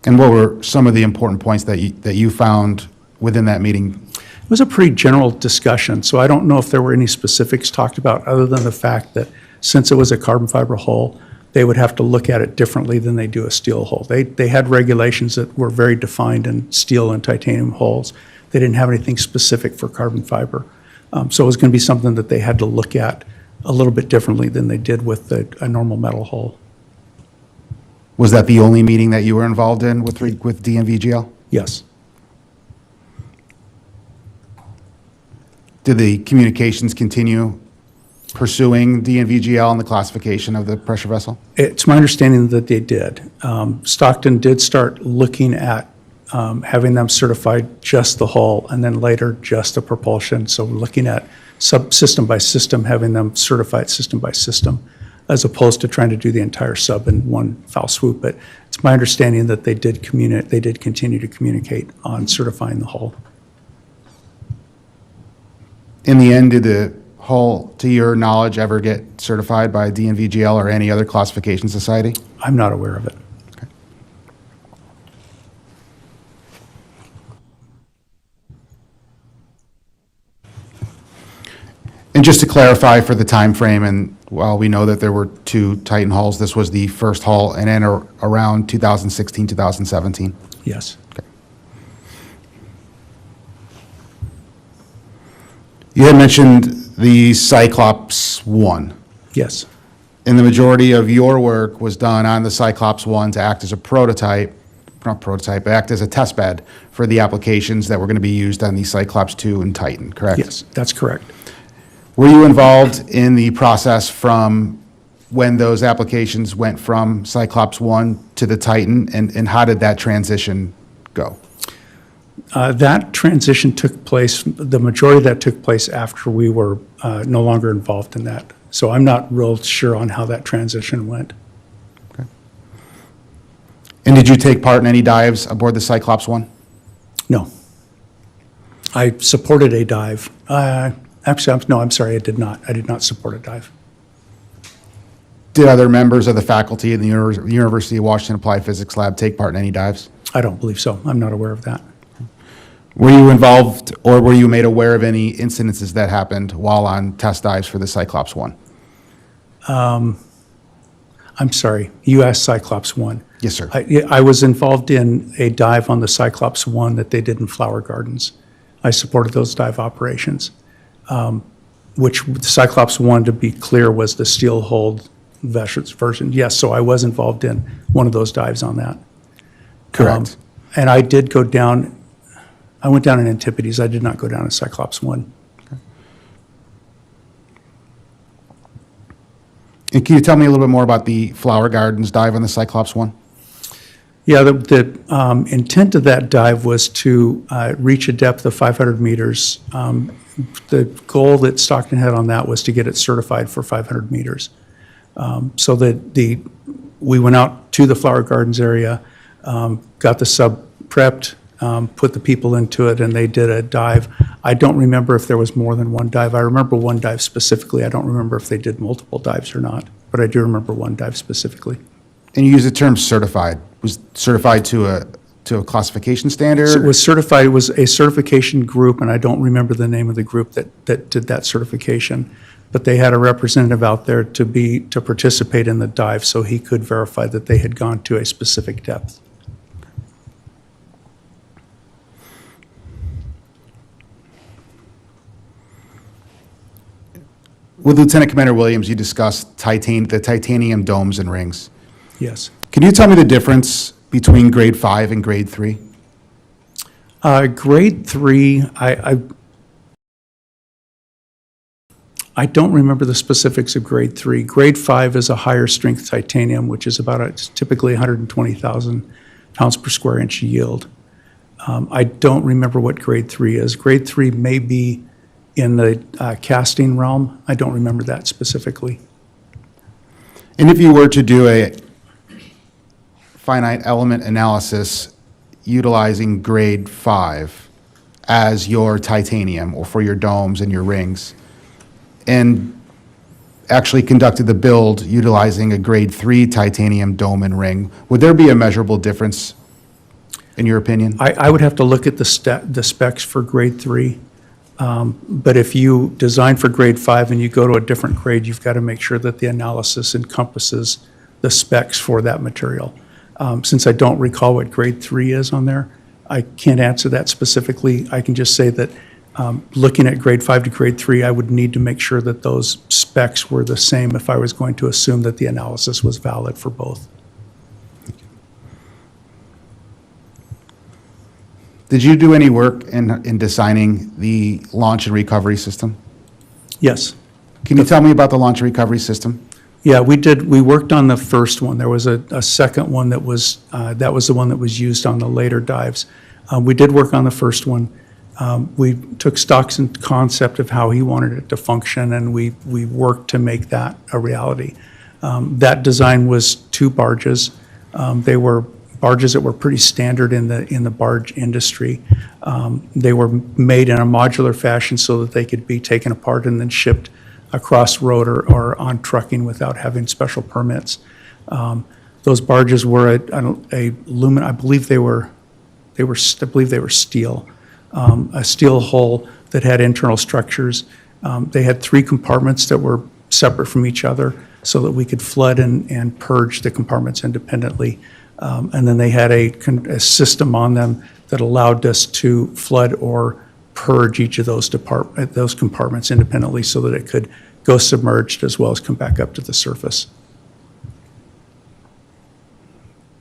And what were some of the important points that you found within that meeting? It was a pretty general discussion, so I don't know if there were any specifics talked about other than the fact that since it was a carbon fiber hull, they would have to look at it differently than they do a steel hull. They had regulations that were very defined in steel and titanium hulls. They didn't have anything specific for carbon fiber. So it was going to be something that they had to look at a little bit differently than they did with a normal metal hull. Was that the only meeting that you were involved in with DNVGL? Yes. Did the communications continue pursuing DNVGL and the classification of the pressure vessel? It's my understanding that they did. Stockton did start looking at having them certified just the hull and then later just the propulsion. So we're looking at system by system, having them certified system by system, as opposed to trying to do the entire sub in one foul swoop. But it's my understanding that they did continue to communicate on certifying the hull. In the end, did the hull, to your knowledge, ever get certified by DNVGL or any other classification society? I'm not aware of it. Okay. And just to clarify for the time frame, and while we know that there were two Titan hulls, this was the first hull and then around 2016, 2017? Yes. Okay. You had mentioned the Cyclops 1. Yes. And the majority of your work was done on the Cyclops 1 to act as a prototype, not prototype, but act as a test bed for the applications that were going to be used on the Cyclops 2 and Titan, correct? Yes, that's correct. Were you involved in the process from when those applications went from Cyclops 1 to the Titan, and how did that transition go? That transition took place, the majority of that took place after we were no longer involved in that. So I'm not real sure on how that transition went. Okay. And did you take part in any dives aboard the Cyclops 1? No. I supported a dive. Actually, I'm sorry, I did not. I did not support a dive. Did other members of the faculty in the University of Washington Applied Physics Lab take part in any dives? I don't believe so. I'm not aware of that. Were you involved or were you made aware of any incidences that happened while on test dives for the Cyclops 1? I'm I'm sorry, you asked Cyclops 1. Yes, sir. I was involved in a dive on the Cyclops 1 that they did in Flower Gardens. I supported those dive operations, which Cyclops 1, to be clear, was the steel-hulled version. Yes, so I was involved in one of those dives on that. Correct. And I did go down, I went down in Antipodes. I did not go down in Cyclops 1. And can you tell me a little bit more about the Flower Gardens dive on the Cyclops 1? Yeah, the intent of that dive was to reach a depth of 500 meters. The goal that Stockton had on that was to get it certified for 500 meters. So that we went out to the Flower Gardens area, got the sub prepped, put the people into it, and they did a dive. I don't remember if there was more than one dive. I remember one dive specifically. I don't remember if they did multiple dives or not, but I do remember one dive specifically. And you use the term certified. Was certified to a classification standard? So it was certified, it was a certification group, and I don't remember the name of the group that did that certification, but they had a representative out there to participate in the dive so he could verify that they had gone to a specific depth. With Lieutenant Commander Williams, you discussed the titanium domes and rings. Yes. Can you tell me the difference between grade 5 and grade 3? Grade 3, I don't remember the specifics of grade 3. Grade 5 is a higher strength titanium, which is it's typically 120,000 pounds per square inch yield. I don't remember what grade 3 is. Grade 3 may be in the casting realm. I don't remember that specifically. And if you were to do a finite element analysis utilizing grade 5 as your titanium or for your domes and your rings, and actually conducted the build utilizing a grade 3 titanium dome and ring, would there be a measurable difference in your opinion? I would have to look at the specs for grade 3. But if you design for grade 5 and you go to a different grade, you've got to make sure that the analysis encompasses the specs for that material. Since I don't recall what grade 3 is on there, I can't answer that specifically. I can just say that looking at grade 5 to grade 3, I would need to make sure that those specs were the same if I was going to assume that the analysis was valid for both. Did you do any work in designing the launch and recovery system? Yes. Can you tell me about the launch and recovery system? Yeah, we did. We worked on the first one. There was a second one that was the one that was used on the later dives. We did work on the first one. We took stocks and concept of how he wanted it to function, and we worked to make that a reality. That design was 2 barges. They were barges that were pretty standard in the barge industry. They were made in a modular fashion so that they could be taken apart and then shipped across road or on trucking without having special permits. Those barges were aluminum. I believe they were steel. A steel hull that had internal structures. They had 3 compartments that were separate from each other so that we could flood and purge the compartments independently. And then they had a system on them that allowed us to flood or purge each of those compartments independently so that it could go submerged as well as come back up to the surface.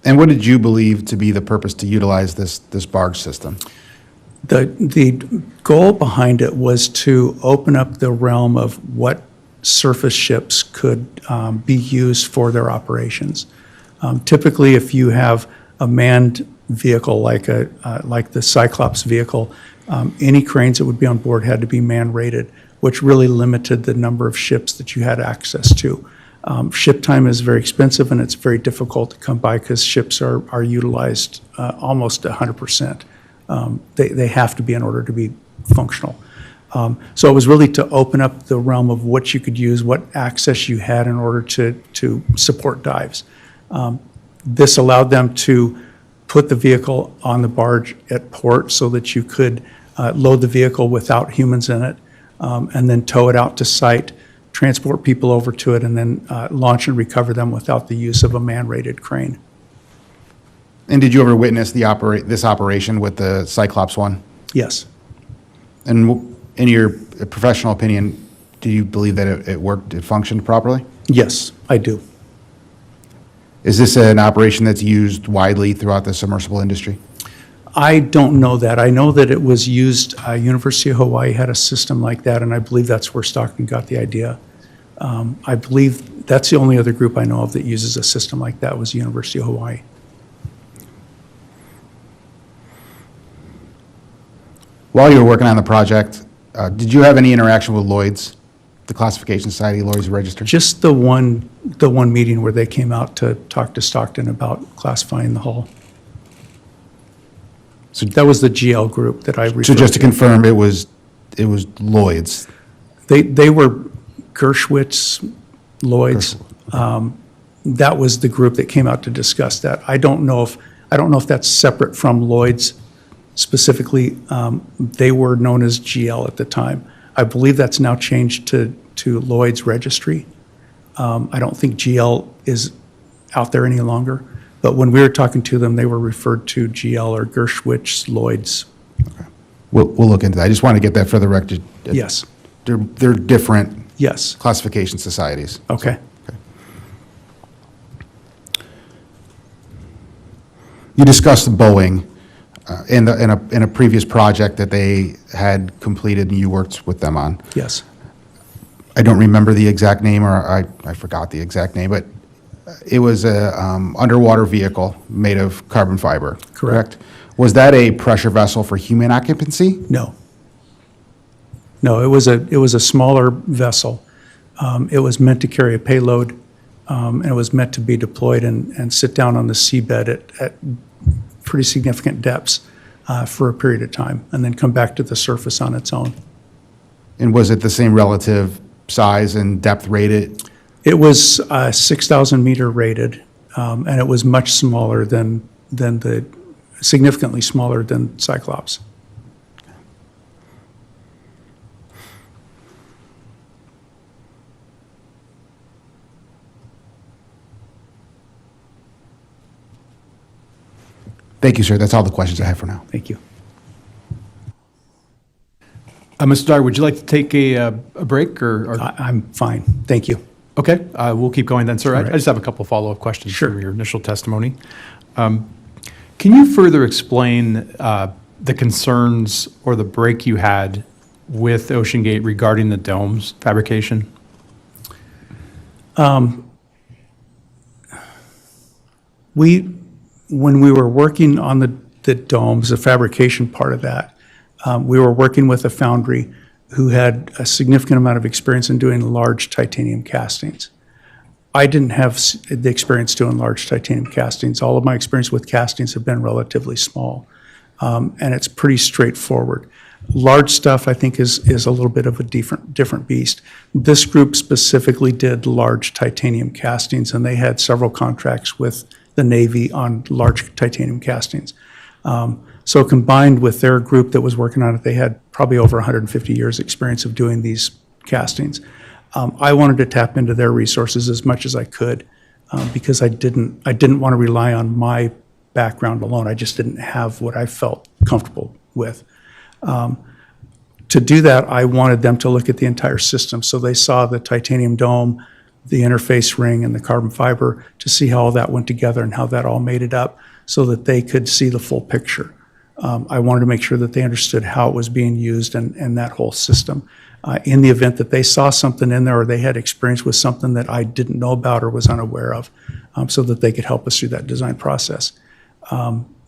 And what did you believe to be the purpose to utilize this barge system? The goal behind it was to open up the realm of what surface ships could be used for their operations. Typically, if you have a manned vehicle like the Cyclops vehicle, any cranes that would be on board had to be man-rated, which really limited the number of ships that you had access to. Ship time is very expensive, and it's very difficult to come by because ships are utilized almost 100%. They have to be in order to be functional. So it was really to open up the realm of what you could use, what access you had in order to support dives. This allowed them to put the vehicle on the barge at port so that you could load the vehicle without humans in it, and then tow it out to site transport people over to it, and then launch and recover them without the use of a man-rated crane. And did you ever witness this operation with the Cyclops one? Yes. And in your professional opinion, do you believe that it worked, it functioned properly? Yes, I do. Is this an operation that's used widely throughout the submersible industry? I don't know that. I know that it was used, University of Hawaii had a system like that, and I believe that's where Stockton got the idea. I believe that's the only other group I know of that uses a system like that was University of Hawaii. While you were working on the project, did you have any interaction with Lloyd's, the Classification Society, Lloyd's Register? Just the one meeting where they came out to talk to Stockton about classifying the hull. So that was the GL group that I referred to. So just to confirm, it was Lloyd's? They were Gershwitz, Lloyd's. That was the group that came out to discuss that. I don't know if that's separate from Lloyd's specifically. They were known as GL at the time. I believe that's now changed to Lloyd's Registry. I don't think GL is out there any longer. But when we were talking to them, they were referred to GL or Gershwitz, Lloyd's. Okay. We'll look into that. I just want to get that for the record. Yes. They're different Yes. classification societies. Okay. You discussed Boeing in a previous project that they had completed and you worked with them on. Yes. I don't remember the exact name, or I forgot the exact name, but it was a underwater vehicle made of carbon fiber, correct? Was that a pressure vessel for human occupancy? No. No, it was a smaller vessel. It was meant to carry a payload, and it was meant to be deployed and sit down on the seabed at pretty significant depths for a period of time, and then come back to the surface on its own. And was it the same relative size and depth rated? It was 6,000 meter rated, and it was much smaller significantly smaller than Cyclops. Thank you, sir. That's all the questions I have for now. Thank you. Mr. Dyer, would you like to take a break or? I'm fine. Thank you. Okay, we'll keep going then, sir. All I right. just have a couple follow-up questions Sure. from your initial testimony. Can you further explain the concerns or the break you had with OceanGate regarding the domes fabrication? When we were working on the domes, the fabrication part of that, we were working with a foundry who had a significant amount of experience in doing large titanium castings. I didn't have the experience doing large titanium castings. All of my experience with castings have been relatively small, and it's pretty straightforward. Large stuff, I think, is a little bit of a different beast. This group specifically did large titanium castings, and they had several contracts with the Navy on large titanium castings. So combined with their group that was working on it, they had probably over 150 years' experience of doing these castings. I wanted to tap into their resources as much as I could because I didn't want to rely on my background alone. I just didn't have what I felt comfortable with. To do that, I wanted them to look at the entire system. So they saw the titanium dome, the interface ring, and the carbon fiber to see how all that went together and how that all made it up so that they could see the full picture. I wanted to make sure that they understood how it was being used and that whole system. In the event that they saw something in there or they had experience with something that I didn't know about or was unaware of, so that they could help us through that design process.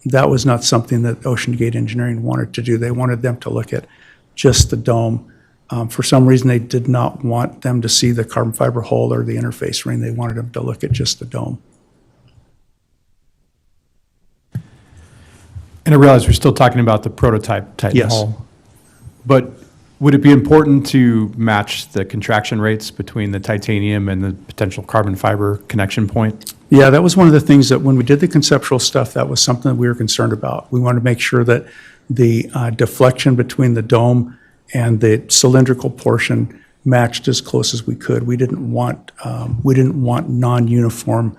That was not something that OceanGate Engineering wanted to do. They wanted them to look at just the dome. For some reason, they did not want them to see the carbon fiber hull or the interface ring. They wanted them to look at just the dome. And I realize we're still talking about the prototype Titan Yes. hull. But would it be important to match the contraction rates between the titanium and the potential carbon fiber connection point? Yeah, that was one of the things that when we did the conceptual stuff, that was something that we were concerned about. We wanted to make sure that the deflection between the dome and the cylindrical portion matched as close as we could. We didn't want non-uniform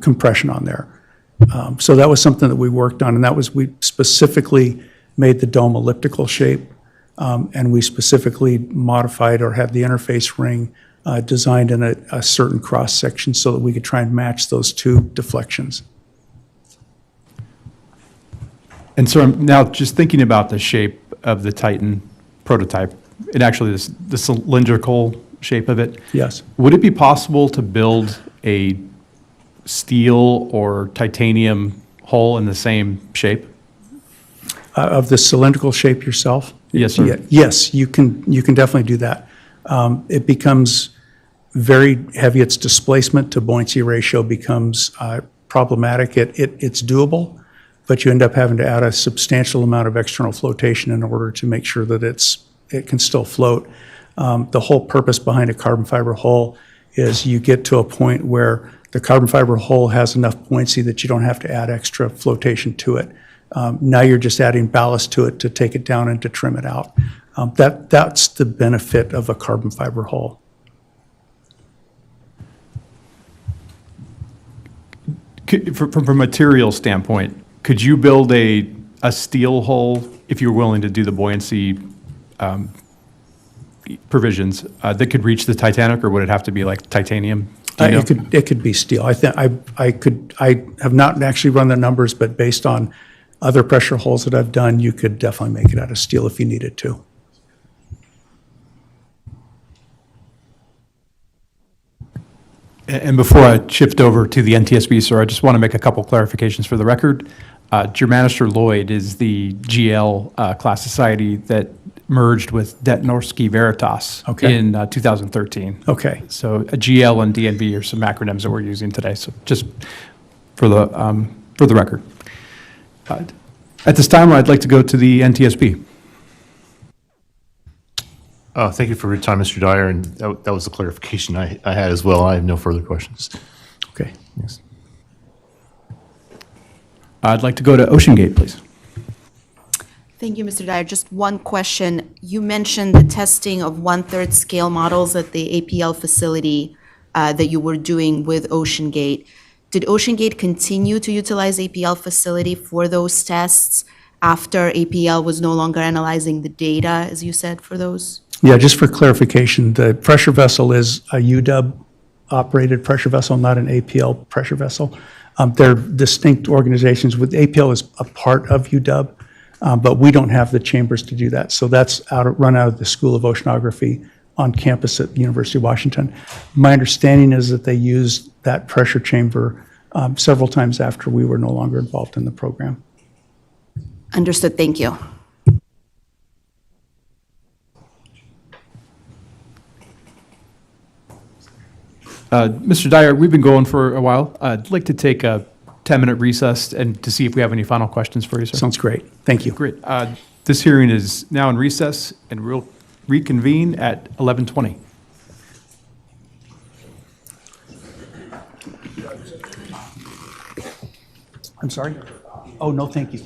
compression on there. So that was something that we worked on, and that was, we specifically made the dome elliptical shape, and we specifically modified or had the interface ring designed in a certain cross-section so that we could try and match those two deflections. And so I'm now just thinking about the shape of the Titan prototype, and actually the cylindrical shape of it. Yes. Would it be possible to build a steel or titanium hull in the same shape? Of the cylindrical shape yourself? Yes, sir. Yeah, yes, you can definitely do that. It becomes very heavy. Its displacement to buoyancy ratio becomes problematic. It's doable, but you end up having to add a substantial amount of external flotation in order to make sure that it can still float. The whole purpose behind a carbon fiber hull is you get to a point where the carbon fiber hull has enough buoyancy that you don't have to add extra flotation to it. Now you're just adding ballast to it to take it down and to trim it out. That's the benefit of a carbon fiber hull. From a material standpoint, could you build a steel hull if you were willing to do the buoyancy provisions that could reach the Titanic, or would it have to be like titanium? Do you know? It could be steel. I have not actually run the numbers, but based on other pressure hulls that I've done, you could definitely make it out of steel if you needed to. And before I shift over to the NTSB, sir, I just want to make a couple clarifications for the record. Germanister Lloyd is the GL class society that merged with Det Veritas Okay. in 2013. Okay. So a GL and DNV are some acronyms that we're using today, so just for the record. At this time, I'd like to go to the NTSB. Thank you for your time, Mr. Dyer, and that was the clarification I had as well. I have no further questions. Okay. Yes. I'd like to go to Ocean Gate, please. Thank you, Mr. Dyer. Just one question. You mentioned the testing of one-third scale models at the APL facility that you were doing with Ocean Gate. Did Ocean Gate continue to utilize APL facility for those tests after APL was no longer analyzing the data, as you said, for those? Yeah, just for clarification, the pressure vessel is a UW-operated pressure vessel, not an APL pressure vessel. They're distinct organizations. With APL is a part of UW, but we don't have the chambers to do that. So that's run out of the School of Oceanography on campus at the University of Washington. My understanding is that they used that pressure chamber several times after we were no longer involved in the program. Understood. Thank you. Mr. Dyer, we've been going for a while. I'd like to take a 10-minute recess and to see if we have any final questions for you, sir. Sounds great. Thank you. Great. This hearing is now in recess, and we'll reconvene at 11:20. I'm sorry? Oh, no, thank you.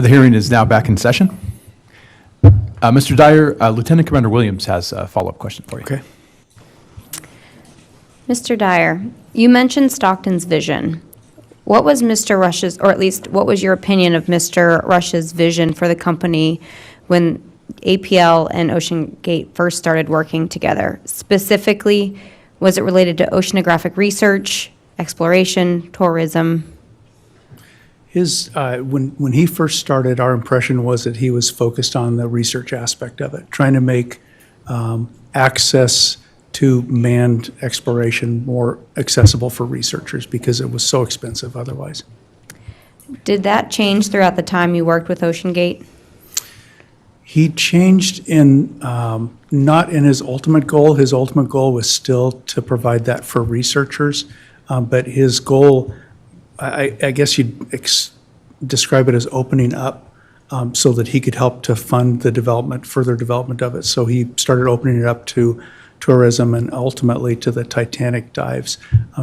The hearing is now back in session. Mr. Dyer, Lieutenant Commander Williams has a follow-up question for you. Okay. Mr. Dyer, you mentioned Stockton's vision. What was Mr. Rush's, or at least what was your opinion of Mr. Rush's vision for the company when APL and OceanGate first started working together? Specifically, was it related to oceanographic research, exploration, tourism? When he first started, our impression was that he was focused on the research aspect of it, trying to make access to manned exploration more accessible for researchers because it was so expensive otherwise. Did that change throughout the time you worked with OceanGate? He changed in, not in his ultimate goal. His ultimate goal was still to provide that for researchers, but his goal, I guess you'd describe it as opening up so that he could help to fund the development, further development of it. So he started opening it up to tourism and ultimately to the Titanic dives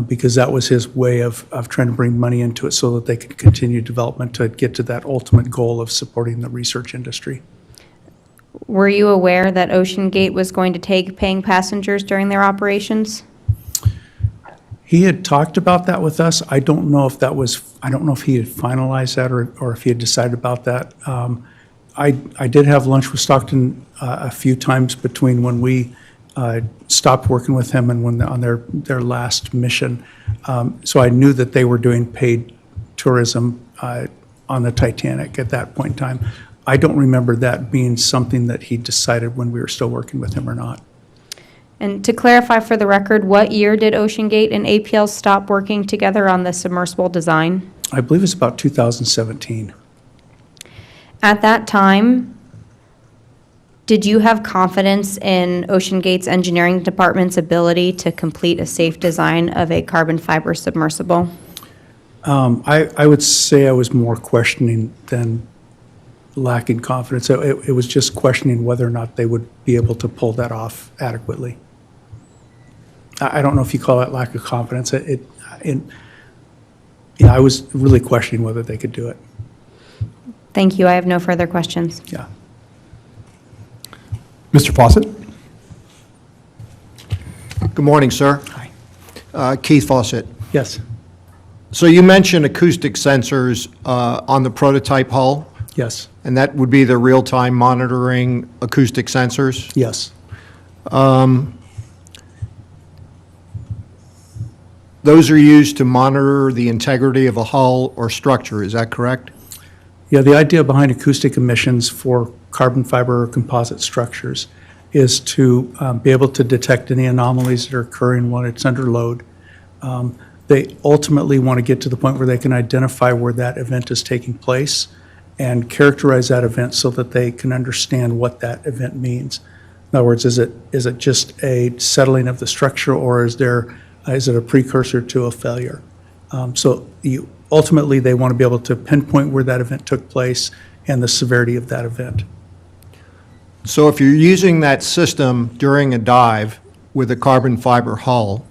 because that was his way of trying to bring money into it so that they could continue development to get to that ultimate goal of supporting the research industry. Were you aware that OceanGate was going to take paying passengers during their operations? He had talked about that with us. I don't know if he had finalized that or if he had decided about that. I did have lunch with Stockton a few times between when we stopped working with him and when on their last mission. So I knew that they were doing paid tourism on the Titanic at that point in time. I don't remember that being something that he decided when we were still working with him or not. And to clarify for the record, what year did OceanGate and APL stop working together on the submersible design? I believe it's about 2017. At that time, did you have confidence in OceanGate's engineering department's ability to complete a safe design of a carbon fiber submersible? I would say I was more questioning than lacking confidence. It was just questioning whether or not they would be able to pull that off adequately. I don't know if you call that lack of confidence. I was really questioning whether they could do it. Thank you. I have no further questions. Yeah. Mr. Fawcett? Good morning, sir. Hi. Keith Fawcett. Yes. So you mentioned acoustic sensors on the prototype hull, Yes. and that would be the real-time monitoring acoustic sensors? Yes. Those are used to monitor the integrity of a hull or structure, is that correct? Yeah, the idea behind acoustic emissions for carbon fiber or composite structures is to be able to detect any anomalies that are occurring when it's under load. They ultimately want to get to the point where they can identify where that event is taking place and characterize that event so that they can understand what that event means. In other words, is it just a settling of the structure, or is it a precursor to a failure? Ultimately, they want to be able to pinpoint where that event took place and the severity of that event. So if you're using that system during a dive with a carbon fiber hull,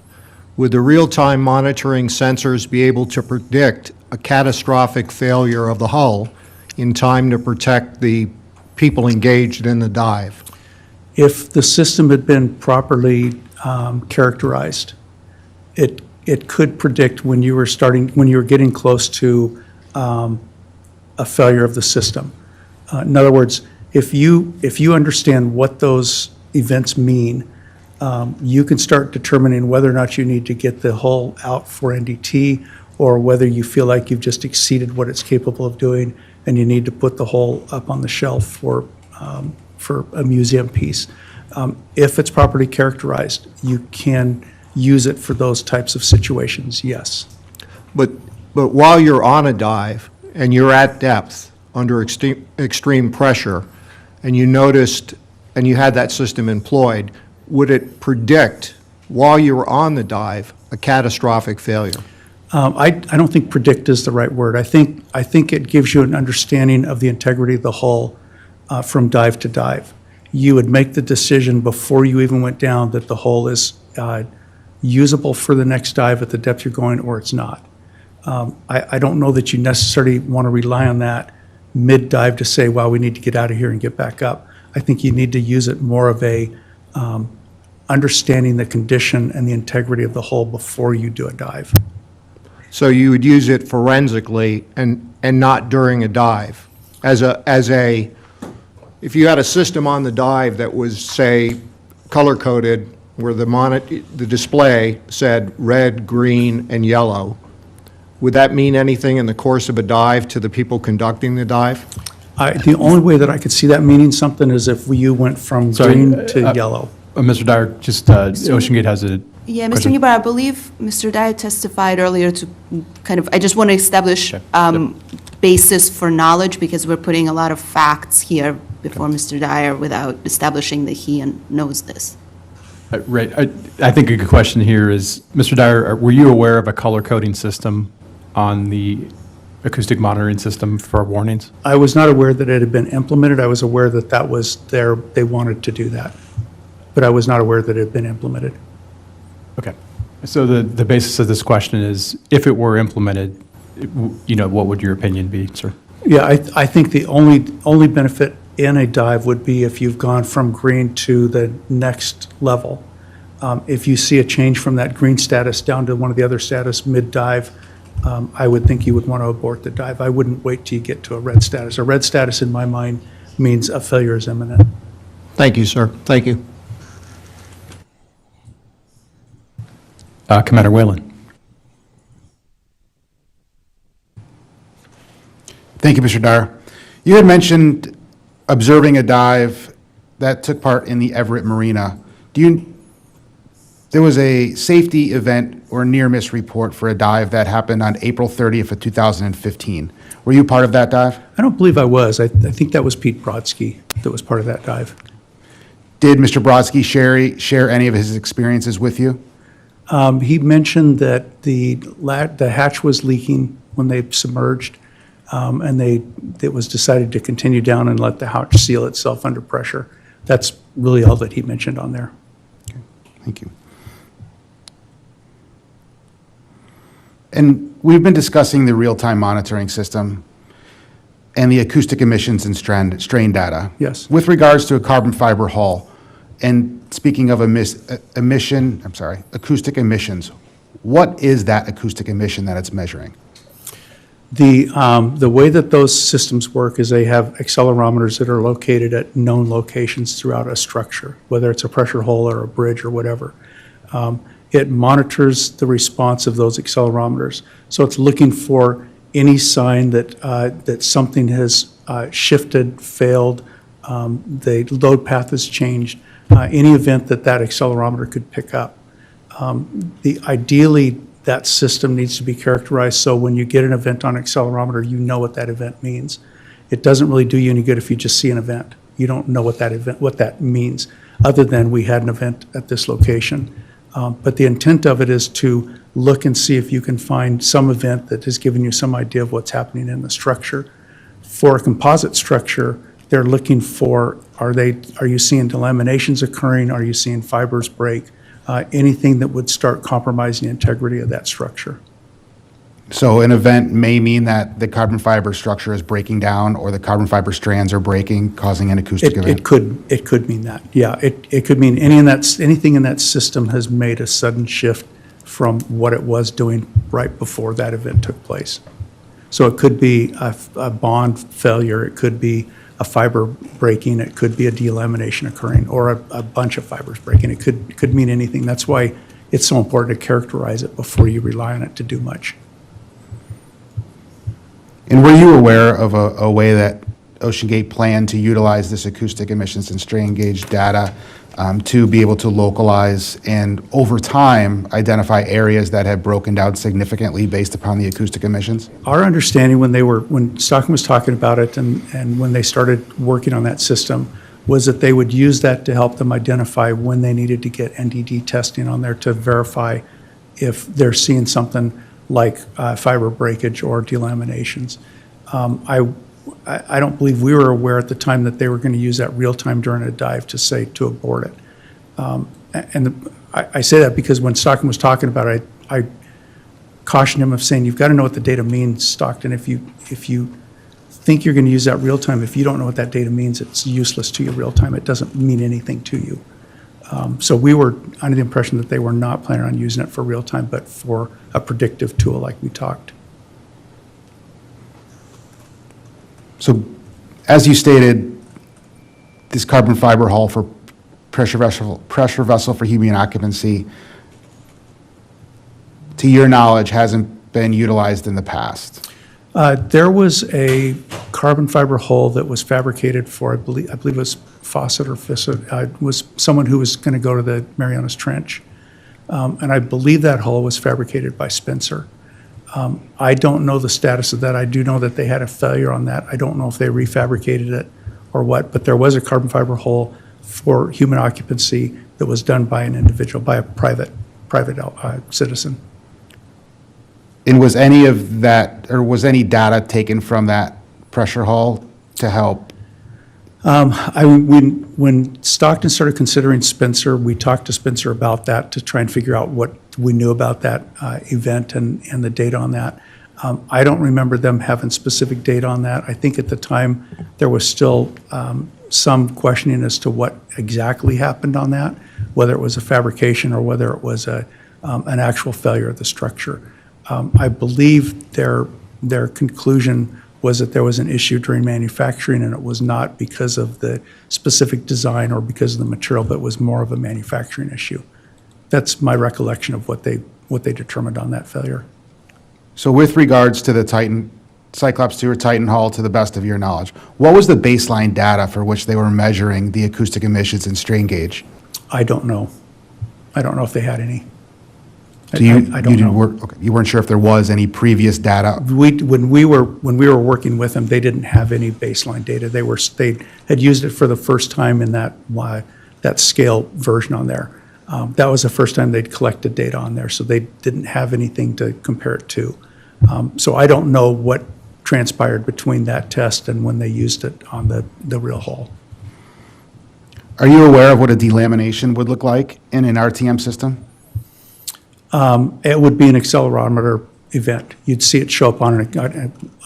would the real-time monitoring sensors be able to predict a catastrophic failure of the hull in time to protect the people engaged in the dive? If the system had been properly characterized, it could predict when you were getting close to a failure of the system. In other words, if you understand what those events mean, you can start determining whether or not you need to get the hull out for NDT, or whether you feel like you've just exceeded what it's capable of doing and you need to put the hull up on the shelf for a museum piece. If it's properly characterized, you can use it for those types of situations, yes. But while you're on a dive and you're at depth under extreme pressure, and you noticed and you had that system employed, would it predict, while you were on the dive, a catastrophic failure? I don't think predict is the right word. I think it gives you an understanding of the integrity of the hull from dive to dive. You would make the decision before you even went down that the hull is usable for the next dive at the depth you're going, or it's not. I don't know that you necessarily want to rely on that mid-dive to say, wow, we need to get out of here and get back up. I think you need to use it more of a understanding the condition and the integrity of the hull before you do a dive. So you would use it forensically and not during a dive? As a, if you had a system on the dive that was, say, color-coded, where the display said red, green, and yellow, would that mean anything in the course of a dive to the people conducting the dive? The only way that I could see that meaning something is if you went from Sorry, green to yellow. Mr. Dyer, just, OceanGate has a Yeah, question. Mr. Newbar, I believe Mr. Dyer testified earlier to kind of, I just want to establish basis for knowledge, because we're putting a lot of facts here before Mr. Dyer without establishing that he knows this. Right. I think a good question here is, Mr. Dyer, were you aware of a color coding system on the acoustic monitoring system for warnings? I was not aware that it had been implemented. I was aware that that was there, they wanted to do that. But I was not aware that it had been implemented. Okay. So the basis of this question is, if it were implemented, what would your opinion be, sir? Yeah, I think the only benefit in a dive would be if you've gone from green to the next level. If you see a change from that green status down to one of the other status mid-dive, I would think you would want to abort the dive. I wouldn't wait till you get to a red status. A red status, in my mind, means a failure is imminent. Thank you, sir. Thank you. Commander Whalen. Thank you, Mr. Dyer. You had mentioned observing a dive that took part in the Everett Marina. There was a safety event or near-miss report for a dive that happened on April 30th of 2015. Were you part of that dive? I don't believe I was. I think that was Pete Brodsky that was part of that dive. Did Mr. Brodsky share any of his experiences with you? He mentioned that the hatch was leaking when they submerged, and it was decided to continue down and let the hatch seal itself under pressure. That's really all that he mentioned on there. Okay, thank you. And we've been discussing the real-time monitoring system and the acoustic emissions and strain data. Yes. With regards to a carbon fiber hull, and speaking of acoustic emissions, what is that acoustic emission that it's measuring? The way that those systems work is they have accelerometers that are located at known locations throughout a structure, whether it's a pressure hull or a bridge or whatever. It monitors the response of those accelerometers. So it's looking for any sign that something has shifted, failed, the load path has changed, any event that accelerometer could pick up. Ideally, that system needs to be characterized so when you get an event on accelerometer, you know what that event means. It doesn't really do you any good if you just see an event. You don't know what that means, other than we had an event at this location. But the intent of it is to look and see if you can find some event that has given you some idea of what's happening in the structure. For a composite structure, they're looking for, are you seeing delaminations occurring? Are you seeing fibers break? Anything that would start compromising the integrity of that structure. So an event may mean that the carbon fiber structure is breaking down, or the carbon fiber strands are breaking, causing an acoustic event? It could mean that, yeah. It could mean anything in that system has made a sudden shift from what it was doing right before that event took place. So it could be a bond failure, it could be a fiber breaking, it could be a delamination occurring, or a bunch of fibers breaking. It could mean anything. That's why it's so important to characterize it before you rely on it to do much. And were you aware of a way that OceanGate planned to utilize this acoustic emissions and strain gauge data to be able to localize and, over time, identify areas that had broken down significantly based upon the acoustic emissions? Our understanding when Stockton was talking about it and when they started working on that system was that they would use that to help them identify when they needed to get NDD testing on there to verify if they're seeing something like fiber breakage or delaminations. I don't believe we were aware at the time that they were going to use that real time during a dive to abort it. I say that because when Stockton was talking about it, I cautioned him of saying, you've got to know what the data means, Stockton. If you think you're going to use that real time. If you don't know what that data means, it's useless to you real time. It doesn't mean anything to you. So we were under the impression that they were not planning on using it for real time, but for a predictive tool like we talked. So, as you stated, this carbon fiber hull for pressure vessel for human occupancy, to your knowledge, hasn't been utilized in the past. There was a carbon fiber hull that was fabricated for, I believe it was Fawcett or Fissett, was someone who was going to go to the Marianas Trench. And I believe that hull was fabricated by Spencer. I don't know the status of that. I do know that they had a failure on that. I don't know if they refabricated it or what, but there was a carbon fiber hull for human occupancy that was done by an individual, by a private citizen. And was any of that, or was any data taken from that pressure hull to help? When Stockton started considering Spencer, we talked to Spencer about that to try and figure out what we knew about that event and the data on that. I don't remember them having specific data on that. I think at the time there was still some questioning as to what exactly happened on that, whether it was a fabrication or whether it was an actual failure of the structure. I believe their conclusion was that there was an issue during manufacturing, and it was not because of the specific design or because of the material, but was more of a manufacturing issue. That's my recollection of what they determined on that failure. So with regards to the Titan, Cyclops 2 or Titan hull, to the best of your knowledge, what was the baseline data for which they were measuring the acoustic emissions and strain gauge? I don't know. I don't know if they had any. So I don't know. Okay, you weren't sure if there was any previous data? When we were working with them, they didn't have any baseline data. They had used it for the first time in that scale version on there. That was the first time they'd collected data on there, so they didn't have anything to compare it to. So I don't know what transpired between that test and when they used it on the real hull. Are you aware of what a delamination would look like in an RTM system? It would be an accelerometer event. You'd see it show up on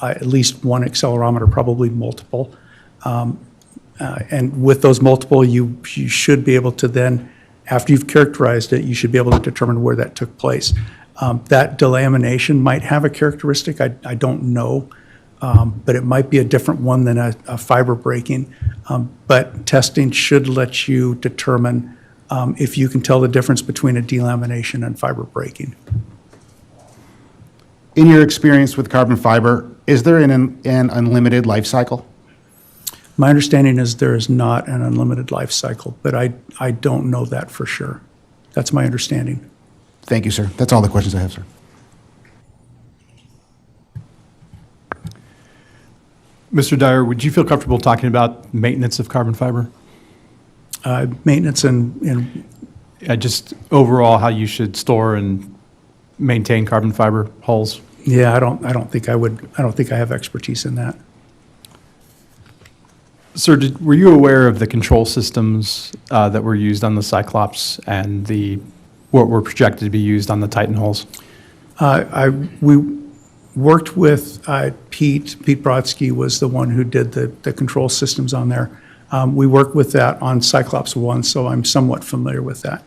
at least one accelerometer, probably multiple. And with those multiple, you should be able to then, after you've characterized it, you should be able to determine where that took place. That delamination might have a characteristic, I don't know, but it might be a different one than a fiber breaking. But testing should let you determine if you can tell the difference between a delamination and fiber breaking. In your experience with carbon fiber, is there an unlimited life cycle? My understanding is there is not an unlimited life cycle, but I don't know that for sure. That's my understanding. Thank you, sir. That's all the questions I have, sir. Mr. Dyer, would you feel comfortable talking about maintenance of carbon fiber? Maintenance and Just overall, how you should store and maintain carbon fiber hulls? yeah, I don't think I would. I don't think I have expertise in that. Sir, were you aware of the control systems that were used on the Cyclops and what were projected to be used on the Titan hulls? We worked with Pete. Pete Brodsky was the one who did the control systems on there. We worked with that on Cyclops 1, so I'm somewhat familiar with that.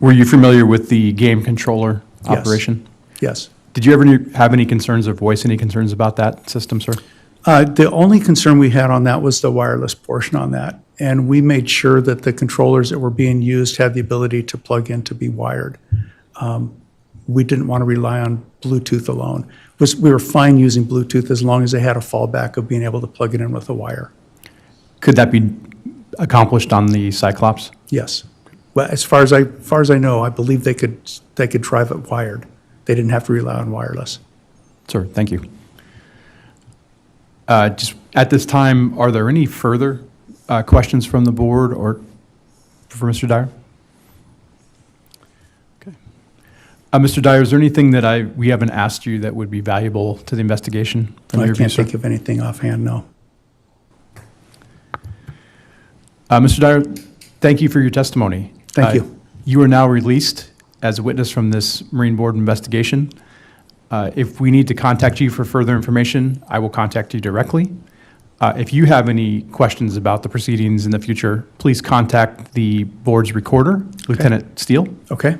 Were you familiar with the game controller Yes. operation? Yes. Did you ever have any concerns or voice any concerns about that system, sir? The only concern we had on that was the wireless portion on that. And we made sure that the controllers that were being used had the ability to plug in to be wired. We didn't want to rely on Bluetooth alone. We were fine using Bluetooth as long as they had a fallback of being able to plug it in with a wire. Could that be accomplished on the Cyclops? Yes. Well, as far as I know, I believe they could drive it wired. They didn't have to rely on wireless. Sir, thank you. Just at this time, are there any further questions from the board or for Mr. Dyer? Okay. Mr. Dyer, is there anything that we haven't asked you that would be valuable to the investigation? from I your view, can't sir? think of anything offhand, no. Mr. Dyer, thank you for your testimony. Thank you. You are now released as a witness from this Marine Board investigation. If we need to contact you for further information, I will contact you directly. If you have any questions about the proceedings in the future, please contact the board's recorder, Lieutenant Steele. Okay?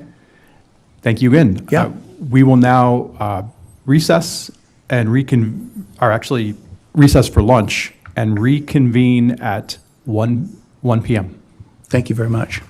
Thank you again. Yeah. We will now recess and recess for lunch and reconvene at 1 p.m. Thank you very much.